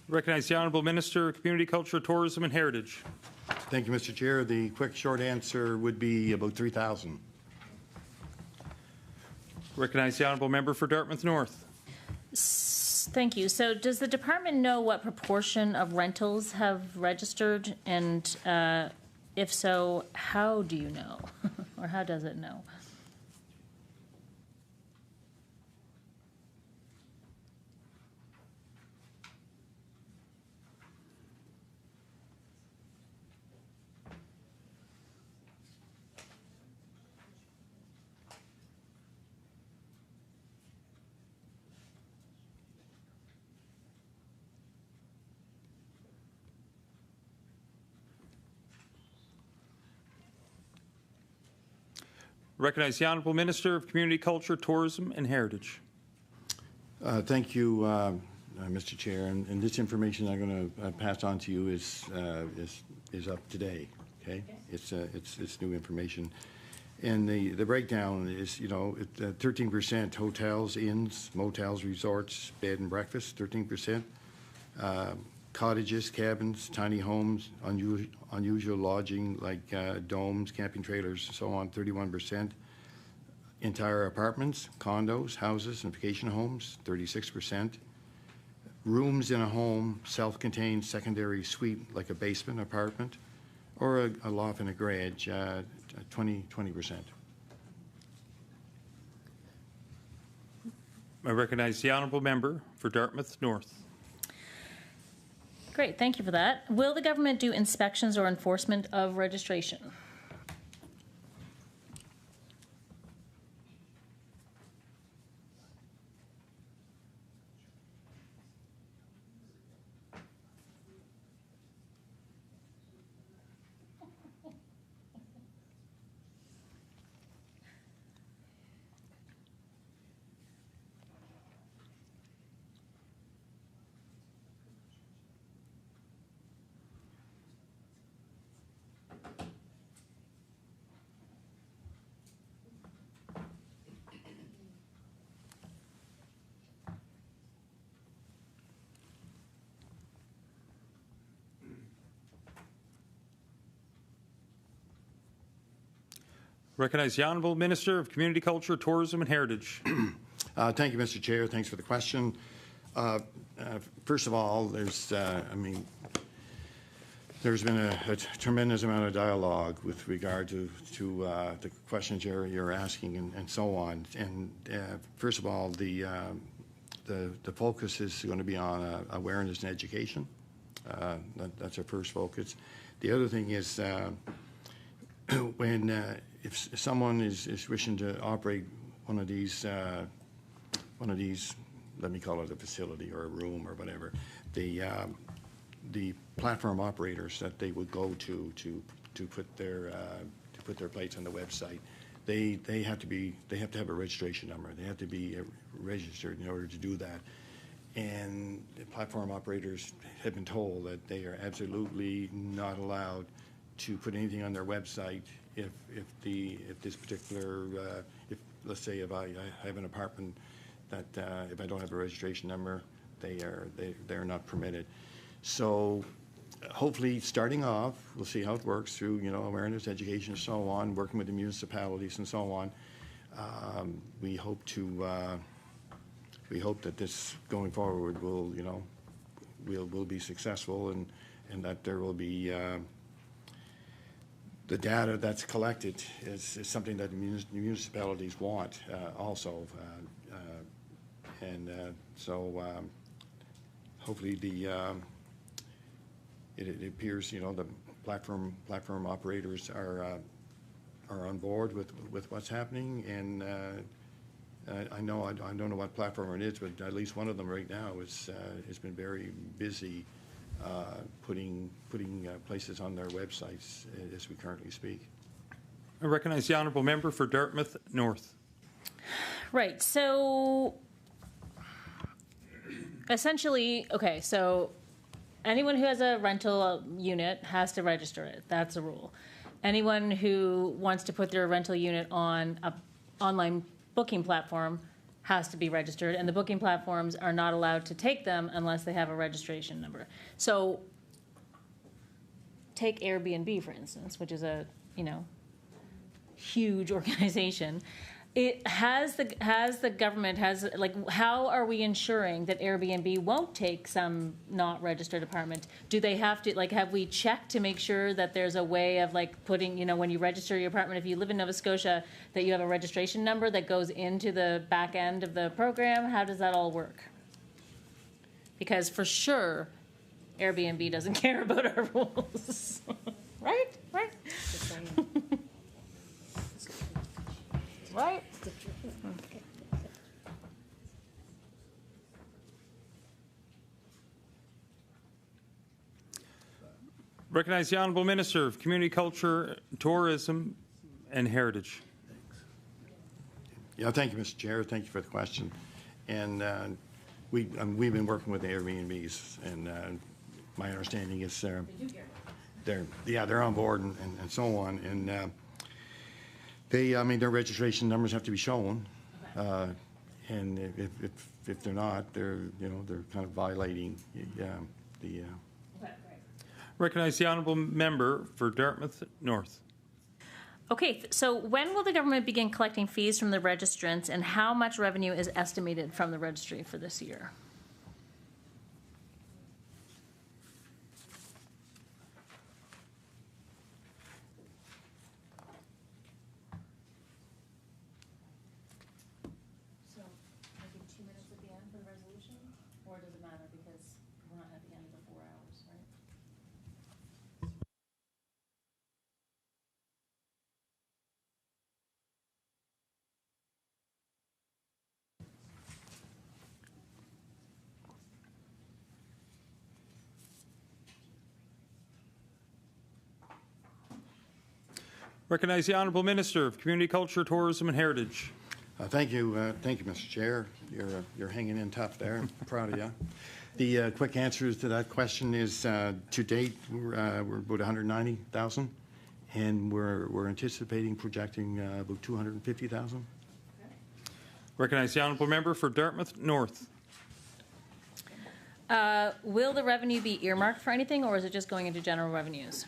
Recognize the Honourable Minister of Community Culture, Tourism and Heritage. Thank you, Mr. Chair. The quick, short answer would be about 3,000. Recognize the Honourable Member for Dartmouth North. Thank you. So does the department know what proportion of rentals have registered? And if so, how do you know? Or how does it know? Recognize the Honourable Minister of Community Culture, Tourism and Heritage. Thank you, Mr. Chair. And this information I'm going to pass on to you is up today. Okay, it's new information, and the breakdown is 13% hotels, inns, motels, resorts, bed and breakfast, 13%. Cottages, cabins, tiny homes, unusual lodging like domes, camping trailers, and so on, 31%. Entire apartments, condos, houses, and vacation homes, 36%. Rooms in a home, self-contained secondary suite like a basement apartment, or a loft and a garage, 20%. I recognize the Honourable Member for Dartmouth North. Great, thank you for that. Will the government do inspections or enforcement of registration? Recognize the Honourable Minister of Community Culture, Tourism and Heritage. Thank you, Mr. Chair. Thanks for the question. First of all, there's been a tremendous amount of dialogue with regard to the questions you're asking and so on. And first of all, the focus is going to be on awareness and education. That's our first focus. The other thing is when if someone is wishing to operate one of these, let me call it a facility or a room or whatever, the platform operators that they would go to put their plates on the website, they have to have a registration number. They have to be registered in order to do that. And the platform operators have been told that they are absolutely not allowed to put anything on their website if this particular if let's say if I have an apartment that if I don't have a registration number, they're not permitted. So hopefully starting off, we'll see how it works through awareness, education, and so on, working with the municipalities and so on. We hope that this going forward will will be successful and that there will be the data that's collected is something that the municipalities want also, so hopefully it appears the platform operators are on board with what's happening, and I don't know what platform it is, but at least one of them right now has been very busy putting places on their websites as we currently speak. I recognize the Honourable Member for Dartmouth North. Right, so essentially, okay, so anyone who has a rental unit has to register it. That's a rule. Anyone who wants to put their rental unit on an online booking platform has to be registered, and the booking platforms are not allowed to take them unless they have a registration number. So take Airbnb, for instance, which is a, huge organization. It has the government how are we ensuring that Airbnb won't take some not registered apartment? Do they have to, have we checked to make sure that there's a way of putting, when you register your apartment, if you live in Nova Scotia, that you have a registration number that goes into the back end of the program? How does that all work? Because for sure, Airbnb doesn't care about our rules. Right? Right? Recognize the Honourable Minister of Community Culture, Tourism and Heritage. Yeah, thank you, Mr. Chair. Thank you for the question. And we've been working with the Airbnbs, and my understanding is they're on board and so on. And their registration numbers have to be shown, and if they're not, they're kind of violating the. Recognize the Honourable Member for Dartmouth North. Okay, so when will the government begin collecting fees from the registrants, and how much revenue is estimated from the registry for this year? So, I give 2 minutes at the end for the resolution, or does it matter because we're not at the end of the 4 hours, right? Recognize the Honourable Minister of Community Culture, Tourism and Heritage. Thank you, Mr. Chair. You're hanging in tough there. I'm proud of you. The quick answer to that question is to date we're about 190,000, and we're anticipating projecting about 250,000. Recognize the Honourable Member for Dartmouth North. Will the revenue be earmarked for anything, or is it just going into general revenues?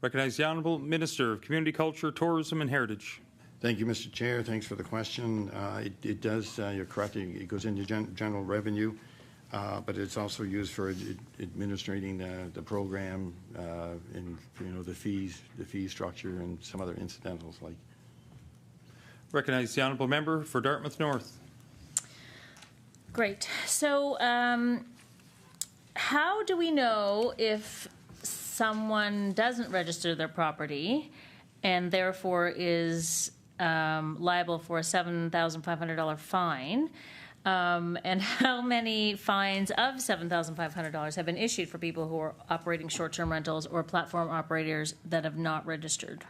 Recognize the Honourable Minister of Community Culture, Tourism and Heritage. Thank you, Mr. Chair. Thanks for the question. It does, you're correct, it goes into general revenue, but it's also used for administrating the program and the fee structure and some other incidentals like. Recognize the Honourable Member for Dartmouth North. Great. So how do we know if someone doesn't register their property and therefore is liable for a $7,500 fine? And how many fines of $7,500 have been issued for people who are operating short-term rentals or platform operators that have not registered?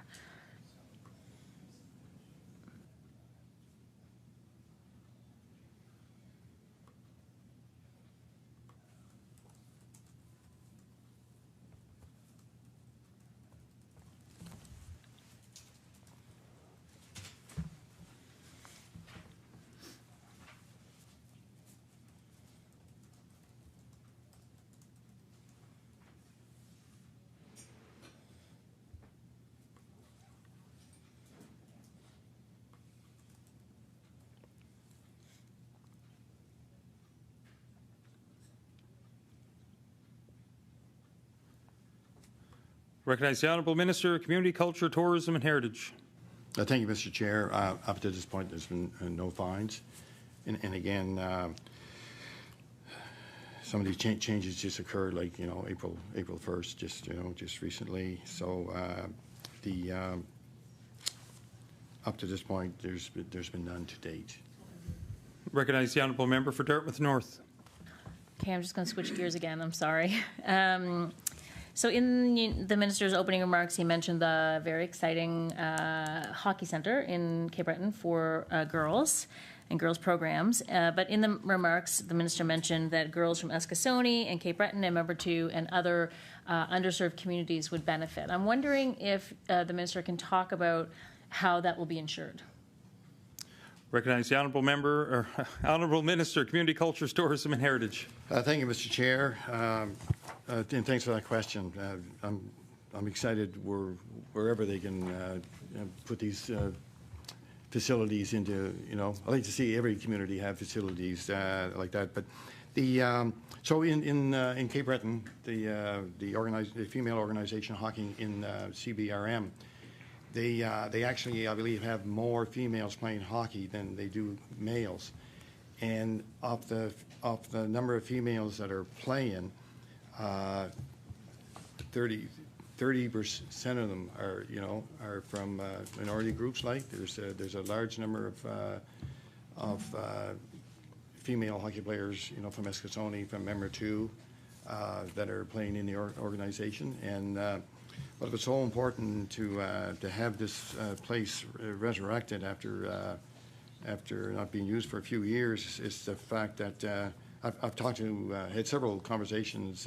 Recognize the Honourable Minister of Community Culture, Tourism and Heritage. Thank you, Mr. Chair. Up to this point, there's been no fines. And again, some of these changes just occurred, like, April 1st, just recently. So up to this point, there's been none to date. Recognize the honourable member for Dartmouth North. Okay, I'm just going to switch gears again. I'm sorry. So in the minister's opening remarks, he mentioned the very exciting hockey center in Cape Breton for girls and girls programs. But in the remarks, the minister mentioned that girls from Escasoni and Cape Breton and Member 2 and other underserved communities would benefit. I'm wondering if the minister can talk about how that will be ensured. Recognize the honourable member, or honourable minister, Community Cultures, Tourism and Heritage. Thank you, Mr. Chair, and thanks for that question. I'm excited wherever they can put these facilities into, I like to see every community have facilities like that. But so in Cape Breton, the female organization Hockey in CBRM, they actually, I believe, have more females playing hockey than they do males. And of the number of females that are playing, 30% of them are from minority groups. Like there's a large number of female hockey players, from Escasoni, from Member 2, that are playing in the organization. And but it's so important to have this place resurrected after not being used for a few years. Is the fact that I've talked to, had several conversations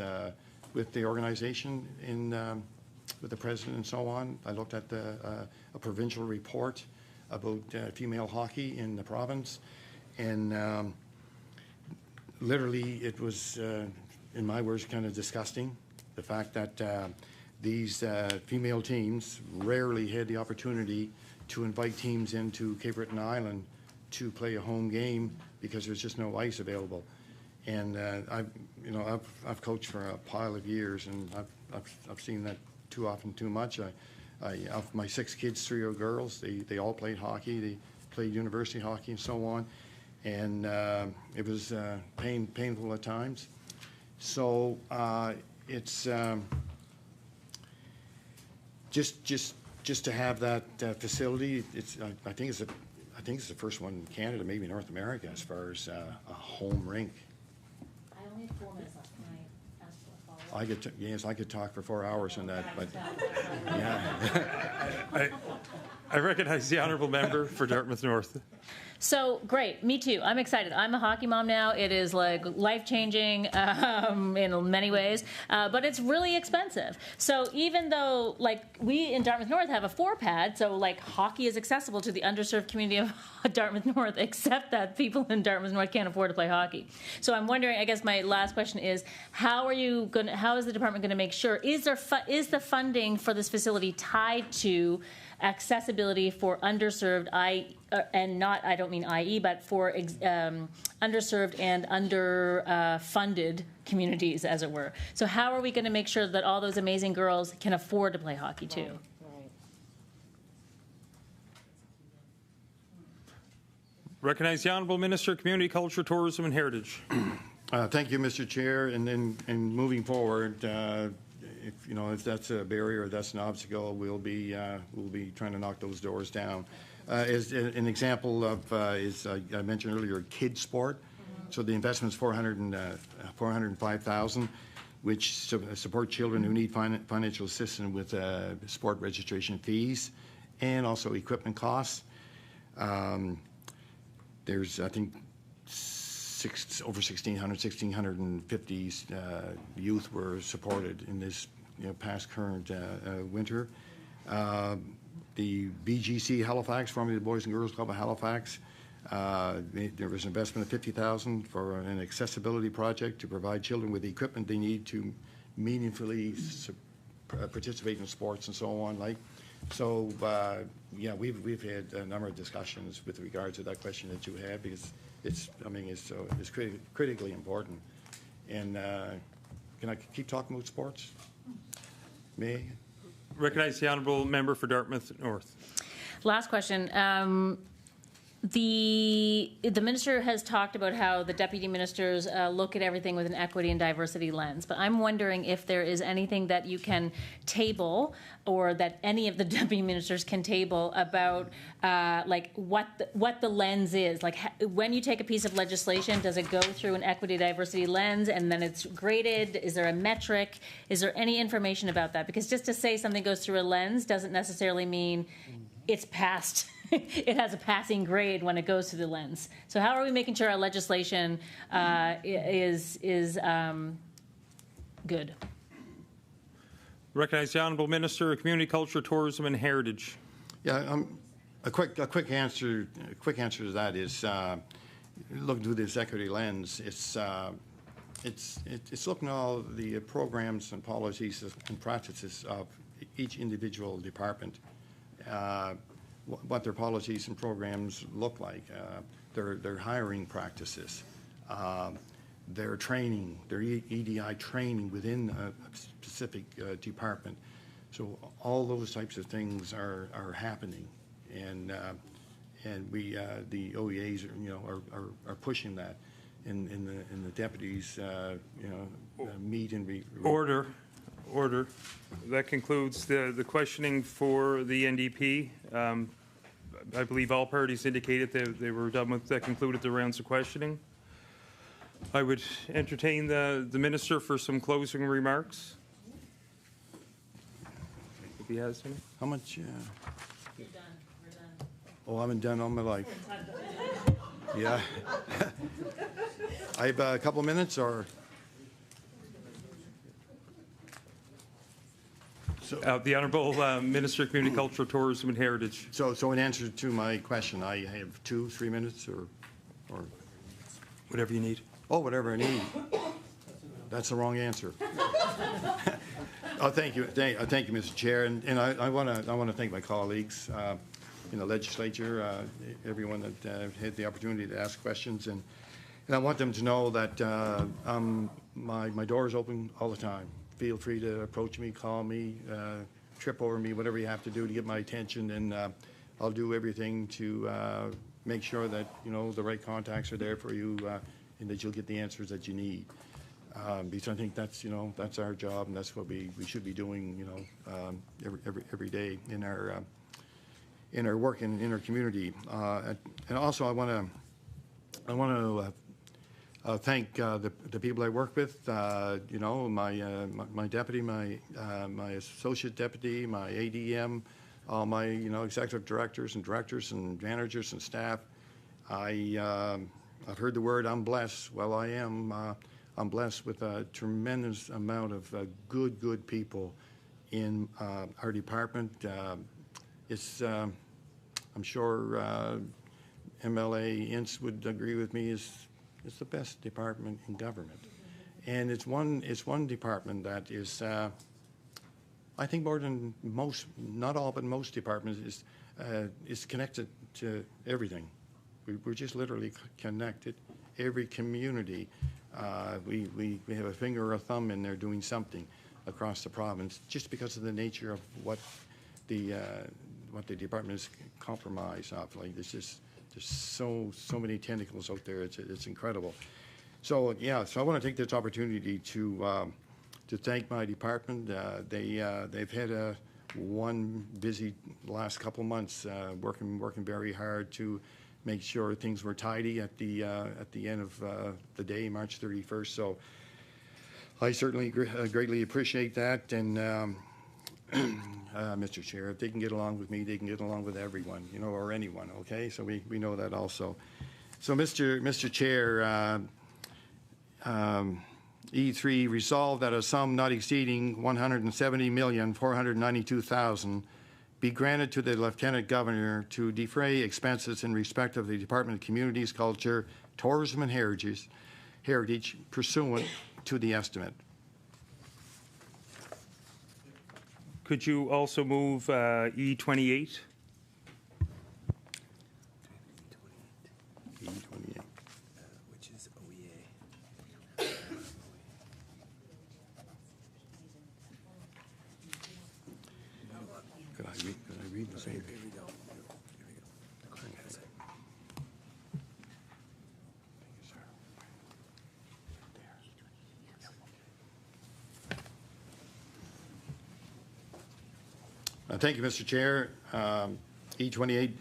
with the organization with the president and so on. I looked at a provincial report about female hockey in the province, and literally it was, in my words, kind of disgusting. The fact that these female teams rarely had the opportunity to invite teams into Cape Breton Island to play a home game because there's just no ice available. And I've coached for a pile of years, and I've seen that too often, too much. Of my 6 kids, 3 are girls. They all played hockey. They played university hockey and so on, and it was painful at times. So it's just to have that facility. I think it's the first one in Canada, maybe North America, as far as a home rink. I only have 4 minutes left. Can I ask for a follow-up? I could talk for 4 hours on that, but yeah. I recognize the honourable member for Dartmouth North. So great, me too. I'm excited. I'm a hockey mom now. It is like life-changing in many ways, but it's really expensive. So even though we in Dartmouth North have a 4-pad, so hockey is accessible to the underserved community of Dartmouth North, except that people in Dartmouth North can't afford to play hockey. So I'm wondering, I guess my last question is, how is the department going to make sure, is the funding for this facility tied to accessibility for underserved, I don't mean IE, but for underserved and underfunded communities, as it were. So how are we going to make sure that all those amazing girls can afford to play hockey too? Right. Recognize the honourable minister, Community Culture, Tourism and Heritage. Thank you, Mr. Chair. And then moving forward, if that's a barrier or that's an obstacle, we'll be trying to knock those doors down. As an example of, I mentioned earlier, kids sport. Mm-hmm. So the investment is $405,000, which support children who need financial assistance with sport registration fees and also equipment costs. There's, I think, over 1,650 youth were supported in this past current winter. The BGC Halifax, formerly the Boys and Girls Club of Halifax, there was an investment of $50,000 for an accessibility project to provide children with the equipment they need to meaningfully participate in sports and so on. So we've had a number of discussions with regard to that question that you had, because it's critically important. And can I keep talking about sports? May I? Recognize the honourable member for Dartmouth North. Last question. The minister has talked about how the deputy ministers look at everything with an equity and diversity lens, but I'm wondering if there is anything that you can table or that any of the deputy ministers can table about like what the lens is. Like when you take a piece of legislation, does it go through an equity diversity lens and then it's graded? Is there a metric? Is there any information about that? Because just to say something goes through a lens doesn't necessarily mean it's passed. It has a passing grade when it goes through the lens. So how are we making sure our legislation is good? Recognize the Honourable Minister of Community Culture, Tourism and Heritage. Yeah, a quick answer to that is looking through this equity lens. It's looking at all the programs and policies and practices of each individual department. What their policies and programs look like, their hiring practices, their training, their EDI training within a specific department. So all those types of things are happening, and we the OEAs are pushing that, and the deputies meet and Order. That concludes the questioning for the NDP. I believe all parties indicated that they were done with that, concluded the rounds of questioning. I would entertain the minister for some closing remarks, if he has any. How much? You're done. We're done. Oh, I haven't done all my life. Yeah. I have a couple of minutes, or. The Honourable Minister of Community Culture, Tourism and Heritage. So in answer to my question, I have 2-3 minutes, or Whatever you need. oh, whatever I need. That's the wrong answer. Oh, thank you, Mr. Chair, and I want to thank my colleagues in the legislature, everyone that had the opportunity to ask questions, and I want them to know that my door is open all the time. Feel free to approach me, call me, trip over me, whatever you have to do to get my attention, and I'll do everything to make sure that the right contacts are there for you, and that you'll get the answers that you need. Because I think that's our job, and that's what we should be doing every day in our work in our community. And also I want to thank the people I work with, my deputy, my associate deputy, my ADM, all my executive directors and managers and staff. I've heard the word I'm blessed. Well, I am. I'm blessed with a tremendous amount of good people in our department. I'm sure MLA Ince would agree with me. It's the best department in government, and it's one department that is, I think, more than most, not all, but most departments is connected to everything. We're just literally connected. Every community, we have a finger or a thumb in there doing something across the province, just because of the nature of what the department is compromised of. Like there's so many tentacles out there. It's incredible. So yeah, so I want to take this opportunity to thank my department. They've had one busy last couple months, working very hard to make sure things were tidy at the end of the day, March 31st. So I certainly greatly appreciate that. And Mr. Chair, if they can get along with me, they can get along with everyone, or anyone. Okay, so we know that also. So Mr. Chair, E3 resolved that a sum not exceeding $170,492,000 be granted to the Lieutenant Governor to defray expenses in respect of the Department of Communities, Culture, Tourism and Heritage pursuant to the estimate. Could you also move E28? E28. Which is OEA. Could I read the same? Here we go. Thank you, Mr. Chair. E28,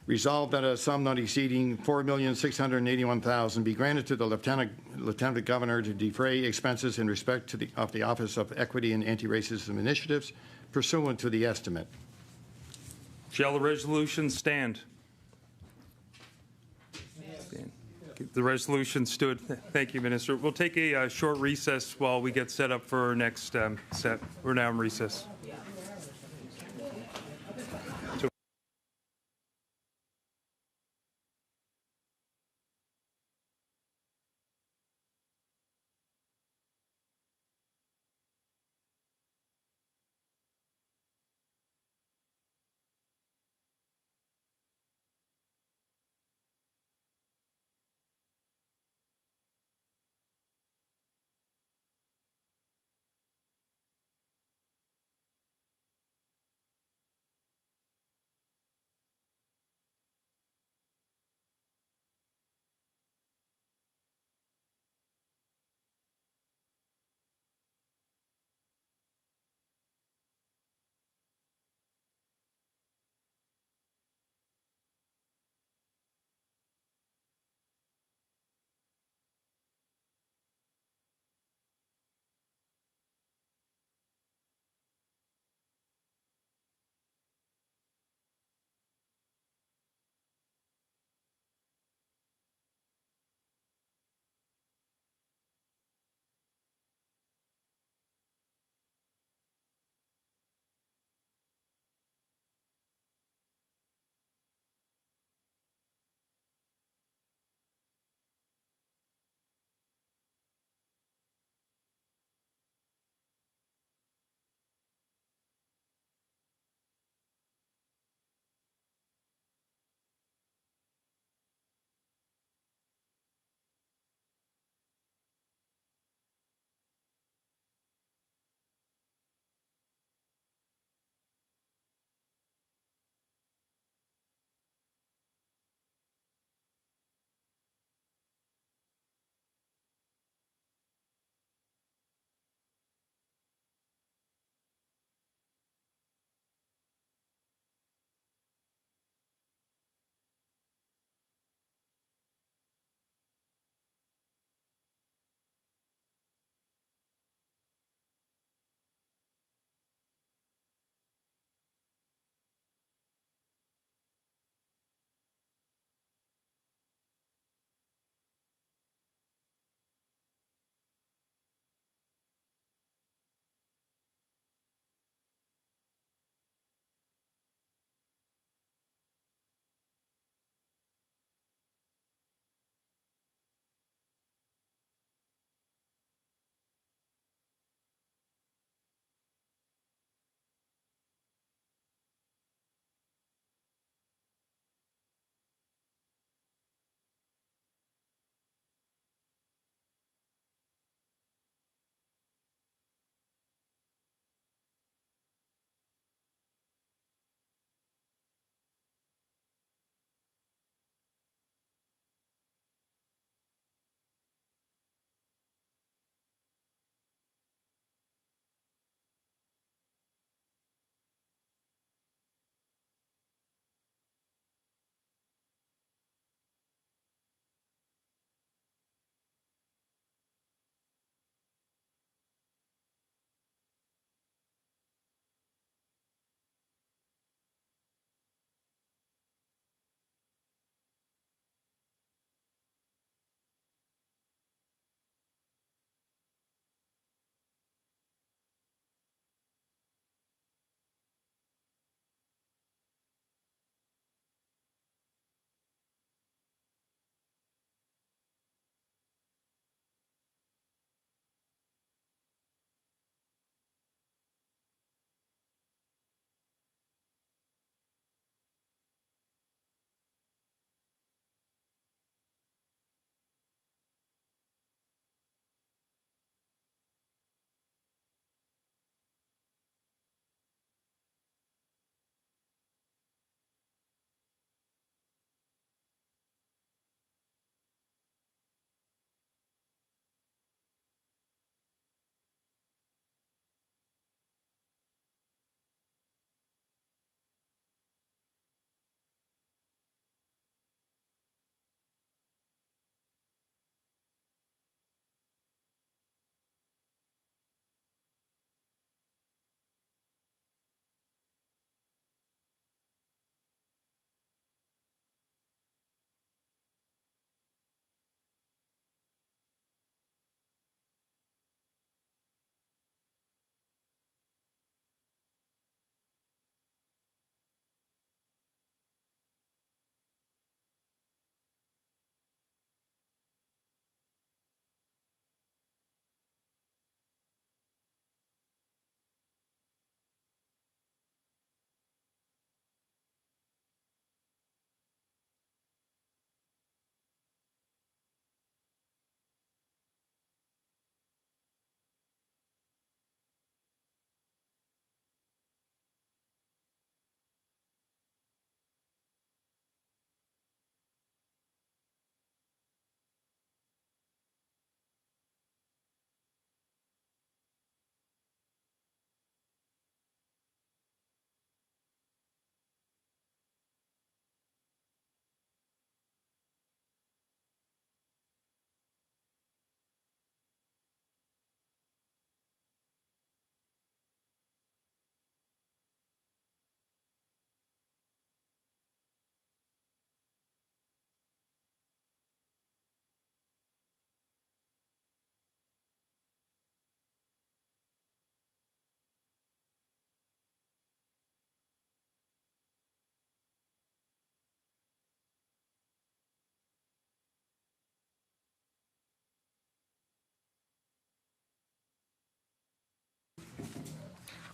resolved that a sum not exceeding $4,681,000 be granted to the Lieutenant Governor to defray expenses in respect to of the Office of Equity and Anti-Racism Initiatives pursuant to the estimate. Shall the resolution stand? The resolution stood. Thank you, Minister. We'll take a short recess while we get set up for our next set. We're now in recess.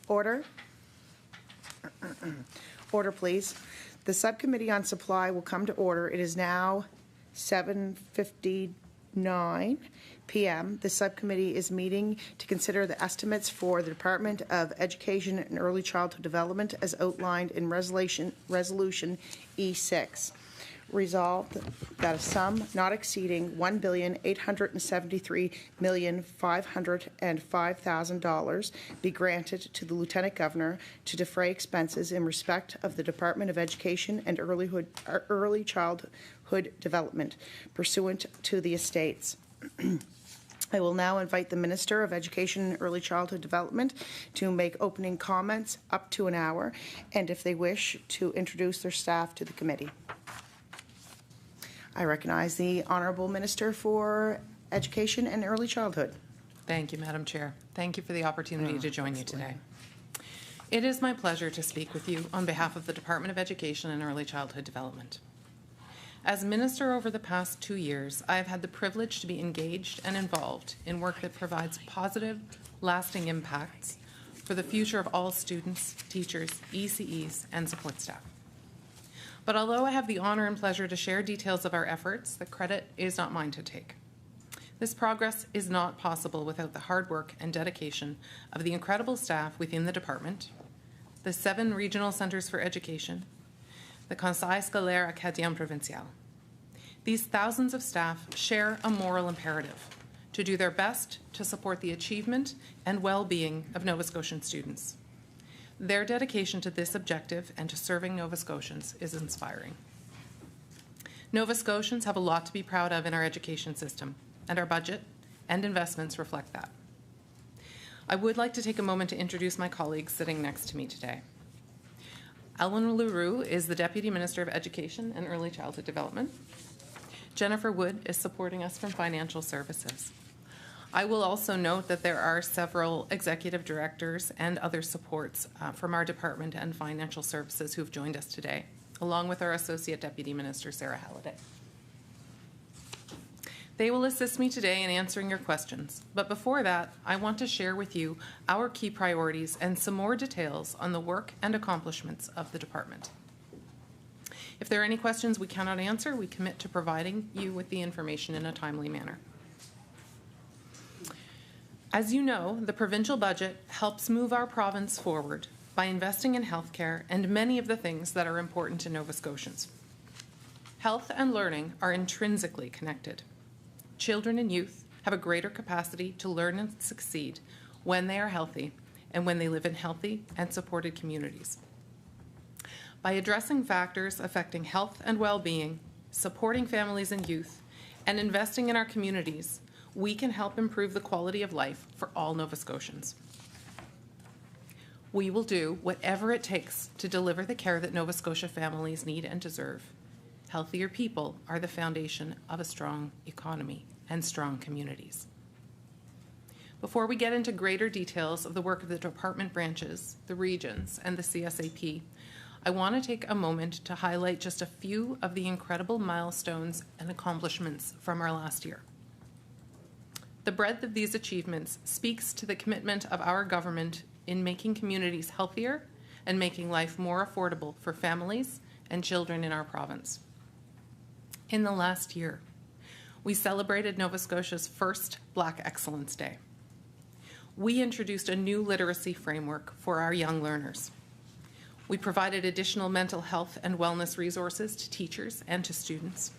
Order. Order, please. The Subcommittee on Supply will come to order. It is now 7:59 p.m. The Subcommittee is meeting to consider the estimates for the Department of Education and Early Childhood Development as outlined in Resolution E6. Resolved that a sum not exceeding $1,873,505,000 be granted to the Lieutenant Governor to defray expenses in respect of the Department of Education and Early Childhood Development pursuant to the estates. I will now invite the Minister of Education and Early Childhood Development to make opening comments up to an hour, and if they wish, to introduce their staff to the committee. I recognize the Honourable Minister for Education and Early Childhood. Thank you, Madam Chair. Thank you for the opportunity to join you today. It is my pleasure to speak with you on behalf of the Department of Education and Early Childhood Development. As Minister over the past 2 years, I have had the privilege to be engaged and involved in work that provides positive, lasting impacts for the future of all students, teachers, ECEs, and support staff. But although I have the honor and pleasure to share details of our efforts, the credit is not mine to take. This progress is not possible without the hard work and dedication of the incredible staff within the department, the 7 regional centres for education, the Conseil Scolaire Acadien Provincial. These thousands of staff share a moral imperative to do their best to support the achievement and well-being of Nova Scotian students. Their dedication to this objective and to serving Nova Scotians is inspiring. Nova Scotians have a lot to be proud of in our education system, and our budget and investments reflect that. I would like to take a moment to introduce my colleagues sitting next to me today. Elwyn Leroux is the Deputy Minister of Education and Early Childhood Development. Jennifer Wood is supporting us from Financial Services. I will also note that there are several executive directors and other supports from our department and financial services who have joined us today, along with our Associate Deputy Minister, Sarah Halliday. They will assist me today in answering your questions, but before that, I want to share with you our key priorities and some more details on the work and accomplishments of the department. If there are any questions we cannot answer, we commit to providing you with the information in a timely manner. As you know, the provincial budget helps move our province forward by investing in healthcare and many of the things that are important to Nova Scotians. Health and learning are intrinsically connected. Children and youth have a greater capacity to learn and succeed when they are healthy and when they live in healthy and supported communities. By addressing factors affecting health and well-being, supporting families and youth, and investing in our communities, we can help improve the quality of life for all Nova Scotians. We will do whatever it takes to deliver the care that Nova Scotia families need and deserve. Healthier people are the foundation of a strong economy and strong communities. Before we get into greater details of the work of the department branches, the regions, and the CSAP, I want to take a moment to highlight just a few of the incredible milestones and accomplishments from our last year. The breadth of these achievements speaks to the commitment of our government in making communities healthier and making life more affordable for families and children in our province. In the last year, we celebrated Nova Scotia's first Black Excellence Day. We introduced a new literacy framework for our young learners. We provided additional mental health and wellness resources to teachers and to students.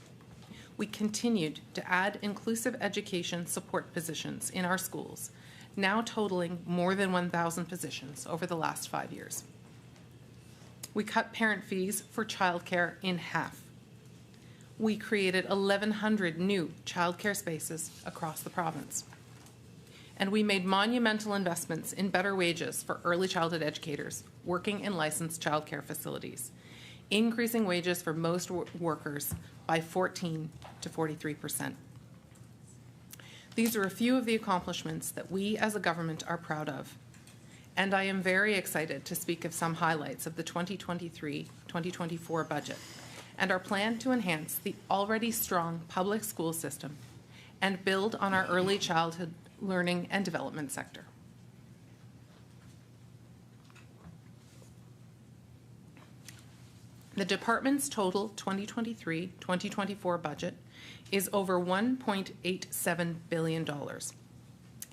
We continued to add inclusive education support positions in our schools, now totaling more than 1,000 positions over the last 5 years. We cut parent fees for childcare in half. We created 1,100 new childcare spaces across the province. And we made monumental investments in better wages for early childhood educators working in licensed childcare facilities, increasing wages for most workers by 14 to 43%. These are a few of the accomplishments that we as a government are proud of, and I am very excited to speak of some highlights of the 2023-2024 budget and our plan to enhance the already strong public school system and build on our early childhood learning and development sector. The department's total 2023-2024 budget is over $1.87 billion.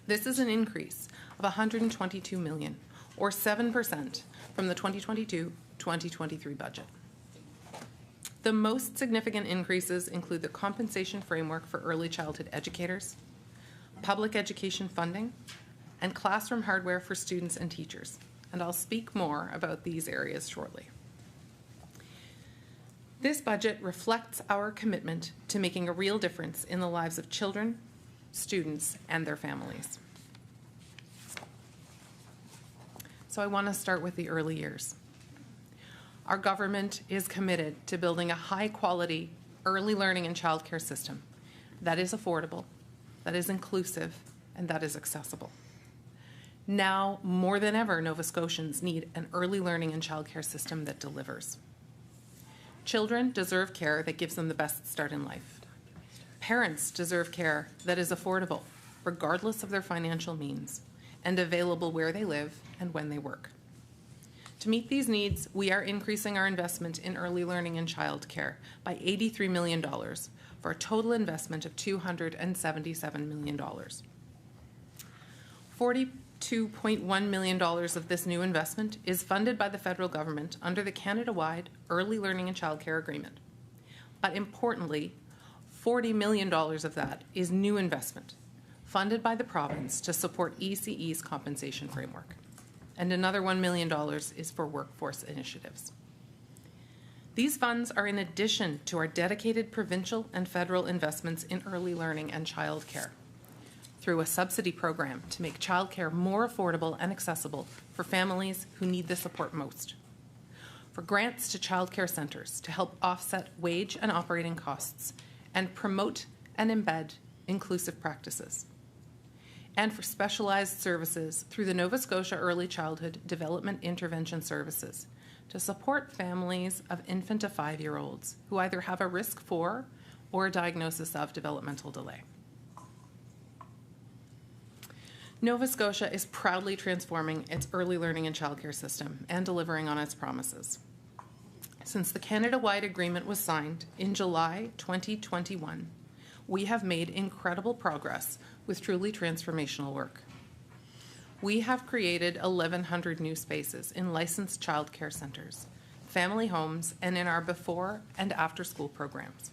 This is an increase of $122 million, or 7%, from the 2022-2023 budget. The most significant increases include the compensation framework for early childhood educators, public education funding, and classroom hardware for students and teachers. And I'll speak more about these areas shortly. This budget reflects our commitment to making a real difference in the lives of children, students, and their families. So I want to start with the early years. Our government is committed to building a high-quality early learning and childcare system that is affordable, that is inclusive, and that is accessible. Now, more than ever, Nova Scotians need an early learning and childcare system that delivers. Children deserve care that gives them the best start in life. Parents deserve care that is affordable, regardless of their financial means, and available where they live and when they work. To meet these needs, we are increasing our investment in early learning and childcare by $83 million for a total investment of $277 million. $42.1 million of this new investment is funded by the federal government under the Canada-wide Early Learning and Childcare Agreement. But importantly, $40 million of that is new investment funded by the province to support ECE's compensation framework. And another $1 million is for workforce initiatives. These funds are in addition to our dedicated provincial and federal investments in early learning and childcare through a subsidy program to make childcare more affordable and accessible for families who need the support most, for grants to childcare centres to help offset wage and operating costs and promote and embed inclusive practices, and for specialized services through the Nova Scotia Early Childhood Development Intervention Services to support families of infant to 5-year-olds who either have a risk for or a diagnosis of developmental delay. Nova Scotia is proudly transforming its early learning and childcare system and delivering on its promises. Since the Canada-wide agreement was signed in July 2021, we have made incredible progress with truly transformational work. We have created 1,100 new spaces in licensed childcare centres, family homes, and in our before and after school programs.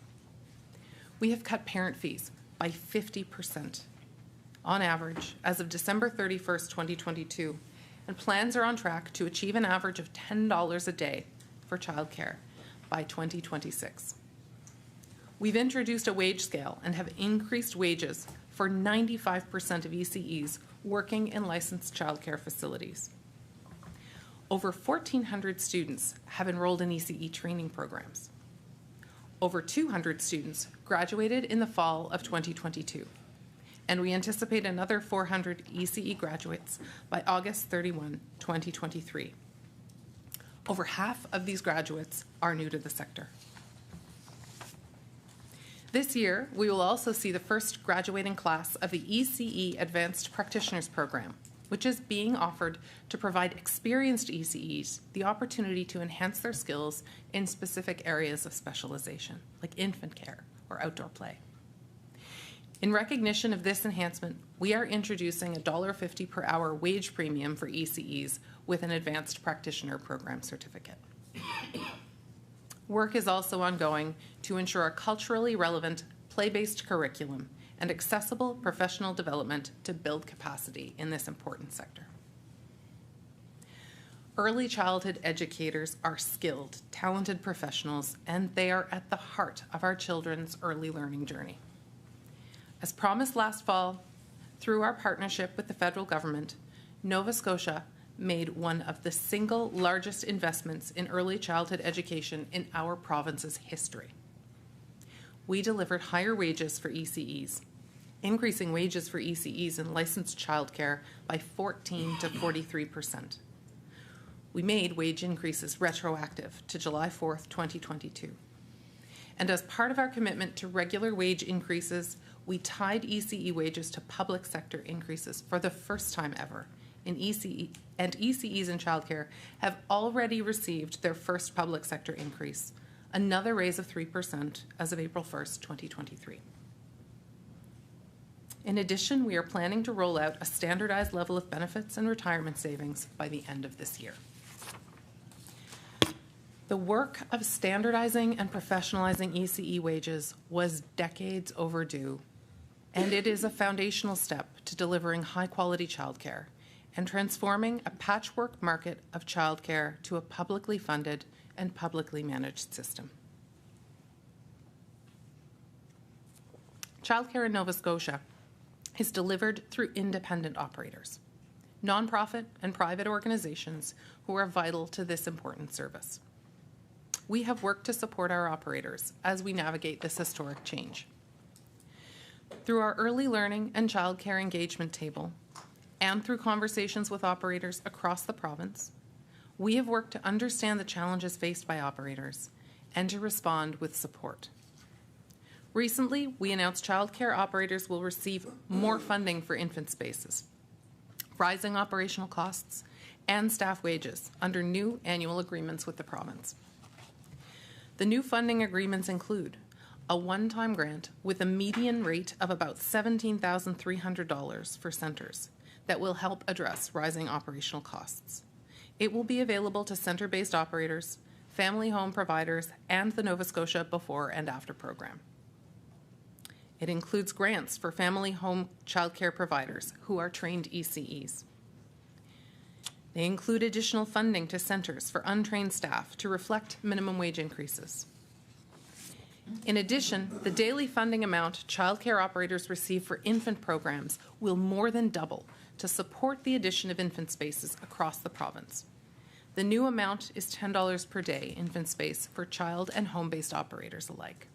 We have cut parent fees by 50% on average as of December 31st, 2022, and plans are on track to achieve an average of $10 a day for childcare by 2026. We've introduced a wage scale and have increased wages for 95% of ECEs working in licensed childcare facilities. Over 1,400 students have enrolled in ECE training programs. Over 200 students graduated in the fall of 2022, and we anticipate another 400 ECE graduates by August 31, 2023. Over half of these graduates are new to the sector. This year, we will also see the first graduating class of the ECE Advanced Practitioners Program, which is being offered to provide experienced ECEs the opportunity to enhance their skills in specific areas of specialization, like infant care or outdoor play. In recognition of this enhancement, we are introducing a $1.50 per hour wage premium for ECEs with an Advanced Practitioner Program certificate. Work is also ongoing to ensure a culturally relevant, play-based curriculum and accessible professional development to build capacity in this important sector. Early childhood educators are skilled, talented professionals, and they are at the heart of our children's early learning journey. As promised last fall, through our partnership with the federal government, Nova Scotia made one of the single largest investments in early childhood education in our province's history. We delivered higher wages for ECEs, increasing wages for ECEs in licensed childcare by 14 to 43%. We made wage increases retroactive to July 4th, 2022. And as part of our commitment to regular wage increases, we tied ECE wages to public sector increases for the first time ever in ECE and ECEs in childcare have already received their first public sector increase, another raise of 3% as of April 1st, 2023. In addition, we are planning to roll out a standardized level of benefits and retirement savings by the end of this year. The work of standardizing and professionalizing ECE wages was decades overdue, and it is a foundational step to delivering high-quality childcare and transforming a patchwork market of childcare to a publicly funded and publicly managed system. Childcare in Nova Scotia is delivered through independent operators, nonprofit and private organizations who are vital to this important service. We have worked to support our operators as we navigate this historic change. Through our early learning and childcare engagement table, and through conversations with operators across the province, we have worked to understand the challenges faced by operators and to respond with support. Recently, we announced childcare operators will receive more funding for infant spaces, rising operational costs, and staff wages under new annual agreements with the province. The new funding agreements include a one-time grant with a median rate of about $17,300 for centres that will help address rising operational costs. It will be available to centre-based operators, family home providers, and the Nova Scotia Before and After program. It includes grants for family home childcare providers who are trained ECEs. They include additional funding to centres for untrained staff to reflect minimum wage increases. In addition, the daily funding amount childcare operators receive for infant programs will more than double to support the addition of infant spaces across the province. The new amount is $10 per day infant space for child and home-based operators alike.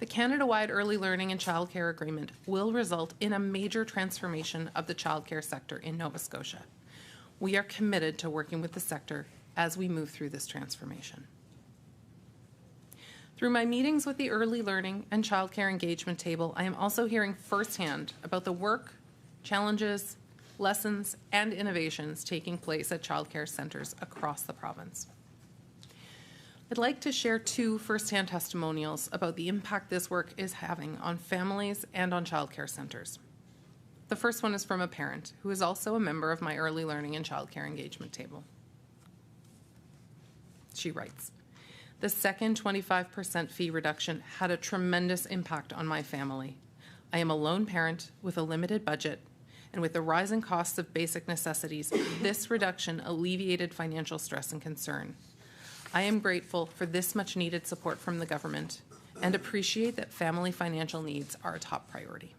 The Canada-wide Early Learning and Childcare Agreement will result in a major transformation of the childcare sector in Nova Scotia. We are committed to working with the sector as we move through this transformation. Through my meetings with the Early Learning and Childcare Engagement Table, I am also hearing firsthand about the work, challenges, lessons, and innovations taking place at childcare centres across the province. I'd like to share two firsthand testimonials about the impact this work is having on families and on childcare centres. The first one is from a parent who is also a member of my Early Learning and Childcare Engagement Table. She writes, "The second 25% fee reduction had a tremendous impact on my family. I am a lone parent with a limited budget, and with the rising costs of basic necessities, this reduction alleviated financial stress and concern. I am grateful for this much needed support from the government and appreciate that family financial needs are a top priority."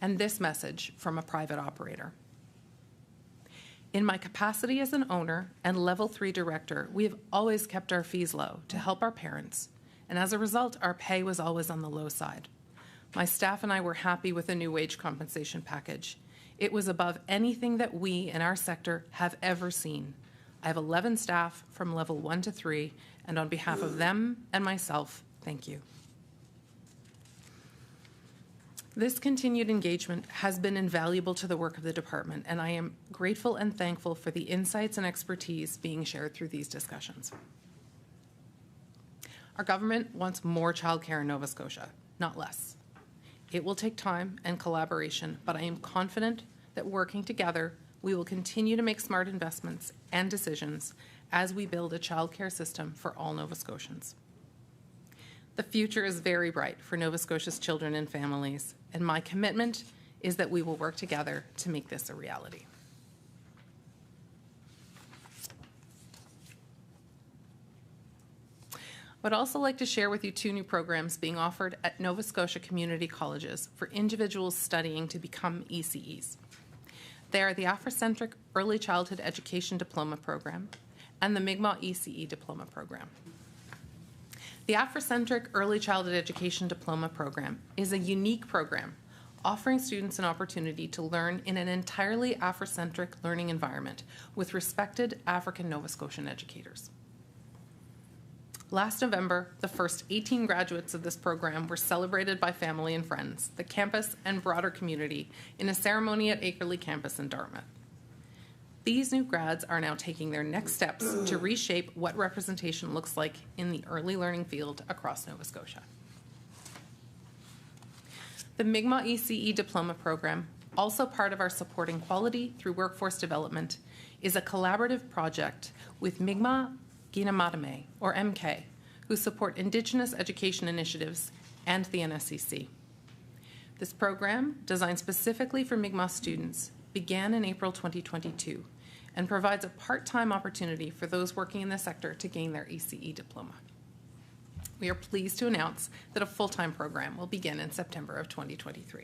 And this message from a private operator. "In my capacity as an owner and Level 3 director, we have always kept our fees low to help our parents, and as a result, our pay was always on the low side. My staff and I were happy with the new wage compensation package. It was above anything that we in our sector have ever seen. I have 11 staff from level 1 to 3, and on behalf of them and myself, thank you." This continued engagement has been invaluable to the work of the department, and I am grateful and thankful for the insights and expertise being shared through these discussions. Our government wants more childcare in Nova Scotia, not less. It will take time and collaboration, but I am confident that working together, we will continue to make smart investments and decisions as we build a childcare system for all Nova Scotians. The future is very bright for Nova Scotia's children and families, and my commitment is that we will work together to make this a reality. I would also like to share with you two new programs being offered at Nova Scotia community colleges for individuals studying to become ECEs. They are the Afrocentric Early Childhood Education Diploma Program and the Mi'kmaq ECE Diploma Program. The Afrocentric Early Childhood Education Diploma Program is a unique program offering students an opportunity to learn in an entirely Afrocentric learning environment with respected African Nova Scotian educators. Last November, the first 18 graduates of this program were celebrated by family and friends, the campus, and broader community in a ceremony at Akerley campus in Dartmouth. These new grads are now taking their next steps to reshape what representation looks like in the early learning field across Nova Scotia. The Mi'kmaq ECE Diploma Program, also part of our Supporting Quality Through Workforce Development, is a collaborative project with Mi'kmaq Ginamatame, or MK, who support Indigenous education initiatives and the NSCC. This program, designed specifically for Mi'kmaq students, began in April 2022 and provides a part-time opportunity for those working in the sector to gain their ECE diploma. We are pleased to announce that a full-time program will begin in September of 2023.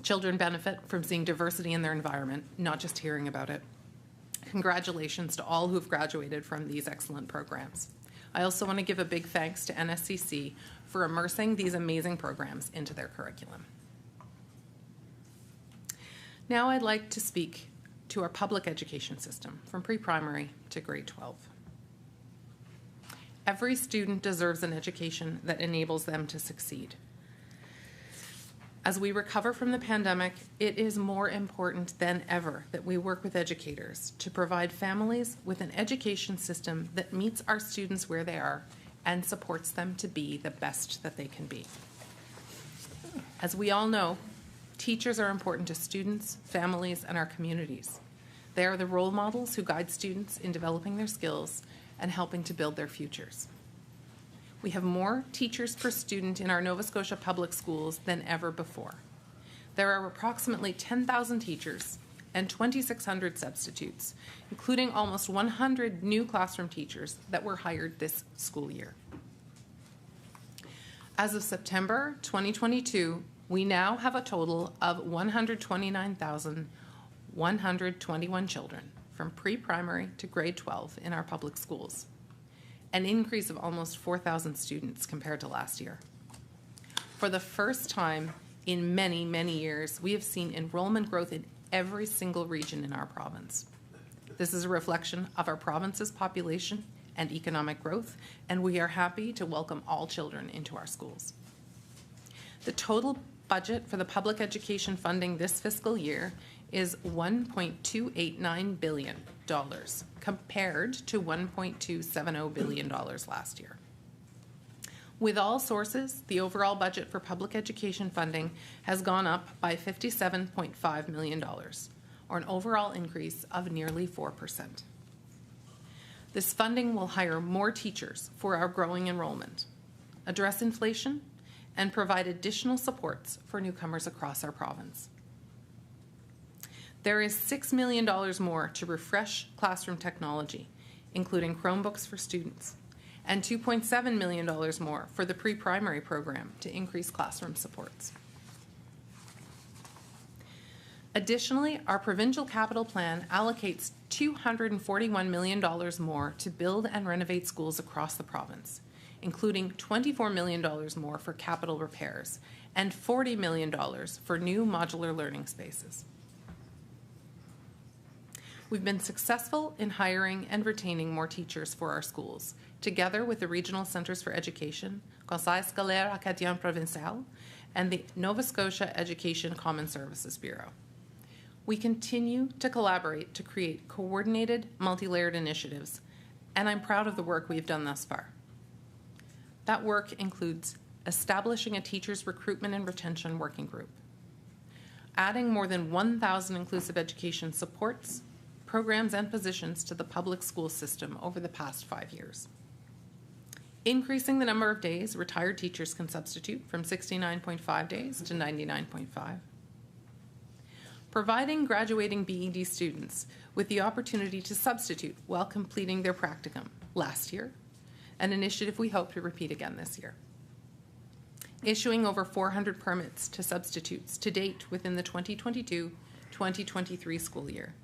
Children benefit from seeing diversity in their environment, not just hearing about it. Congratulations to all who have graduated from these excellent programs. I also want to give a big thanks to NSCC for immersing these amazing programs into their curriculum. Now I'd like to speak to our public education system from pre-primary to grade 12. Every student deserves an education that enables them to succeed. As we recover from the pandemic, it is more important than ever that we work with educators to provide families with an education system that meets our students where they are and supports them to be the best that they can be. As we all know, teachers are important to students, families, and our communities. They are the role models who guide students in developing their skills and helping to build their futures. We have more teachers per student in our Nova Scotia public schools than ever before. There are approximately 10,000 teachers and 2,600 substitutes, including almost 100 new classroom teachers that were hired this school year. As of September 2022, we now have a total of 129,121 children from pre-primary to grade 12 in our public schools, an increase of almost 4,000 students compared to last year. For the first time in many, many years, we have seen enrollment growth in every single region in our province. This is a reflection of our province's population and economic growth, and we are happy to welcome all children into our schools. The total budget for the public education funding this fiscal year is $1.289 billion, compared to $1.270 billion last year. With all sources, the overall budget for public education funding has gone up by $57.5 million, or an overall increase of nearly 4%. This funding will hire more teachers for our growing enrollment, address inflation, and provide additional supports for newcomers across our province. There is $6 million more to refresh classroom technology, including Chromebooks for students, and $2.7 million more for the pre-primary program to increase classroom supports. Additionally, our provincial capital plan allocates $241 million more to build and renovate schools across the province, including $24 million more for capital repairs and $40 million for new modular learning spaces. We've been successful in hiring and retaining more teachers for our schools, together with the Regional Centres for Education, Conseil Scolaire Acadien Provincial, and the Nova Scotia Education Common Services Bureau. We continue to collaborate to create coordinated, multi-layered initiatives, and I'm proud of the work we've done thus far. That work includes establishing a teachers recruitment and retention working group, adding more than 1,000 inclusive education supports, programs, and positions to the public school system over the past 5 years, increasing the number of days retired teachers can substitute from 69.5 days to 99.5, providing graduating BED students with the opportunity to substitute while completing their practicum last year, an initiative we hope to repeat again this year, issuing over 400 permits to substitutes to date within the 2022-2023 school year,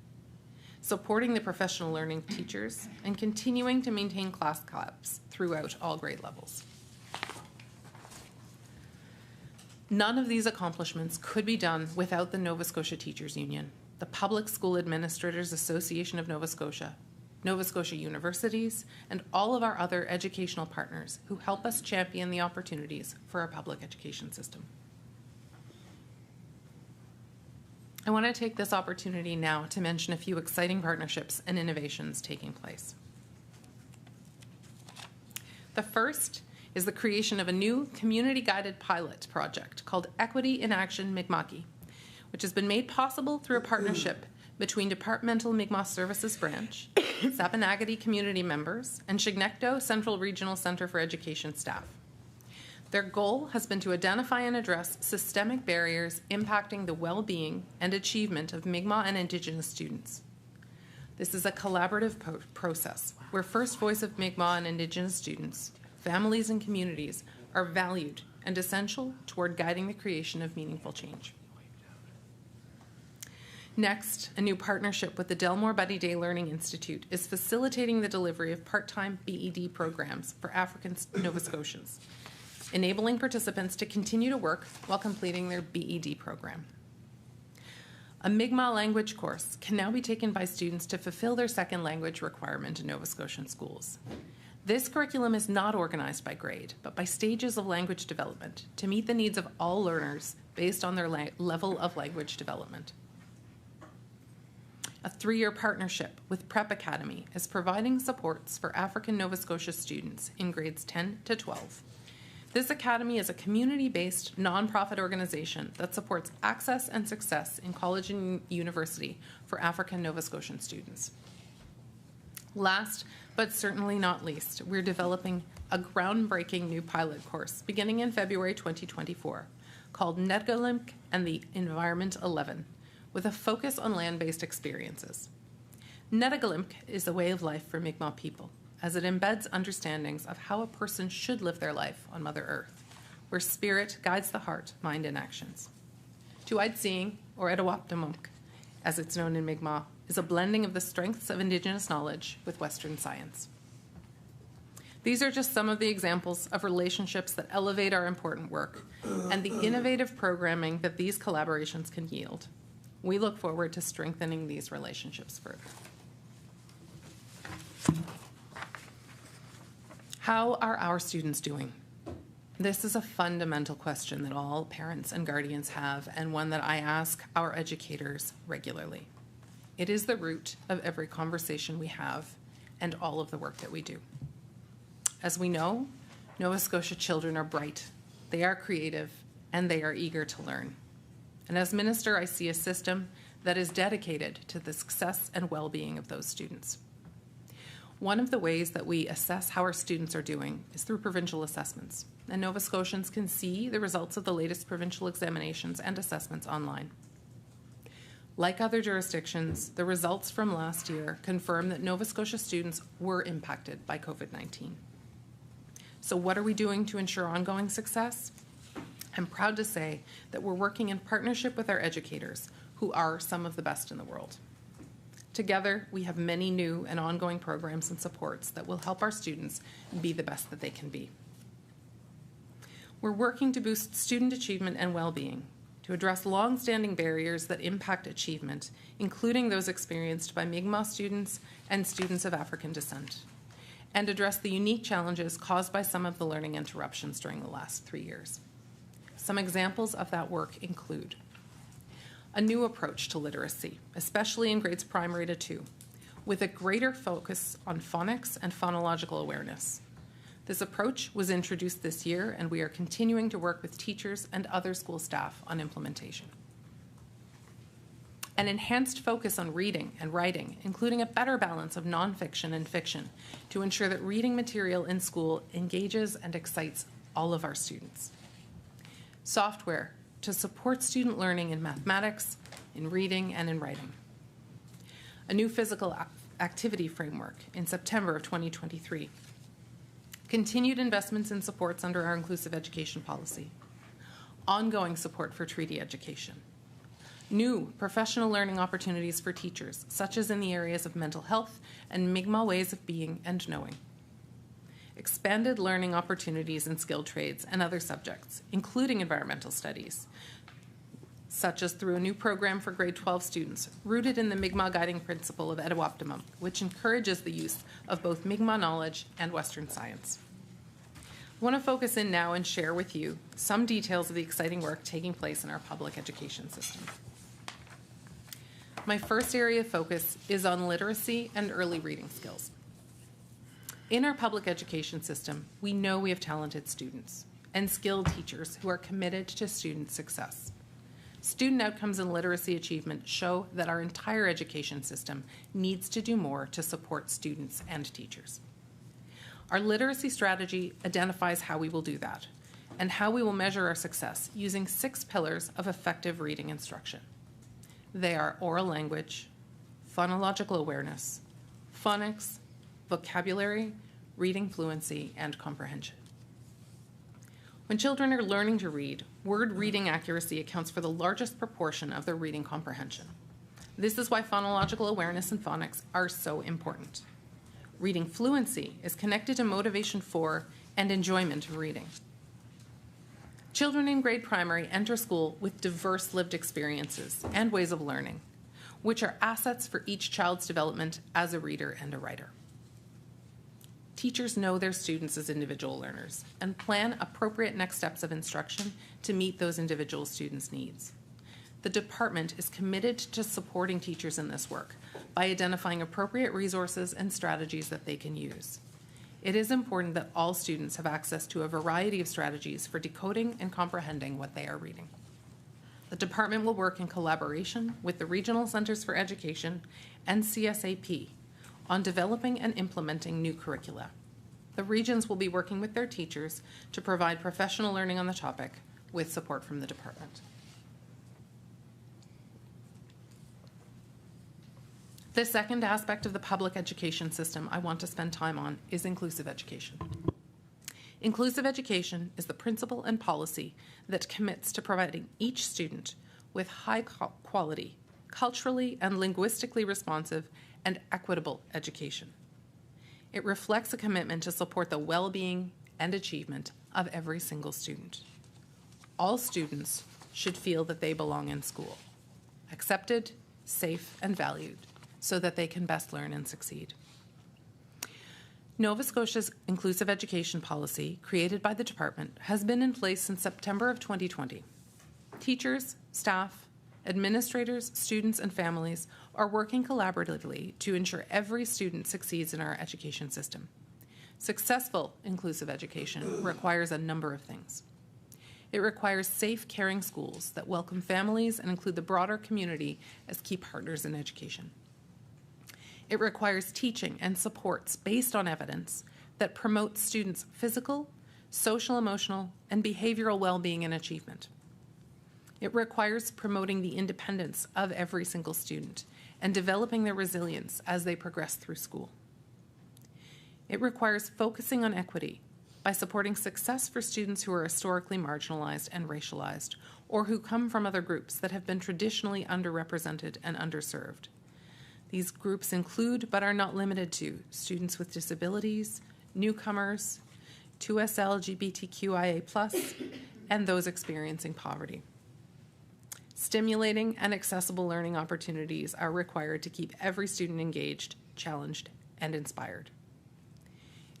supporting the professional learning teachers, and continuing to maintain class caps throughout all grade levels. None of these accomplishments could be done without the Nova Scotia Teachers Union, the Public School Administrators Association of Nova Scotia, Nova Scotia universities, and all of our other educational partners who help us champion the opportunities for our public education system. I want to take this opportunity now to mention a few exciting partnerships and innovations taking place. The first is the creation of a new community-guided pilot project called Equity in Action Mi'kma'ki, which has been made possible through a partnership between Departmental Mi'kmaq Services Branch, Sapanagati community members, and Chignecto Central Regional Centre for Education staff. Their goal has been to identify and address systemic barriers impacting the well-being and achievement of Mi'kmaq and Indigenous students. This is a collaborative process where First Voice of Mi'kmaq and Indigenous students, families, and communities are valued and essential toward guiding the creation of meaningful change. Next, a new partnership with the Delmore Buddy Day Learning Institute is facilitating the delivery of part-time BED programs for African Nova Scotians, enabling participants to continue to work while completing their BED program. A Mi'kmaq language course can now be taken by students to fulfill their second language requirement in Nova Scotian schools. This curriculum is not organized by grade, but by stages of language development to meet the needs of all learners based on their level of language development. A 3-year partnership with Prep Academy is providing supports for African Nova Scotia students in grades 10 to 12. This academy is a community-based nonprofit organization that supports access and success in college and university for African Nova Scotian students. Last, but certainly not least, we're developing a groundbreaking new pilot course beginning in February 2024 called Netgalimk and the Environment 11, with a focus on land-based experiences. Netgalimk is a way of life for Mi'kmaq people, as it embeds understandings of how a person should live their life on Mother Earth, where spirit guides the heart, mind, and actions. Tuaid Seeing, or Edawaptamunk, as it's known in Mi'kmaq, is a blending of the strengths of Indigenous knowledge with Western science. These are just some of the examples of relationships that elevate our important work and the innovative programming that these collaborations can yield. We look forward to strengthening these relationships further. How are our students doing? This is a fundamental question that all parents and guardians have, and one that I ask our educators regularly. It is the root of every conversation we have and all of the work that we do. As we know, Nova Scotia children are bright, they are creative, and they are eager to learn. And as minister, I see a system that is dedicated to the success and well-being of those students. One of the ways that we assess how our students are doing is through provincial assessments, and Nova Scotians can see the results of the latest provincial examinations and assessments online. Like other jurisdictions, the results from last year confirm that Nova Scotia students were impacted by COVID-19. So what are we doing to ensure ongoing success? I'm proud to say that we're working in partnership with our educators, who are some of the best in the world. Together, we have many new and ongoing programs and supports that will help our students be the best that they can be. We're working to boost student achievement and well-being, to address long-standing barriers that impact achievement, including those experienced by Mi'kmaq students and students of African descent, and address the unique challenges caused by some of the learning interruptions during the last 3 years. Some examples of that work include a new approach to literacy, especially in grades primary to 2, with a greater focus on phonics and phonological awareness. This approach was introduced this year, and we are continuing to work with teachers and other school staff on implementation. An enhanced focus on reading and writing, including a better balance of nonfiction and fiction, to ensure that reading material in school engages and excites all of our students. Software to support student learning in mathematics, in reading, and in writing. A new physical activity framework in September of 2023. Continued investments in supports under our inclusive education policy. Ongoing support for treaty education. New professional learning opportunities for teachers, such as in the areas of mental health and Mi'kmaq ways of being and knowing. Expanded learning opportunities in skilled trades and other subjects, including environmental studies. such as through a new program for grade 12 students rooted in the Mi'kmaq guiding principle of Etowoptimum, which encourages the use of both Mi'kmaq knowledge and Western science. I want to focus in now and share with you some details of the exciting work taking place in our public education system. My first area of focus is on literacy and early reading skills. In our public education system, we know we have talented students and skilled teachers who are committed to student success. Student outcomes and literacy achievement show that our entire education system needs to do more to support students and teachers. Our literacy strategy identifies how we will do that and how we will measure our success using 6 pillars of effective reading instruction. They are oral language, phonological awareness, phonics, vocabulary, reading fluency, and comprehension. When children are learning to read, word reading accuracy accounts for the largest proportion of their reading comprehension. This is why phonological awareness and phonics are so important. Reading fluency is connected to motivation for and enjoyment of reading. Children in grade primary enter school with diverse lived experiences and ways of learning, which are assets for each child's development as a reader and a writer. Teachers know their students as individual learners and plan appropriate next steps of instruction to meet those individual students' needs. The department is committed to supporting teachers in this work by identifying appropriate resources and strategies that they can use. It is important that all students have access to a variety of strategies for decoding and comprehending what they are reading. The department will work in collaboration with the Regional Centers for Education and CSAP on developing and implementing new curricula. The regions will be working with their teachers to provide professional learning on the topic with support from the department. The second aspect of the public education system I want to spend time on is inclusive education. Inclusive education is the principle and policy that commits to providing each student with high quality, culturally and linguistically responsive and equitable education. It reflects a commitment to support the well-being and achievement of every single student. All students should feel that they belong in school, accepted, safe, and valued, so that they can best learn and succeed. Nova Scotia's inclusive education policy, created by the department, has been in place since September of 2020. Teachers, staff, administrators, students, and families are working collaboratively to ensure every student succeeds in our education system. Successful inclusive education requires a number of things. It requires safe, caring schools that welcome families and include the broader community as key partners in education. It requires teaching and supports based on evidence that promote students' physical, social, emotional, and behavioral well-being and achievement. It requires promoting the independence of every single student and developing their resilience as they progress through school. It requires focusing on equity by supporting success for students who are historically marginalized and racialized, or who come from other groups that have been traditionally underrepresented and underserved. These groups include, but are not limited to, students with disabilities, newcomers, 2S LGBTQIA+, and those experiencing poverty. Stimulating and accessible learning opportunities are required to keep every student engaged, challenged, and inspired.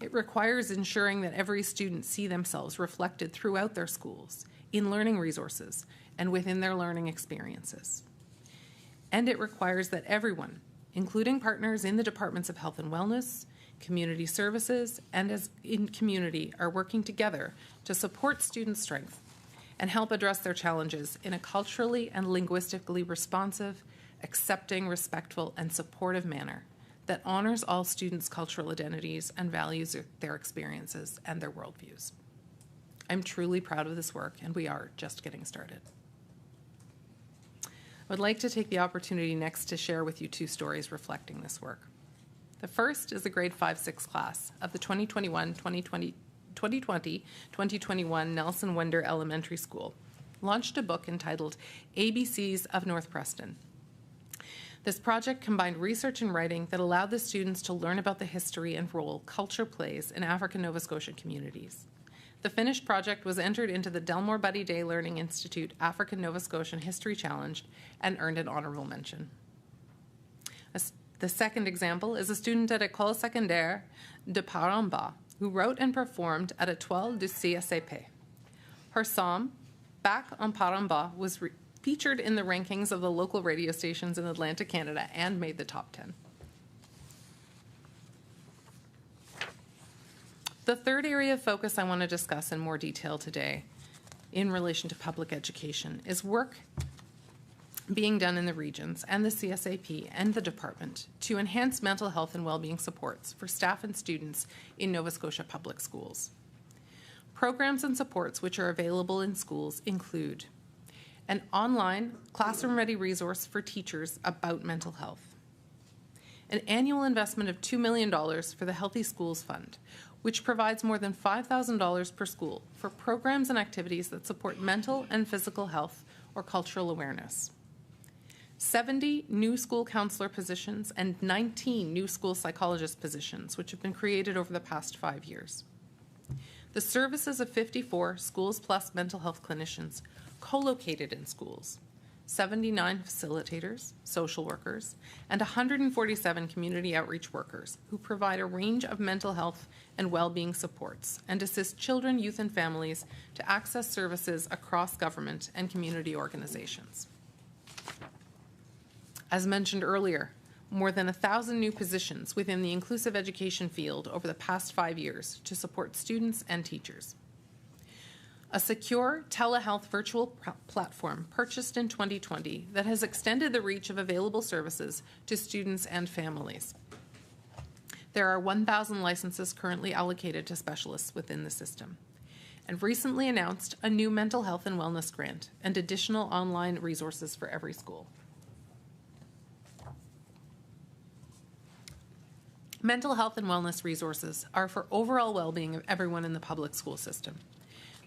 It requires ensuring that every student see themselves reflected throughout their schools, in learning resources, and within their learning experiences. And it requires that everyone, including partners in the Departments of Health and Wellness, Community Services, and as in community, are working together to support student strength and help address their challenges in a culturally and linguistically responsive, accepting, respectful, and supportive manner that honors all students' cultural identities and values their experiences and their worldviews. I'm truly proud of this work, and we are just getting started. I would like to take the opportunity next to share with you 2 stories reflecting this work. The first is the grade 5-6 class of the 2020-2021 Nelson Winder Elementary School launched a book entitled ABCs of North Preston. This project combined research and writing that allowed the students to learn about the history and role culture plays in African Nova Scotian communities. The finished project was entered into the Delmore Buddy Day Learning Institute African Nova Scotian History Challenge and earned an honorable mention. The second example is a student at École Secondaire de Paramba who wrote and performed at Étoile du CSCP. Her psalm, Back en Paramba, was featured in the rankings of the local radio stations in Atlantic Canada and made the top 10. The third area of focus I want to discuss in more detail today in relation to public education is work being done in the regions and the CSAP and the department to enhance mental health and well-being supports for staff and students in Nova Scotia public schools. Programs and supports which are available in schools include an online classroom-ready resource for teachers about mental health, an annual investment of $2 million for the Healthy Schools Fund, which provides more than $5,000 per school for programs and activities that support mental and physical health or cultural awareness. 70 new school counselor positions and 19 new school psychologist positions, which have been created over the past 5 years. The services of 54 Schools Plus mental health clinicians co-located in schools, 79 facilitators, social workers, and 147 community outreach workers who provide a range of mental health and well-being supports and assist children, youth, and families to access services across government and community organizations. As mentioned earlier, more than 1,000 new positions within the inclusive education field over the past 5 years to support students and teachers. A secure telehealth virtual platform purchased in 2020 that has extended the reach of available services to students and families. There are 1,000 licenses currently allocated to specialists within the system, and recently announced a new mental health and wellness grant and additional online resources for every school. Mental health and wellness resources are for overall well-being of everyone in the public school system.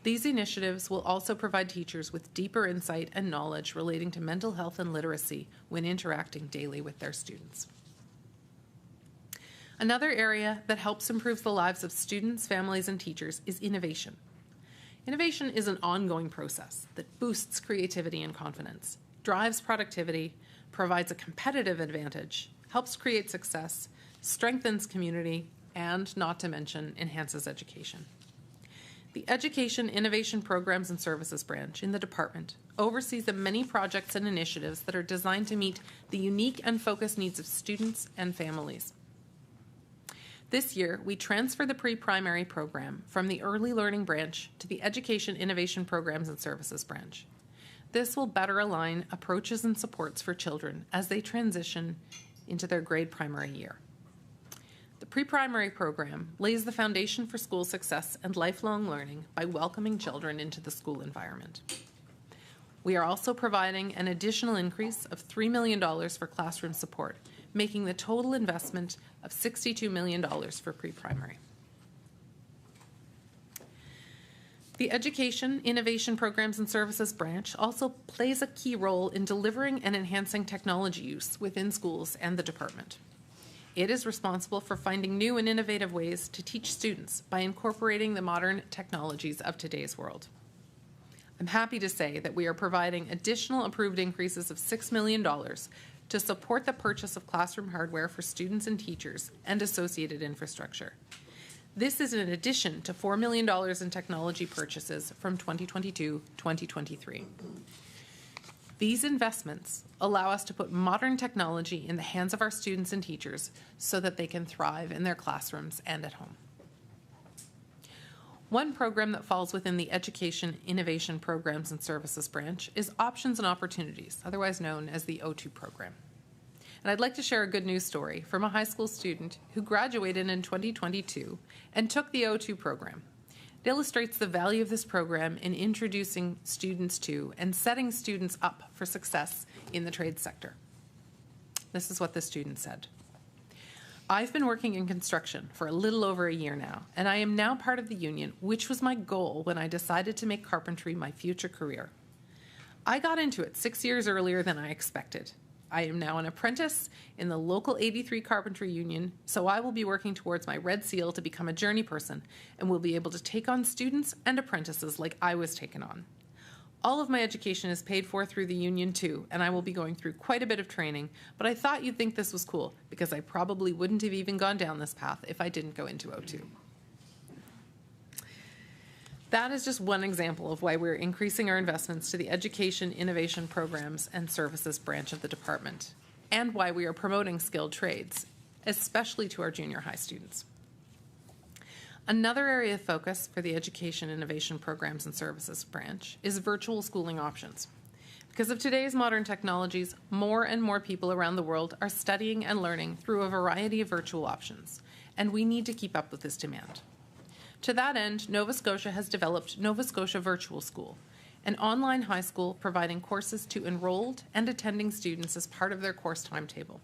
These initiatives will also provide teachers with deeper insight and knowledge relating to mental health and literacy when interacting daily with their students. Another area that helps improve the lives of students, families, and teachers is innovation. Innovation is an ongoing process that boosts creativity and confidence, drives productivity, provides a competitive advantage, helps create success, strengthens community, and, not to mention, enhances education. The Education, Innovation Programs and Services branch in the department oversees the many projects and initiatives that are designed to meet the unique and focused needs of students and families. This year, we transfer the pre-primary program from the Early Learning branch to the Education, Innovation Programs and Services branch. This will better align approaches and supports for children as they transition into their grade primary year. The pre-primary program lays the foundation for school success and lifelong learning by welcoming children into the school environment. We are also providing an additional increase of $3 million for classroom support, making the total investment of $62 million for pre-primary. The Education, Innovation Programs and Services branch also plays a key role in delivering and enhancing technology use within schools and the department. It is responsible for finding new and innovative ways to teach students by incorporating the modern technologies of today's world. I'm happy to say that we are providing additional approved increases of $6 million to support the purchase of classroom hardware for students and teachers and associated infrastructure. This is in addition to $4 million in technology purchases from 2022-2023. These investments allow us to put modern technology in the hands of our students and teachers so that they can thrive in their classrooms and at home. One program that falls within the Education, Innovation Programs and Services branch is Options and Opportunities, otherwise known as the O2 program. And I'd like to share a good news story from a high school student who graduated in 2022 and took the O2 program. It illustrates the value of this program in introducing students to and setting students up for success in the trade sector. This is what the student said. I've been working in construction for a little over a year now, and I am now part of the union, which was my goal when I decided to make carpentry my future career. I got into it 6 years earlier than I expected. I am now an apprentice in the local 83 Carpentry Union, so I will be working towards my red seal to become a journey person and will be able to take on students and apprentices like I was taken on. All of my education is paid for through the union too, and I will be going through quite a bit of training, but I thought you'd think this was cool because I probably wouldn't have even gone down this path if I didn't go into O2. That is just one example of why we're increasing our investments to the Education, Innovation Programs and Services branch of the department, and why we are promoting skilled trades, especially to our junior high students. Another area of focus for the Education, Innovation Programs and Services branch is virtual schooling options. Because of today's modern technologies, more and more people around the world are studying and learning through a variety of virtual options, and we need to keep up with this demand. To that end, Nova Scotia has developed Nova Scotia Virtual School, an online high school providing courses to enrolled and attending students as part of their course timetable.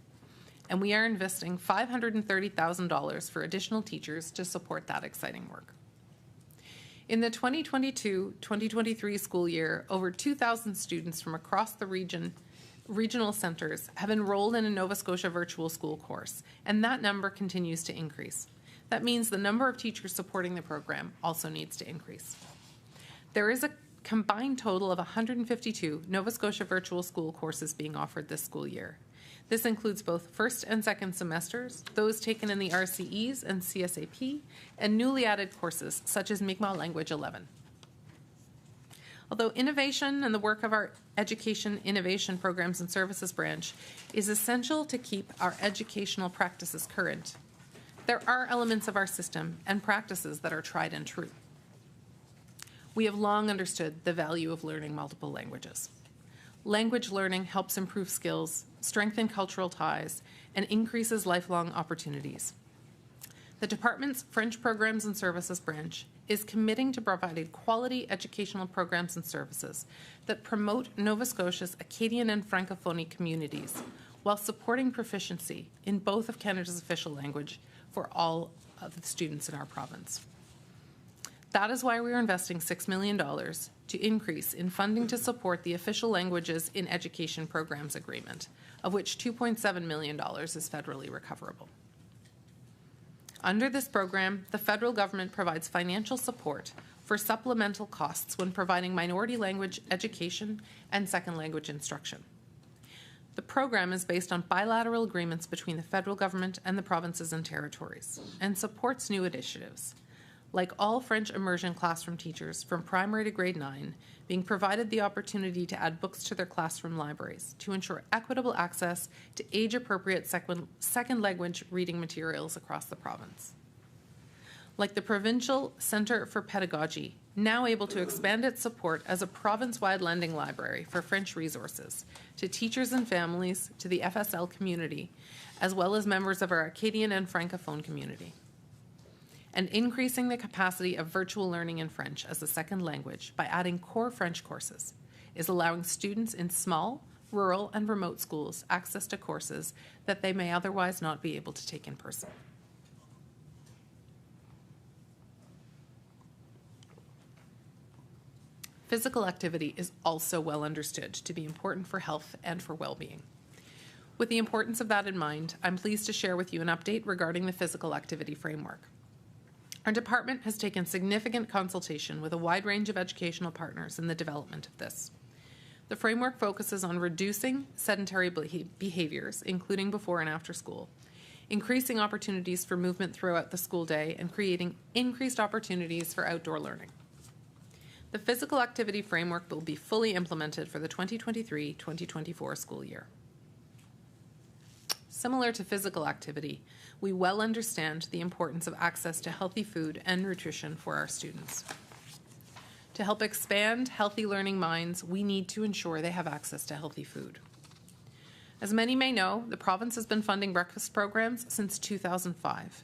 And we are investing $530,000 for additional teachers to support that exciting work. In the 2022-2023 school year, over 2,000 students from across the regional centres have enrolled in a Nova Scotia Virtual School course, and that number continues to increase. That means the number of teachers supporting the program also needs to increase. There is a combined total of 152 Nova Scotia Virtual School courses being offered this school year. This includes both first and second semesters, those taken in the RCEs and CSAP, and newly added courses such as Mi'kmaq Language 11. Although innovation and the work of our Education, Innovation Programs and Services branch is essential to keep our educational practices current, there are elements of our system and practices that are tried and true. We have long understood the value of learning multiple languages. Language learning helps improve skills, strengthen cultural ties, and increases lifelong opportunities. The department's French Programs and Services branch is committing to providing quality educational programs and services that promote Nova Scotia's Acadian and Francophonie communities while supporting proficiency in both of Canada's official language for all of the students in our province. That is why we are investing $6 million to increase in funding to support the Official Languages in Education Programs Agreement, of which $2.7 million is federally recoverable. Under this program, the federal government provides financial support for supplemental costs when providing minority language education and second language instruction. The program is based on bilateral agreements between the federal government and the provinces and territories and supports new initiatives, like all French immersion classroom teachers from primary to grade 9 being provided the opportunity to add books to their classroom libraries to ensure equitable access to age-appropriate second language reading materials across the province. Like the Provincial Centre for Pedagogy, now able to expand its support as a province-wide lending library for French resources to teachers and families, to the FSL community, as well as members of our Acadian and Francophone community. And increasing the capacity of virtual learning in French as a second language by adding core French courses is allowing students in small, rural, and remote schools access to courses that they may otherwise not be able to take in person. Physical activity is also well understood to be important for health and for well-being. With the importance of that in mind, I'm pleased to share with you an update regarding the physical activity framework. Our department has taken significant consultation with a wide range of educational partners in the development of this. The framework focuses on reducing sedentary behaviors, including before and after school, increasing opportunities for movement throughout the school day, and creating increased opportunities for outdoor learning. The physical activity framework will be fully implemented for the 2023-2024 school year. Similar to physical activity, we well understand the importance of access to healthy food and nutrition for our students. To help expand healthy learning minds, we need to ensure they have access to healthy food. As many may know, the province has been funding breakfast programs since 2005.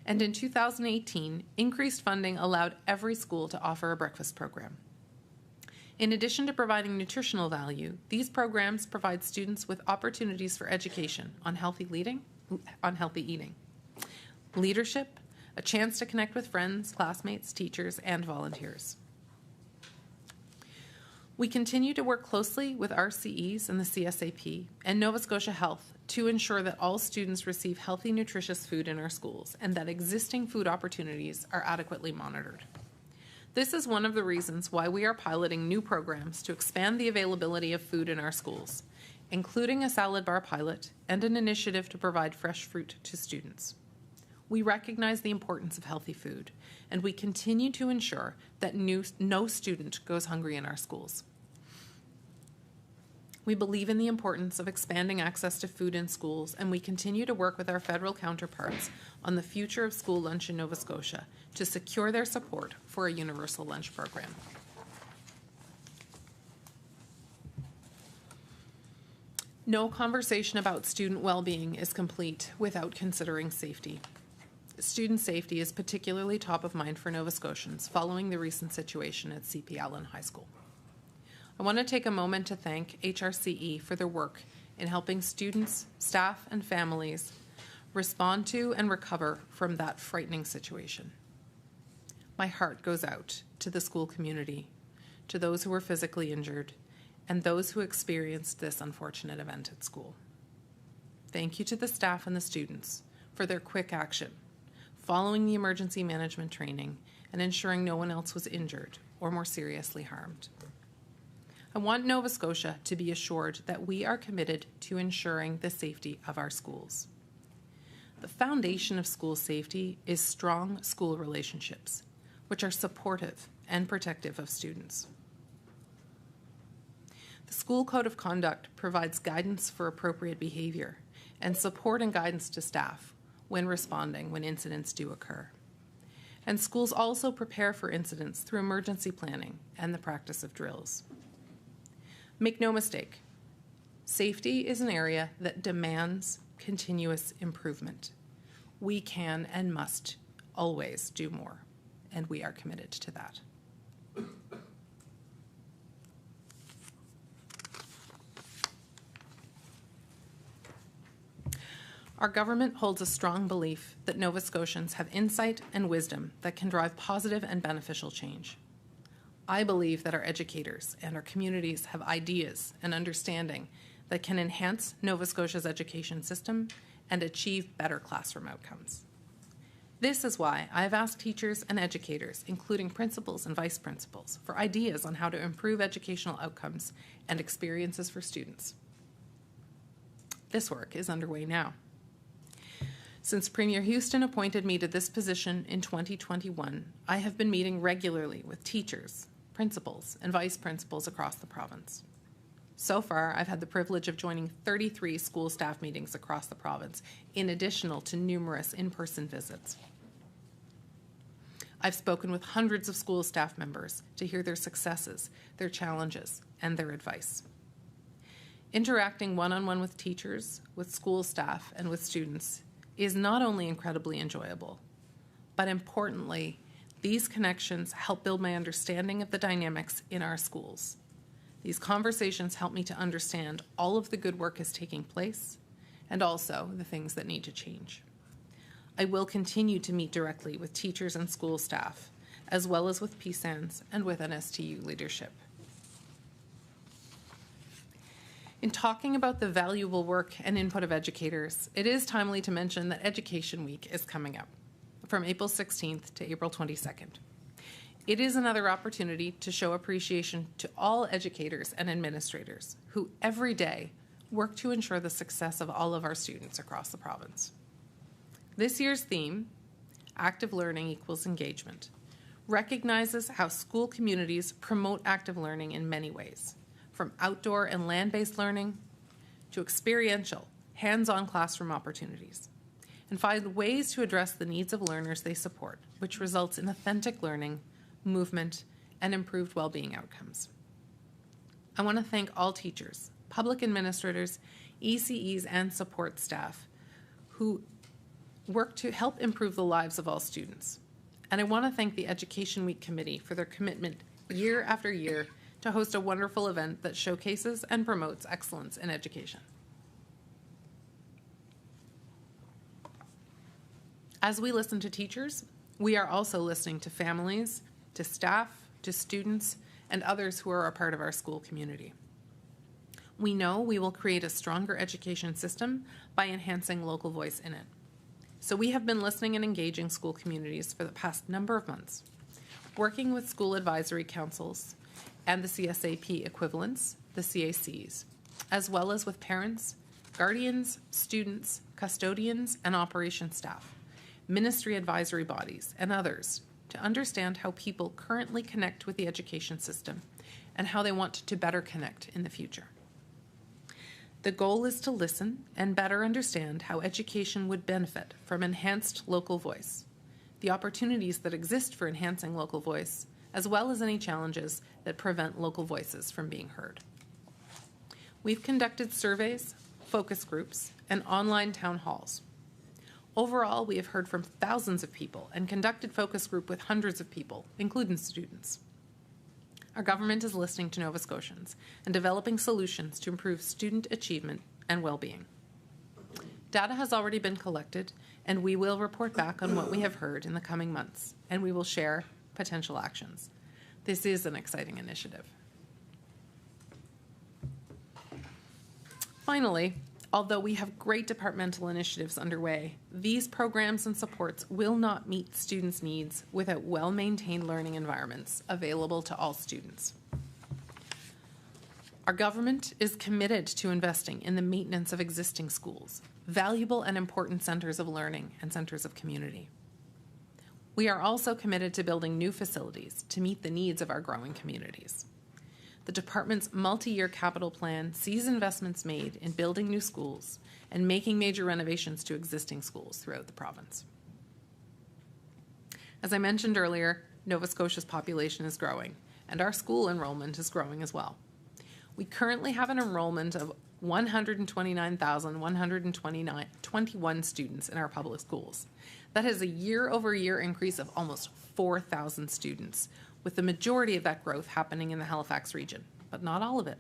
And in 2018, increased funding allowed every school to offer a breakfast program. In addition to providing nutritional value, these programs provide students with opportunities for education on healthy eating, leadership, a chance to connect with friends, classmates, teachers, and volunteers. We continue to work closely with RCEs and the CSAP and Nova Scotia Health to ensure that all students receive healthy, nutritious food in our schools and that existing food opportunities are adequately monitored. This is one of the reasons why we are piloting new programs to expand the availability of food in our schools, including a salad bar pilot and an initiative to provide fresh fruit to students. We recognize the importance of healthy food, and we continue to ensure that no student goes hungry in our schools. We believe in the importance of expanding access to food in schools, and we continue to work with our federal counterparts on the future of school lunch in Nova Scotia to secure their support for a universal lunch program. No conversation about student well-being is complete without considering safety. Student safety is particularly top of mind for Nova Scotians following the recent situation at CP Allen High School. I want to take a moment to thank HRCE for their work in helping students, staff, and families respond to and recover from that frightening situation. My heart goes out to the school community, to those who were physically injured, and those who experienced this unfortunate event at school. Thank you to the staff and the students for their quick action, following the emergency management training and ensuring no one else was injured or more seriously harmed. I want Nova Scotia to be assured that we are committed to ensuring the safety of our schools. The foundation of school safety is strong school relationships, which are supportive and protective of students. The School Code of Conduct provides guidance for appropriate behavior and support and guidance to staff when responding when incidents do occur. And schools also prepare for incidents through emergency planning and the practice of drills. Make no mistake, safety is an area that demands continuous improvement. We can and must always do more, and we are committed to that. Our government holds a strong belief that Nova Scotians have insight and wisdom that can drive positive and beneficial change. I believe that our educators and our communities have ideas and understanding that can enhance Nova Scotia's education system and achieve better classroom outcomes. This is why I have asked teachers and educators, including principals and vice principals, for ideas on how to improve educational outcomes and experiences for students. This work is underway now. Since Premier Houston appointed me to this position in 2021, I have been meeting regularly with teachers, principals, and vice principals across the province. So far, I've had the privilege of joining 33 school staff meetings across the province, in addition to numerous in-person visits. I've spoken with hundreds of school staff members to hear their successes, their challenges, and their advice. Interacting one-on-one with teachers, with school staff, and with students is not only incredibly enjoyable, but importantly, these connections help build my understanding of the dynamics in our schools. These conversations help me to understand all of the good work is taking place and also the things that need to change. I will continue to meet directly with teachers and school staff, as well as with PSANS and with NSTU leadership. In talking about the valuable work and input of educators, it is timely to mention that Education Week is coming up from April 16th to April 22nd. It is another opportunity to show appreciation to all educators and administrators who every day work to ensure the success of all of our students across the province. This year's theme, Active Learning Equals Engagement, recognizes how school communities promote active learning in many ways, from outdoor and land-based learning to experiential, hands-on classroom opportunities, and find ways to address the needs of learners they support, which results in authentic learning, movement, and improved well-being outcomes. I want to thank all teachers, public administrators, ECEs, and support staff who work to help improve the lives of all students. And I want to thank the Education Week Committee for their commitment year after year to host a wonderful event that showcases and promotes excellence in education. As we listen to teachers, we are also listening to families, to staff, to students, and others who are a part of our school community. We know we will create a stronger education system by enhancing local voice in it. So we have been listening and engaging school communities for the past number of months, working with school advisory councils and the CSAP equivalents, the CACs, as well as with parents, guardians, students, custodians, and operations staff, ministry advisory bodies, and others to understand how people currently connect with the education system and how they want to better connect in the future. The goal is to listen and better understand how education would benefit from enhanced local voice, the opportunities that exist for enhancing local voice, as well as any challenges that prevent local voices from being heard. We've conducted surveys, focus groups, and online town halls. Overall, we have heard from thousands of people and conducted focus group with hundreds of people, including students. Our government is listening to Nova Scotians and developing solutions to improve student achievement and well-being. Data has already been collected, and we will report back on what we have heard in the coming months, and we will share potential actions. This is an exciting initiative. Finally, although we have great departmental initiatives underway, these programs and supports will not meet students' needs without well-maintained learning environments available to all students. Our government is committed to investing in the maintenance of existing schools, valuable and important centres of learning and centres of community. We are also committed to building new facilities to meet the needs of our growing communities. The department's multi-year capital plan sees investments made in building new schools and making major renovations to existing schools throughout the province. As I mentioned earlier, Nova Scotia's population is growing, and our school enrollment is growing as well. We currently have an enrollment of 129,121 students in our public schools. That is a year-over-year increase of almost 4,000 students, with the majority of that growth happening in the Halifax region, but not all of it.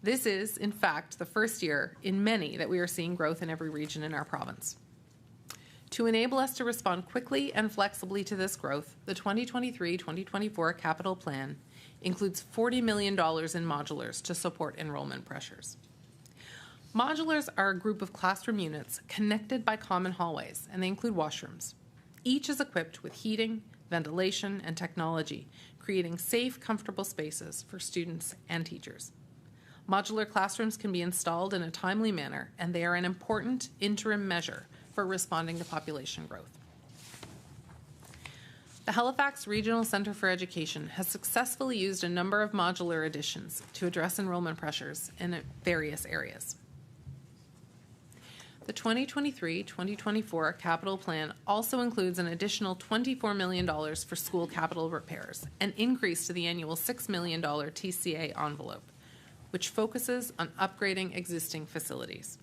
This is, in fact, the first year in many that we are seeing growth in every region in our province. To enable us to respond quickly and flexibly to this growth, the 2023-2024 capital plan includes $40 million in modulars to support enrollment pressures. Modulars are a group of classroom units connected by common hallways, and they include washrooms. Each is equipped with heating, ventilation, and technology, creating safe, comfortable spaces for students and teachers. Modular classrooms can be installed in a timely manner, and they are an important interim measure for responding to population growth. The Halifax Regional Centre for Education has successfully used a number of modular additions to address enrollment pressures in various areas. The 2023-2024 capital plan also includes an additional $24 million for school capital repairs, an increase to the annual $6 million TCA envelope, which focuses on upgrading existing facilities.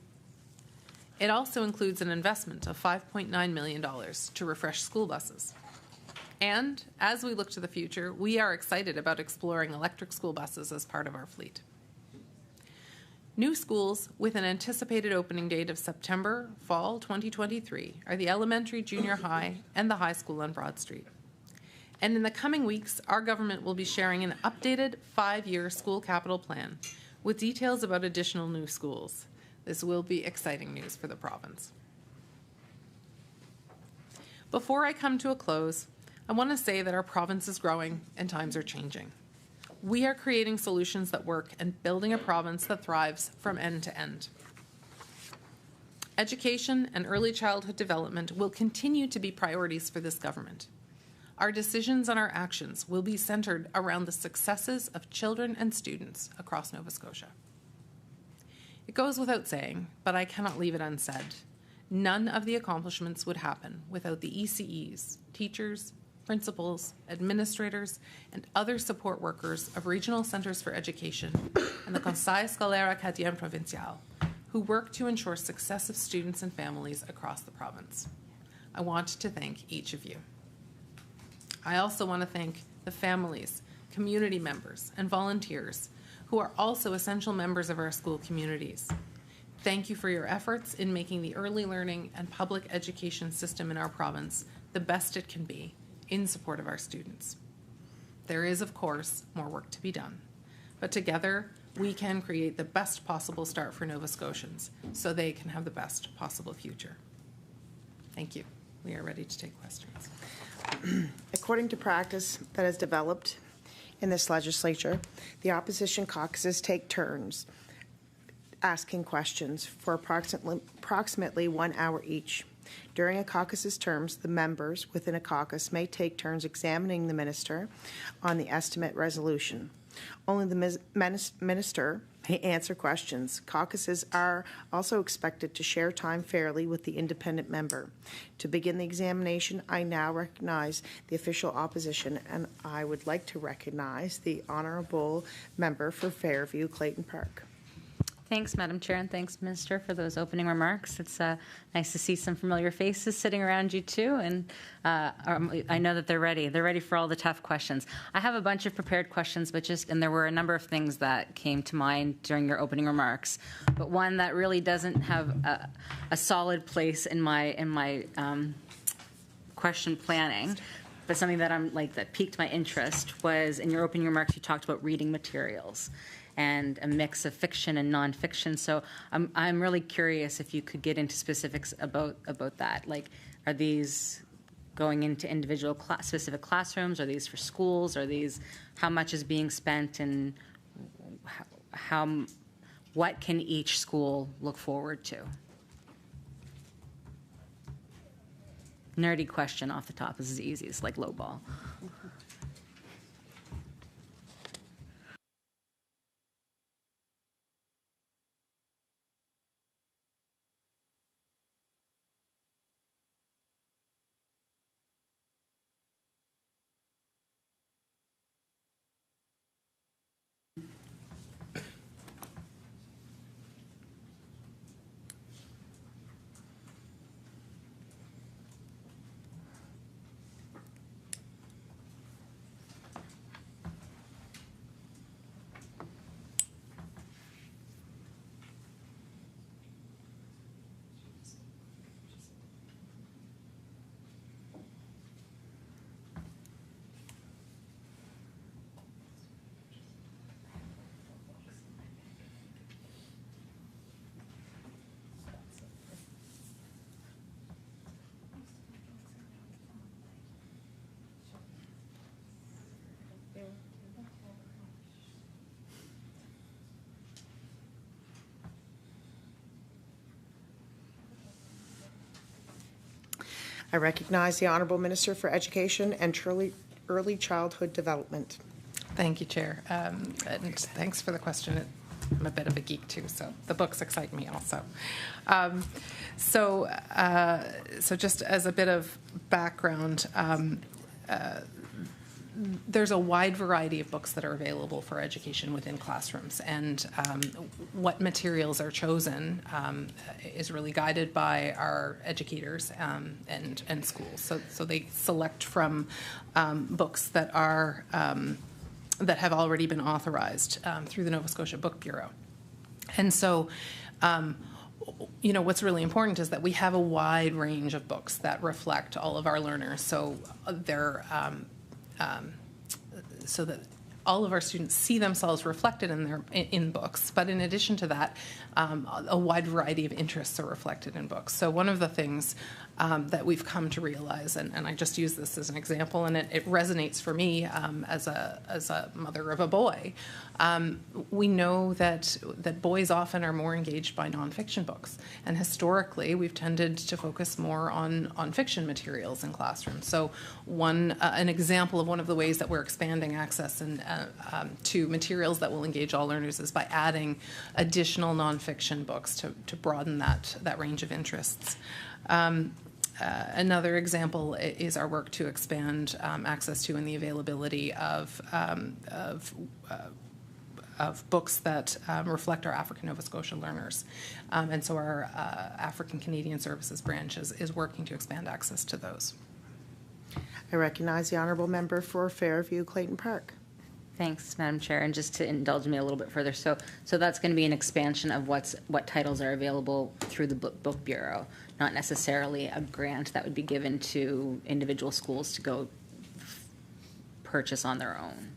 It also includes an investment of $5.9 million to refresh school buses. And as we look to the future, we are excited about exploring electric school buses as part of our fleet. New schools with an anticipated opening date of September, fall 2023 are the elementary, junior high, and the high school on Broad Street. And in the coming weeks, our government will be sharing an updated 5-year school capital plan with details about additional new schools. This will be exciting news for the province. Before I come to a close, I want to say that our province is growing and times are changing. We are creating solutions that work and building a province that thrives from end to end. Education and early childhood development will continue to be priorities for this government. Our decisions and our actions will be centered around the successes of children and students across Nova Scotia. It goes without saying, but I cannot leave it unsaid. None of the accomplishments would happen without the ECEs, teachers, principals, administrators, and other support workers of regional centres for education and the Conseil Scolaire Acadien Provincial, who work to ensure success of students and families across the province. I want to thank each of you. I also want to thank the families, community members, and volunteers who are also essential members of our school communities. Thank you for your efforts in making the early learning and public education system in our province the best it can be in support of our students. There is, of course, more work to be done, but together we can create the best possible start for Nova Scotians so they can have the best possible future. Thank you. We are ready to take questions. According to practice that has developed in this legislature, the opposition caucuses take turns asking questions for approximately 1 hour each. During a caucus's terms, the members within a caucus may take turns examining the minister on the estimate resolution. Only the minister may answer questions. Caucuses are also expected to share time fairly with the independent member. To begin the examination, I now recognize the official opposition, and I would like to recognize the honourable member for Fairview, Clayton Park. Thanks, Madam Chair, and thanks, Minister, for those opening remarks. It's nice to see some familiar faces sitting around you, too, and I know that they're ready. They're ready for all the tough questions. I have a bunch of prepared questions, and there were a number of things that came to mind during your opening remarks, but one that really doesn't have a solid place in my question planning, but something that that piqued my interest was in your opening remarks, you talked about reading materials and a mix of fiction and nonfiction. So I'm really curious if you could get into specifics about that. Like, are these going into individual specific classrooms? Are these for schools? Are these, how much is being spent, and what can each school look forward to? Nerdy question off the top. This is easy. It's like low ball. I recognize the Honourable Minister for Education and Early Childhood Development. Thank you, Chair. And thanks for the question. I'm a bit of a geek, too, so the books excite me also. So just as a bit of background, there's a wide variety of books that are available for education within classrooms, and what materials are chosen is really guided by our educators and schools. So they select from books that are that have already been authorized through the Nova Scotia Book Bureau. And so what's really important is that we have a wide range of books that reflect all of our learners. So they're so that all of our students see themselves reflected in books. But in addition to that, a wide variety of interests are reflected in books. So one of the things that we've come to realize, and I just use this as an example, and it resonates for me as a mother of a boy. We know that boys often are more engaged by nonfiction books, and historically we've tended to focus more on fiction materials in classrooms. So an example of one of the ways that we're expanding access to materials that will engage all learners is by adding additional nonfiction books to broaden that range of interests. Another example is our work to expand access to and the availability of books that reflect our African Nova Scotia learners. And so our African Canadian Services branch is working to expand access to those. I recognize the Honourable Member for Fairview, Clayton Park. Thanks, Madam Chair. And just to indulge me a little bit further, so that's going to be an expansion of what titles are available through the Book Bureau, not necessarily a grant that would be given to individual schools to go purchase on their own.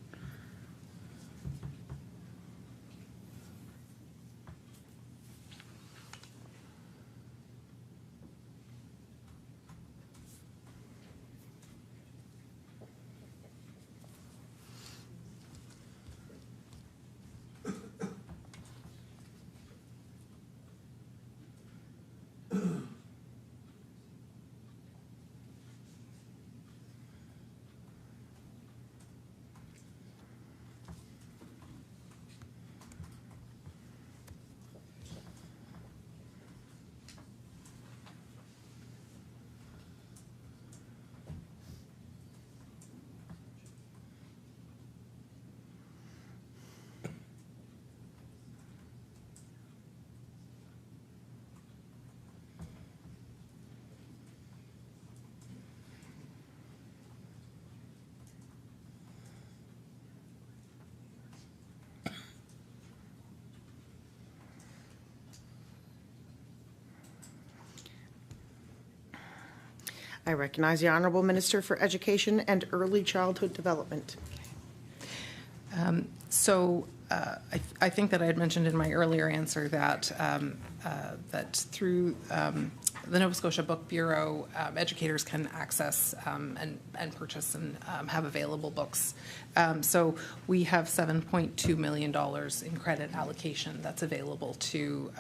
I recognize the Honourable Minister for Education and Early Childhood Development. I think that I had mentioned in my earlier answer that that through the Nova Scotia Book Bureau, educators can access and purchase and have available books. So we have $7.2 million in credit allocation that's available to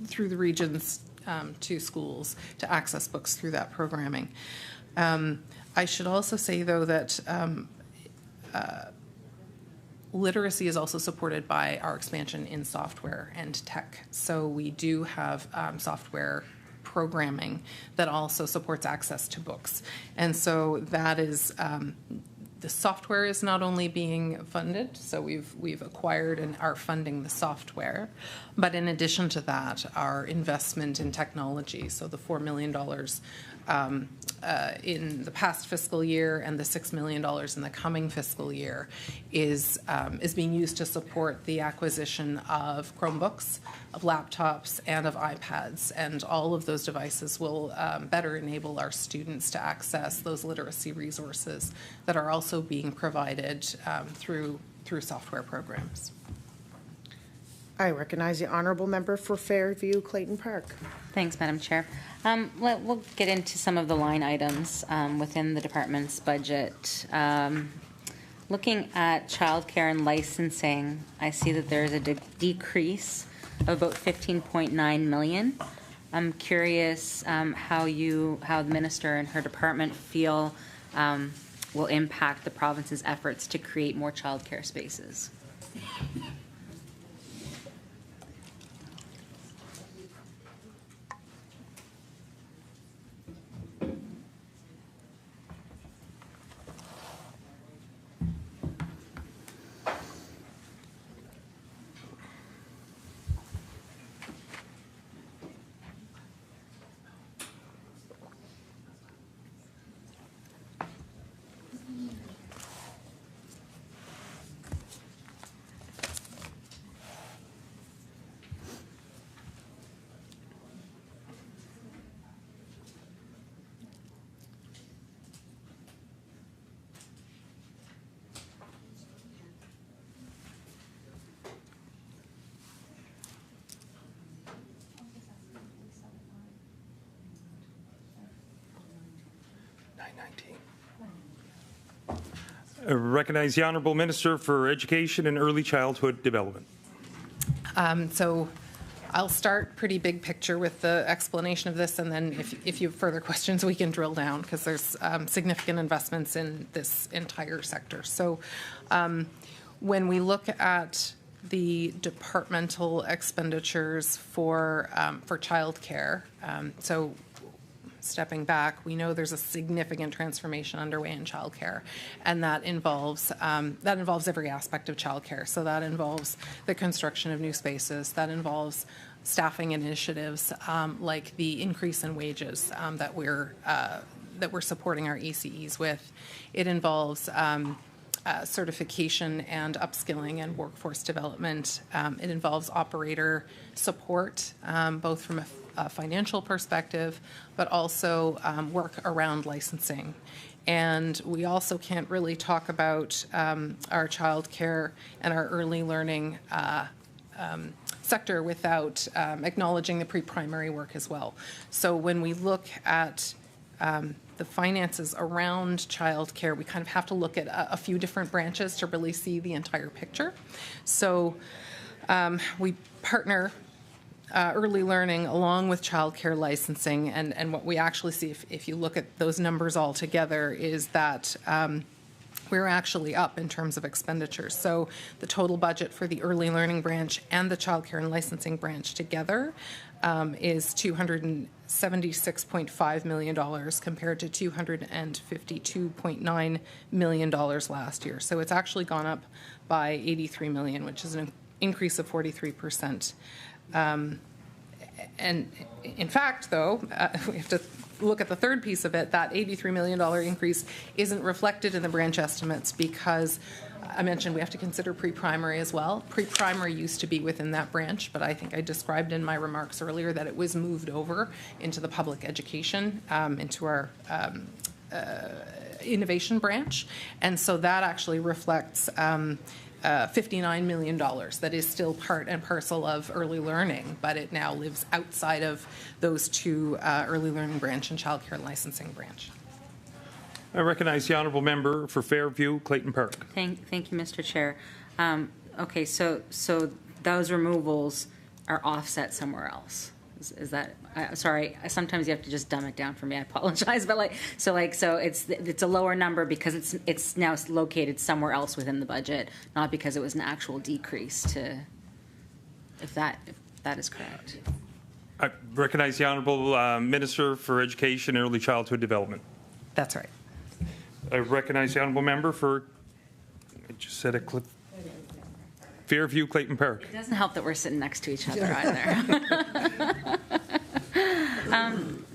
through the regions to schools to access books through that programming. I should also say, though, that literacy is also supported by our expansion in software and tech. So we do have software programming that also supports access to books. And so that is, the software is not only being funded, so we've acquired and are funding the software, but in addition to that, our investment in technology, so the $4 million in the past fiscal year and the $6 million in the coming fiscal year is being used to support the acquisition of Chromebooks, of laptops, and of iPads. And all of those devices will better enable our students to access those literacy resources that are also being provided through software programs. I recognize the Honourable Member for Fairview Clayton Park. Thanks, Madam Chair. We'll get into some of the line items within the department's budget. Looking at childcare and licensing, I see that there's a decrease of about $15.9 million. I'm curious how the minister and her department feel will impact the province's efforts to create more childcare spaces. I recognize the Honourable Minister for Education and Early Childhood Development. So I'll start pretty big picture with the explanation of this, and then if you have further questions, we can drill down, because there's significant investments in this entire sector. So when we look at the departmental expenditures for childcare, so stepping back, we know there's a significant transformation underway in childcare, and that involves every aspect of childcare. So that involves the construction of new spaces, that involves staffing initiatives like the increase in wages that we're supporting our ECEs with. It involves certification and upskilling and workforce development. It involves operator support, both from a financial perspective, but also work around licensing. And we also can't really talk about our child care and our early learning sector without acknowledging the pre-primary work as well. So when we look at the finances around childcare, we kind of have to look at a few different branches to really see the entire picture. So we partner early learning along with childcare licensing, and what we actually see, if you look at those numbers all together, is that we're actually up in terms of expenditures. So the total budget for the early learning branch and the childcare and licensing branch together is $276.5 million compared to $252.9 million last year. So it's actually gone up by $83 million, which is an increase of 43%. And in fact, though, we have to look at the third piece of it. That $83 million increase isn't reflected in the branch estimates because I mentioned we have to consider pre-primary as well. Pre-primary used to be within that branch, but I think I described in my remarks earlier that it was moved over into the public education, into our innovation branch. And so that actually reflects $59 million that is still part and parcel of early learning, but it now lives outside of those two early learning branch and child care licensing branch. I recognize the honourable member for Fairview, Clayton Park. Thank you, Mr. Chair. Okay, so those removals are offset somewhere else. Is that? Sorry, sometimes you have to just dumb it down for me. I apologize, but so it's a lower number because it's now located somewhere else within the budget, not because it was an actual decrease. If that is correct. I recognize the honourable Minister for Education and Early Childhood Development. That's right. I recognize the honourable member for. I just said a clip. Fairview, Clayton Park. It doesn't help that we're sitting next to each other either.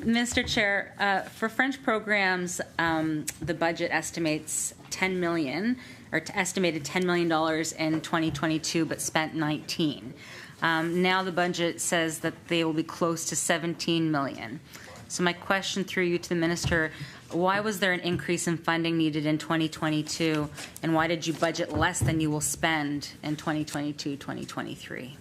Mr. Chair, for French programs, the budget estimates $10 million, or estimated $10 million in 2022, but spent 19. Now the budget says that they will be close to $17 million. So my question through you to the Minister, why was there an increase in funding needed in 2022, and why did you budget less than you will spend in 2022-2023?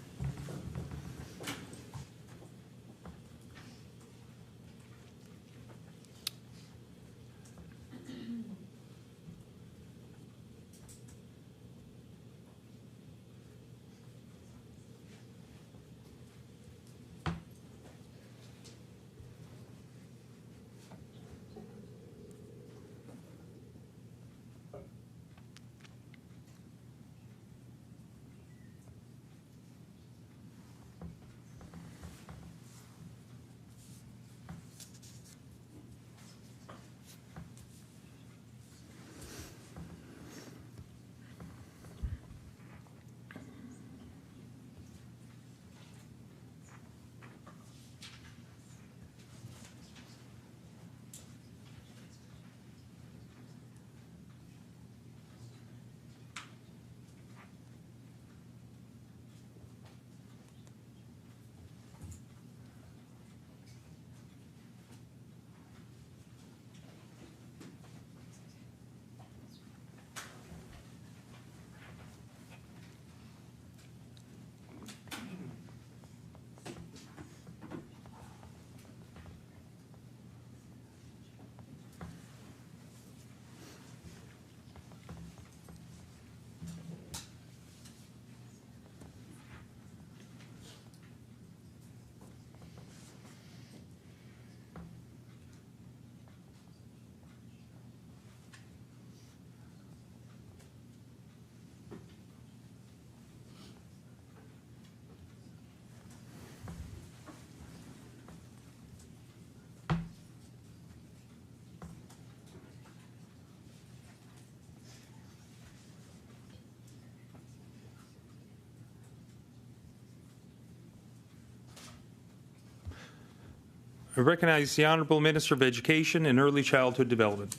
I recognize the Honourable Minister of Education and Early Childhood Development.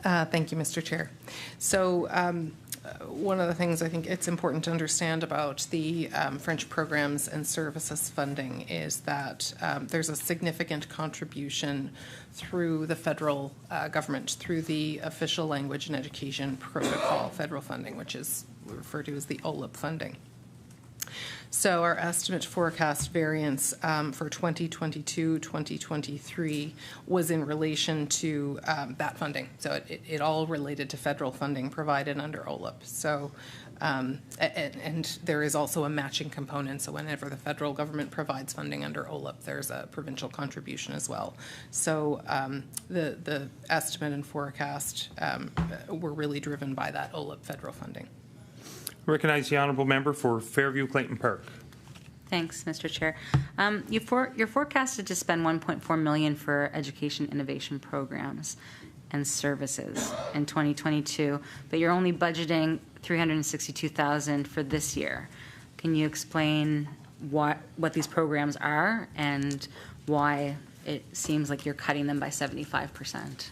Thank you, Mr. Chair. So one of the things I think it's important to understand about the French programs and services funding is that there's a significant contribution through the federal government, through the Official Language and Education Protocol federal funding, which is referred to as the OLIP funding. So our estimate forecast variance for 2022-2023 was in relation to that funding. So it all related to federal funding provided under OLIP. So, and there is also a matching component. So whenever the federal government provides funding under OLIP, there's a provincial contribution as well. So the estimate and forecast were really driven by that OLIP federal funding. Recognize the honourable member for Fairview Clayton Park. Thanks, Mr. Chair. You're forecasted to spend $1.4 million for education innovation programs and services in 2022, but you're only budgeting $362,000 for this year. Can you explain what these programs are and why it seems like you're cutting them by 75%?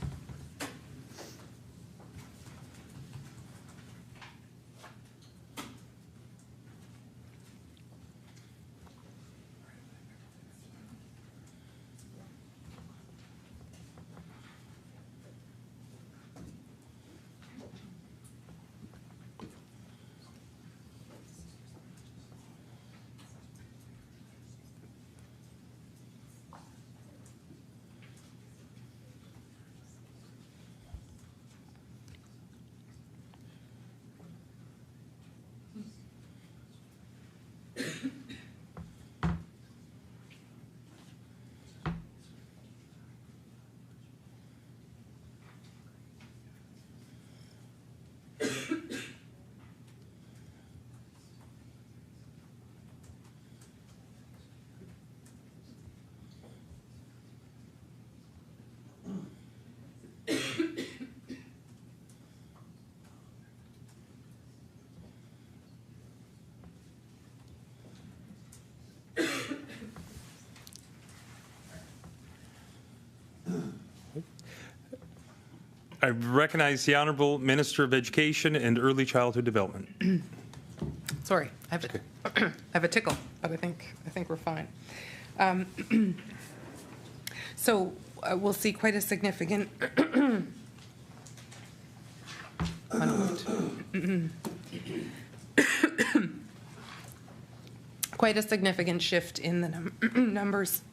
I recognize the Honourable Minister of Education and Early Childhood Development. Sorry, I have a tickle, but I think we're fine. So we'll see quite a significant quite a significant shift in the numbers.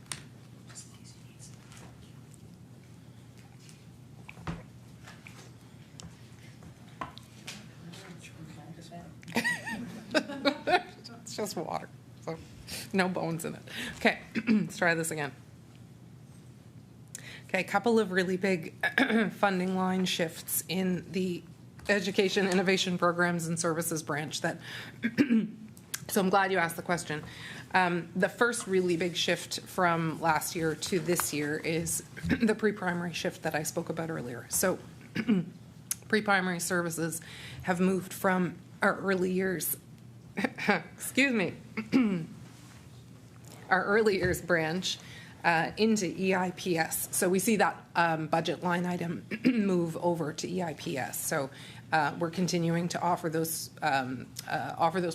It's just water, so no bones in it. Okay, let's try this again. Okay, a couple of really big funding line shifts in the Education Innovation Programs and Services branch that, so I'm glad you asked the question. The first really big shift from last year to this year is the pre-primary shift that I spoke about earlier. So pre-primary services have moved from our early years, excuse me, our early years branch into EIPS. So we see that budget line item move over to EIPS. So we're continuing to offer those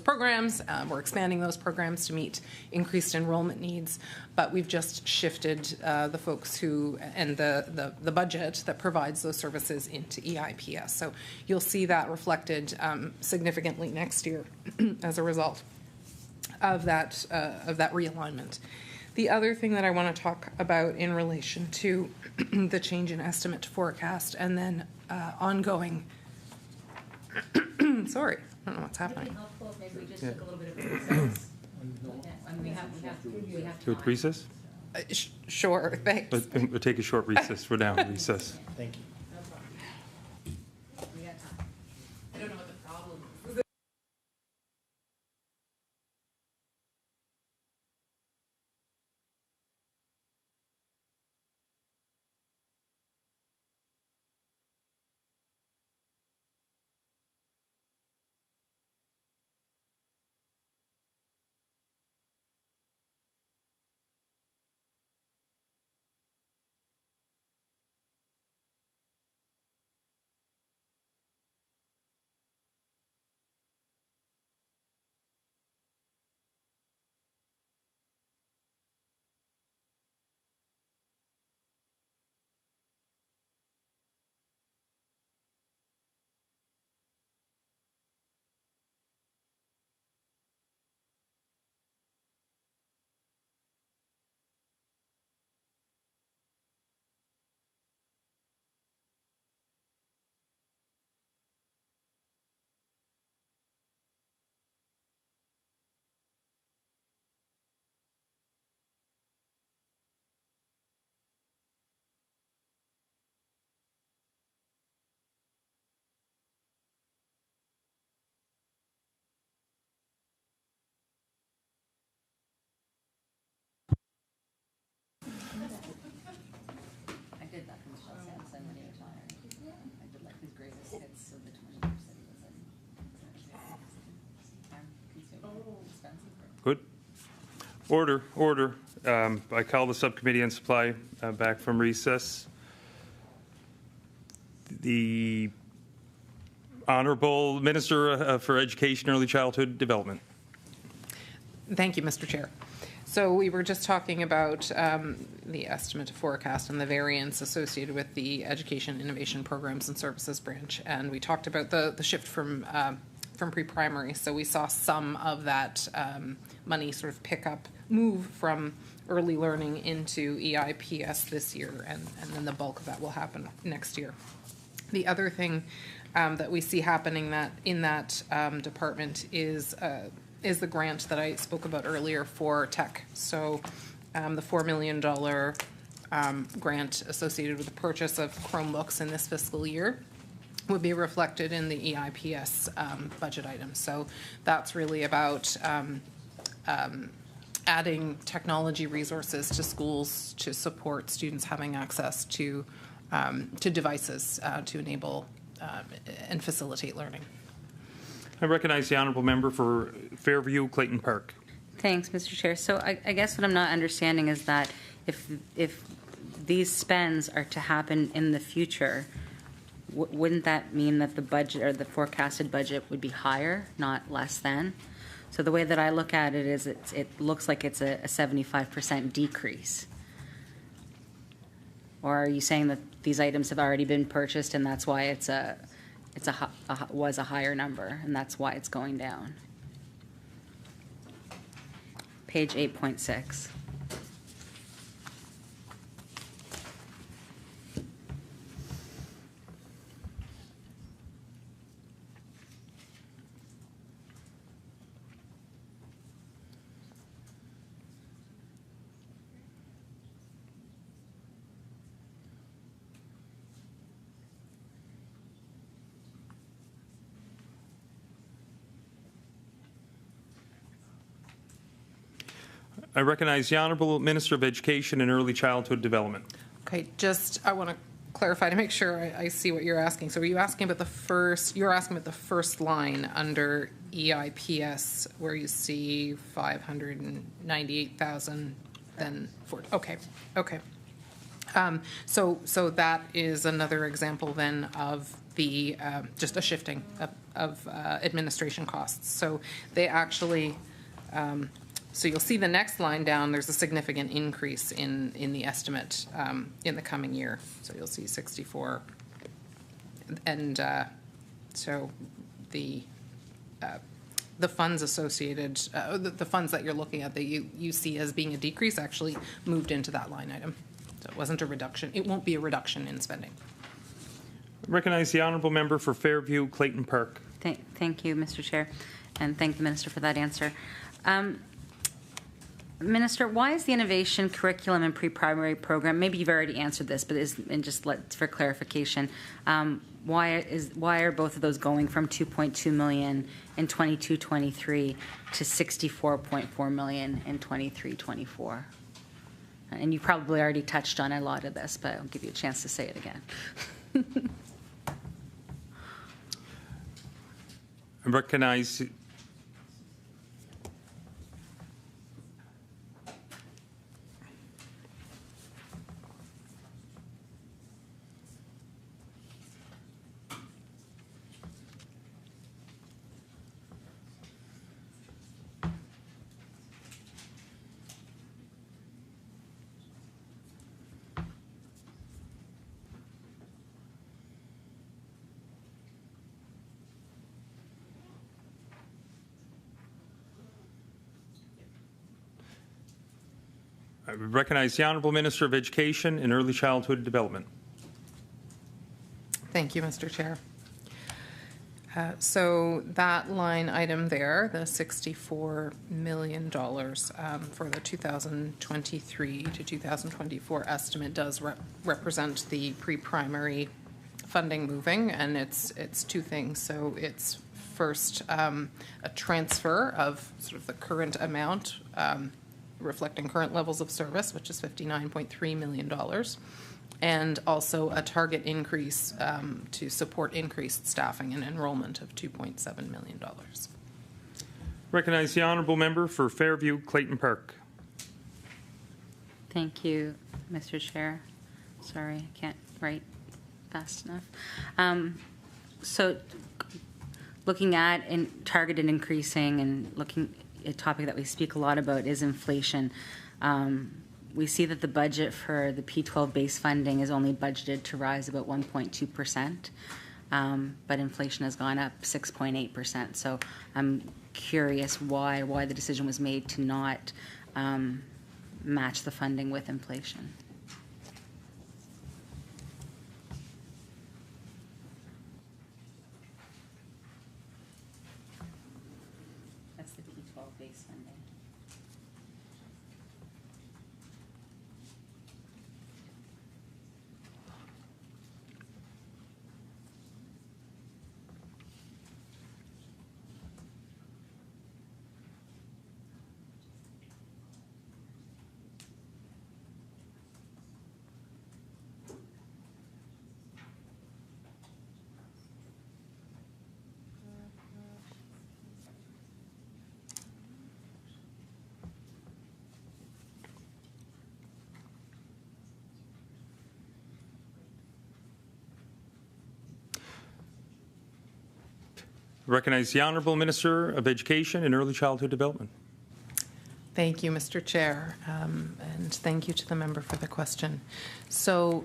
programs. We're expanding those programs to meet increased enrollment needs. But we've just shifted the folks who and the budget that provides those services into EIPS. So you'll see that reflected significantly next year as a result of that realignment. The other thing that I want to talk about in relation to the change in estimate to forecast and then ongoing. Sorry, I don't know what's happening. Helpful if maybe we just took a little bit of a recess. And we have To recess? Sure, thanks. We'll take a short recess for now. Recess. Thank you. I don't know what the problem is. Good. Order, order. I call the Subcommittee on Supply back from recess. The Honourable Minister for Education, Early Childhood Development. Thank you, Mr. Chair. So we were just talking about the estimate forecast and the variance associated with the Education Innovation Programs and Services branch, and we talked about the shift from pre-primary. So we saw some of that money sort of move from early learning into EIPS this year, and then the bulk of that will happen next year. The other thing that we see happening in that department is the grant that I spoke about earlier for tech. So the $4 million grant associated with the purchase of Chromebooks in this fiscal year would be reflected in the EIPS budget item. So that's really about adding technology resources to schools to support students having access to devices to enable and facilitate learning. I recognize the Honourable Member for Fairview, Clayton Park. Thanks, Mr. Chair. So I guess what I'm not understanding is that if these spends are to happen in the future, wouldn't that mean that the budget or the forecasted budget would be higher, not less than? So the way that I look at it is it looks like it's a 75% decrease. Or are you saying that these items have already been purchased and that's why was a higher number and that's why it's going down? Page 8.6. I recognize the Honourable Minister of Education and Early Childhood Development. Okay, I want to clarify to make sure I see what you're asking. So are you asking about you're asking about the first line under EIPS where you see 598,000, then okay. So that is another example then of the just a shifting of administration costs. So they actually so you'll see the next line down, there's a significant increase in the estimate in the coming year. So you'll see 64. And so the funds associated, the funds that you're looking at that you see as being a decrease actually moved into that line item. So it wasn't a reduction. It won't be a reduction in spending. I recognize the Honourable Member for Fairview, Clayton Park. Thank you, Mr. Chair, and thank the Minister for that answer. Minister, why is the Innovation Curriculum and Pre-Primary Program, maybe you've already answered this, but for clarification, why are both of those going from $2.2 million in 22-23 to $64.4 million in 23-24? And you probably already touched on a lot of this, but I'll give you a chance to say it again. I recognize I recognize the Honourable Minister of Education and Early Childhood Development. Thank you, Mr. Chair. So that line item there, the $64 million for the 2023 to 2024 estimate does represent the pre-primary funding moving, and it's two things. So it's first a transfer of sort of the current amount reflecting current levels of service, which is $59.3 million, and also a target increase to support increased staffing and enrollment of $2.7 million. Recognize the honourable member for Fairview Clayton Park. Thank you, Mr. Chair. Sorry, I can't write fast enough. So looking at targeted increasing and looking at a topic that we speak a lot about is inflation. We see that the budget for the P12 base funding is only budgeted to rise about 1.2%, but inflation has gone up 6.8%. So I'm curious why the decision was made to not match the funding with inflation. That's the P12 base funding. Recognize the Honourable Minister of Education and Early Childhood Development. Thank you, Mr. Chair, and thank you to the member for the question. So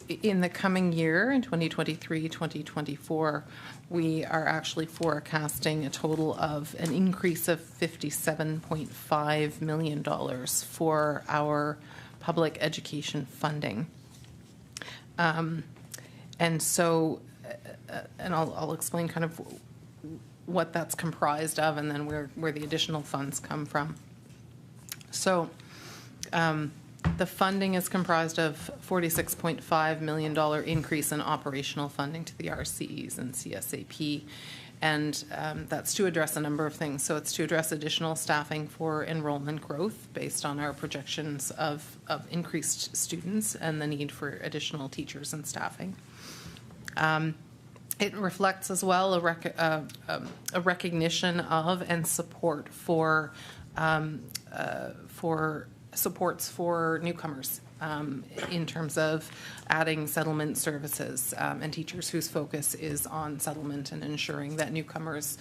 in the coming year, in 2023-2024, we are actually forecasting a total of an increase of $57.5 million for our public education funding. And so, and I'll explain kind of what that's comprised of and then where the additional funds come from. So the funding is comprised of $46.5 million increase in operational funding to the RCEs and CSAP. And that's to address a number of things. So it's to address additional staffing for enrollment growth based on our projections of increased students and the need for additional teachers and staffing. It reflects as well a recognition of and support for supports for newcomers in terms of adding settlement services and teachers whose focus is on settlement and ensuring that newcomers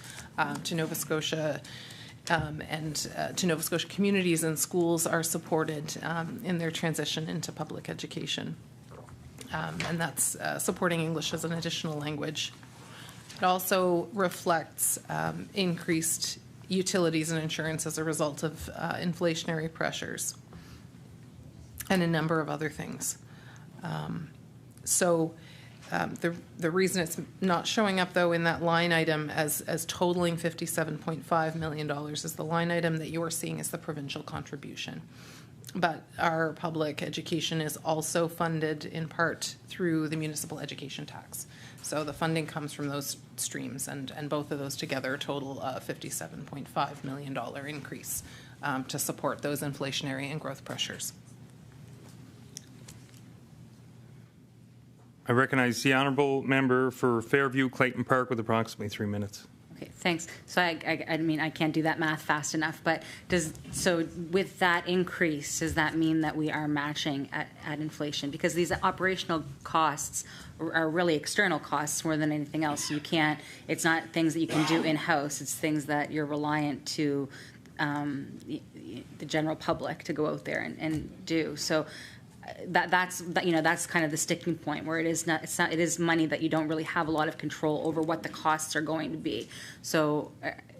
to Nova Scotia and to Nova Scotia communities and schools are supported in their transition into public education. And that's supporting English as an additional language. It also reflects increased utilities and insurance as a result of inflationary pressures and a number of other things. The reason it's not showing up, though, in that line item as totaling $57.5 million is the line item that you're seeing as the provincial contribution. But our public education is also funded in part through the municipal education tax. So the funding comes from those streams, and both of those together total a $57.5 million increase to support those inflationary and growth pressures. I recognize the Honourable Member for Fairview Clayton Park with approximately 3 minutes. Okay, thanks. So I mean, I can't do that math fast enough, but so with that increase, does that mean that we are matching at inflation? Because these operational costs are really external costs more than anything else. You can't, it's not things that you can do in-house, it's things that you're reliant to the general public to go out there and do. So that's kind of the sticking point where it is money that you don't really have a lot of control over what the costs are going to be. So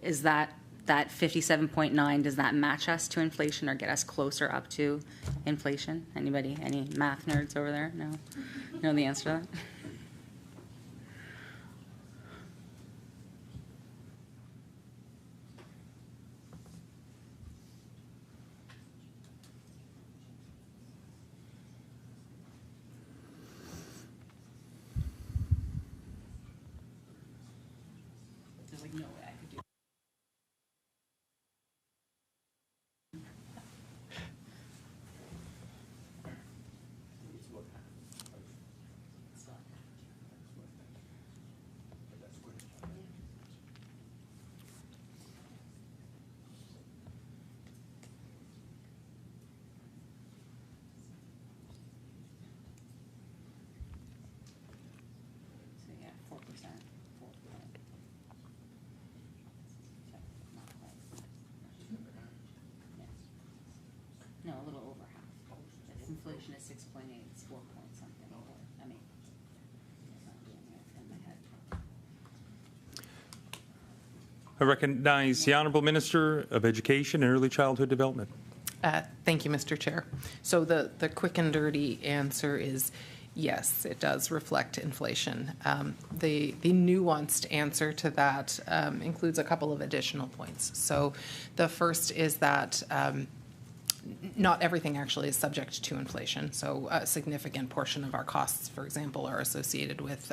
is that 57.9, does that match us to inflation or get us closer up to inflation? Anybody, any math nerds over there? No? Know the answer to that? a 6.8, it's 4 point something. I mean, it's not doing it in my head. I recognize the Honourable Minister of Education and Early Childhood Development. Thank you, Mr. Chair. So the quick and dirty answer is yes, it does reflect inflation. The nuanced answer to that includes a couple of additional points. So the first is that not everything actually is subject to inflation. So a significant portion of our costs, for example, are associated with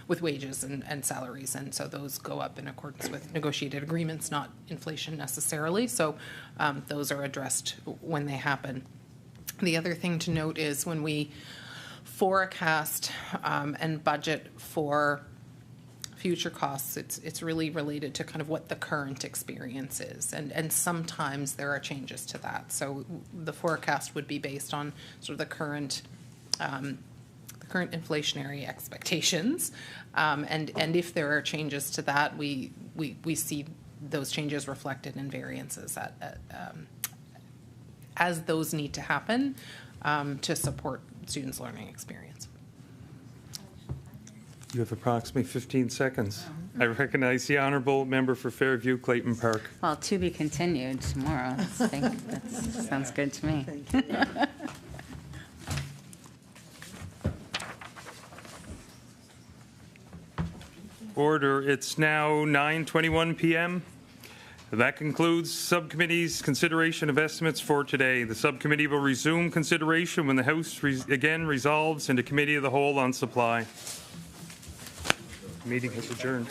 wages and salaries, and so those go up in accordance with negotiated agreements, not inflation necessarily. So those are addressed when they happen. The other thing to note is when we forecast and budget for future costs, it's really related to kind of what the current experience is, and sometimes there are changes to that. So the forecast would be based on sort of the current inflationary expectations, and if there are changes to that, we see those changes reflected in variances as those need to happen to support students' learning experience. You have approximately 15 seconds. I recognize the Honourable Member for Fairview, Clayton Park. Well, to be continued tomorrow. That sounds good to me. Order. It's now 9:21 p.m. That concludes Subcommittee's consideration of estimates for today. The Subcommittee will resume consideration when the House again resolves into Committee of the Whole on Supply. Meeting is adjourned.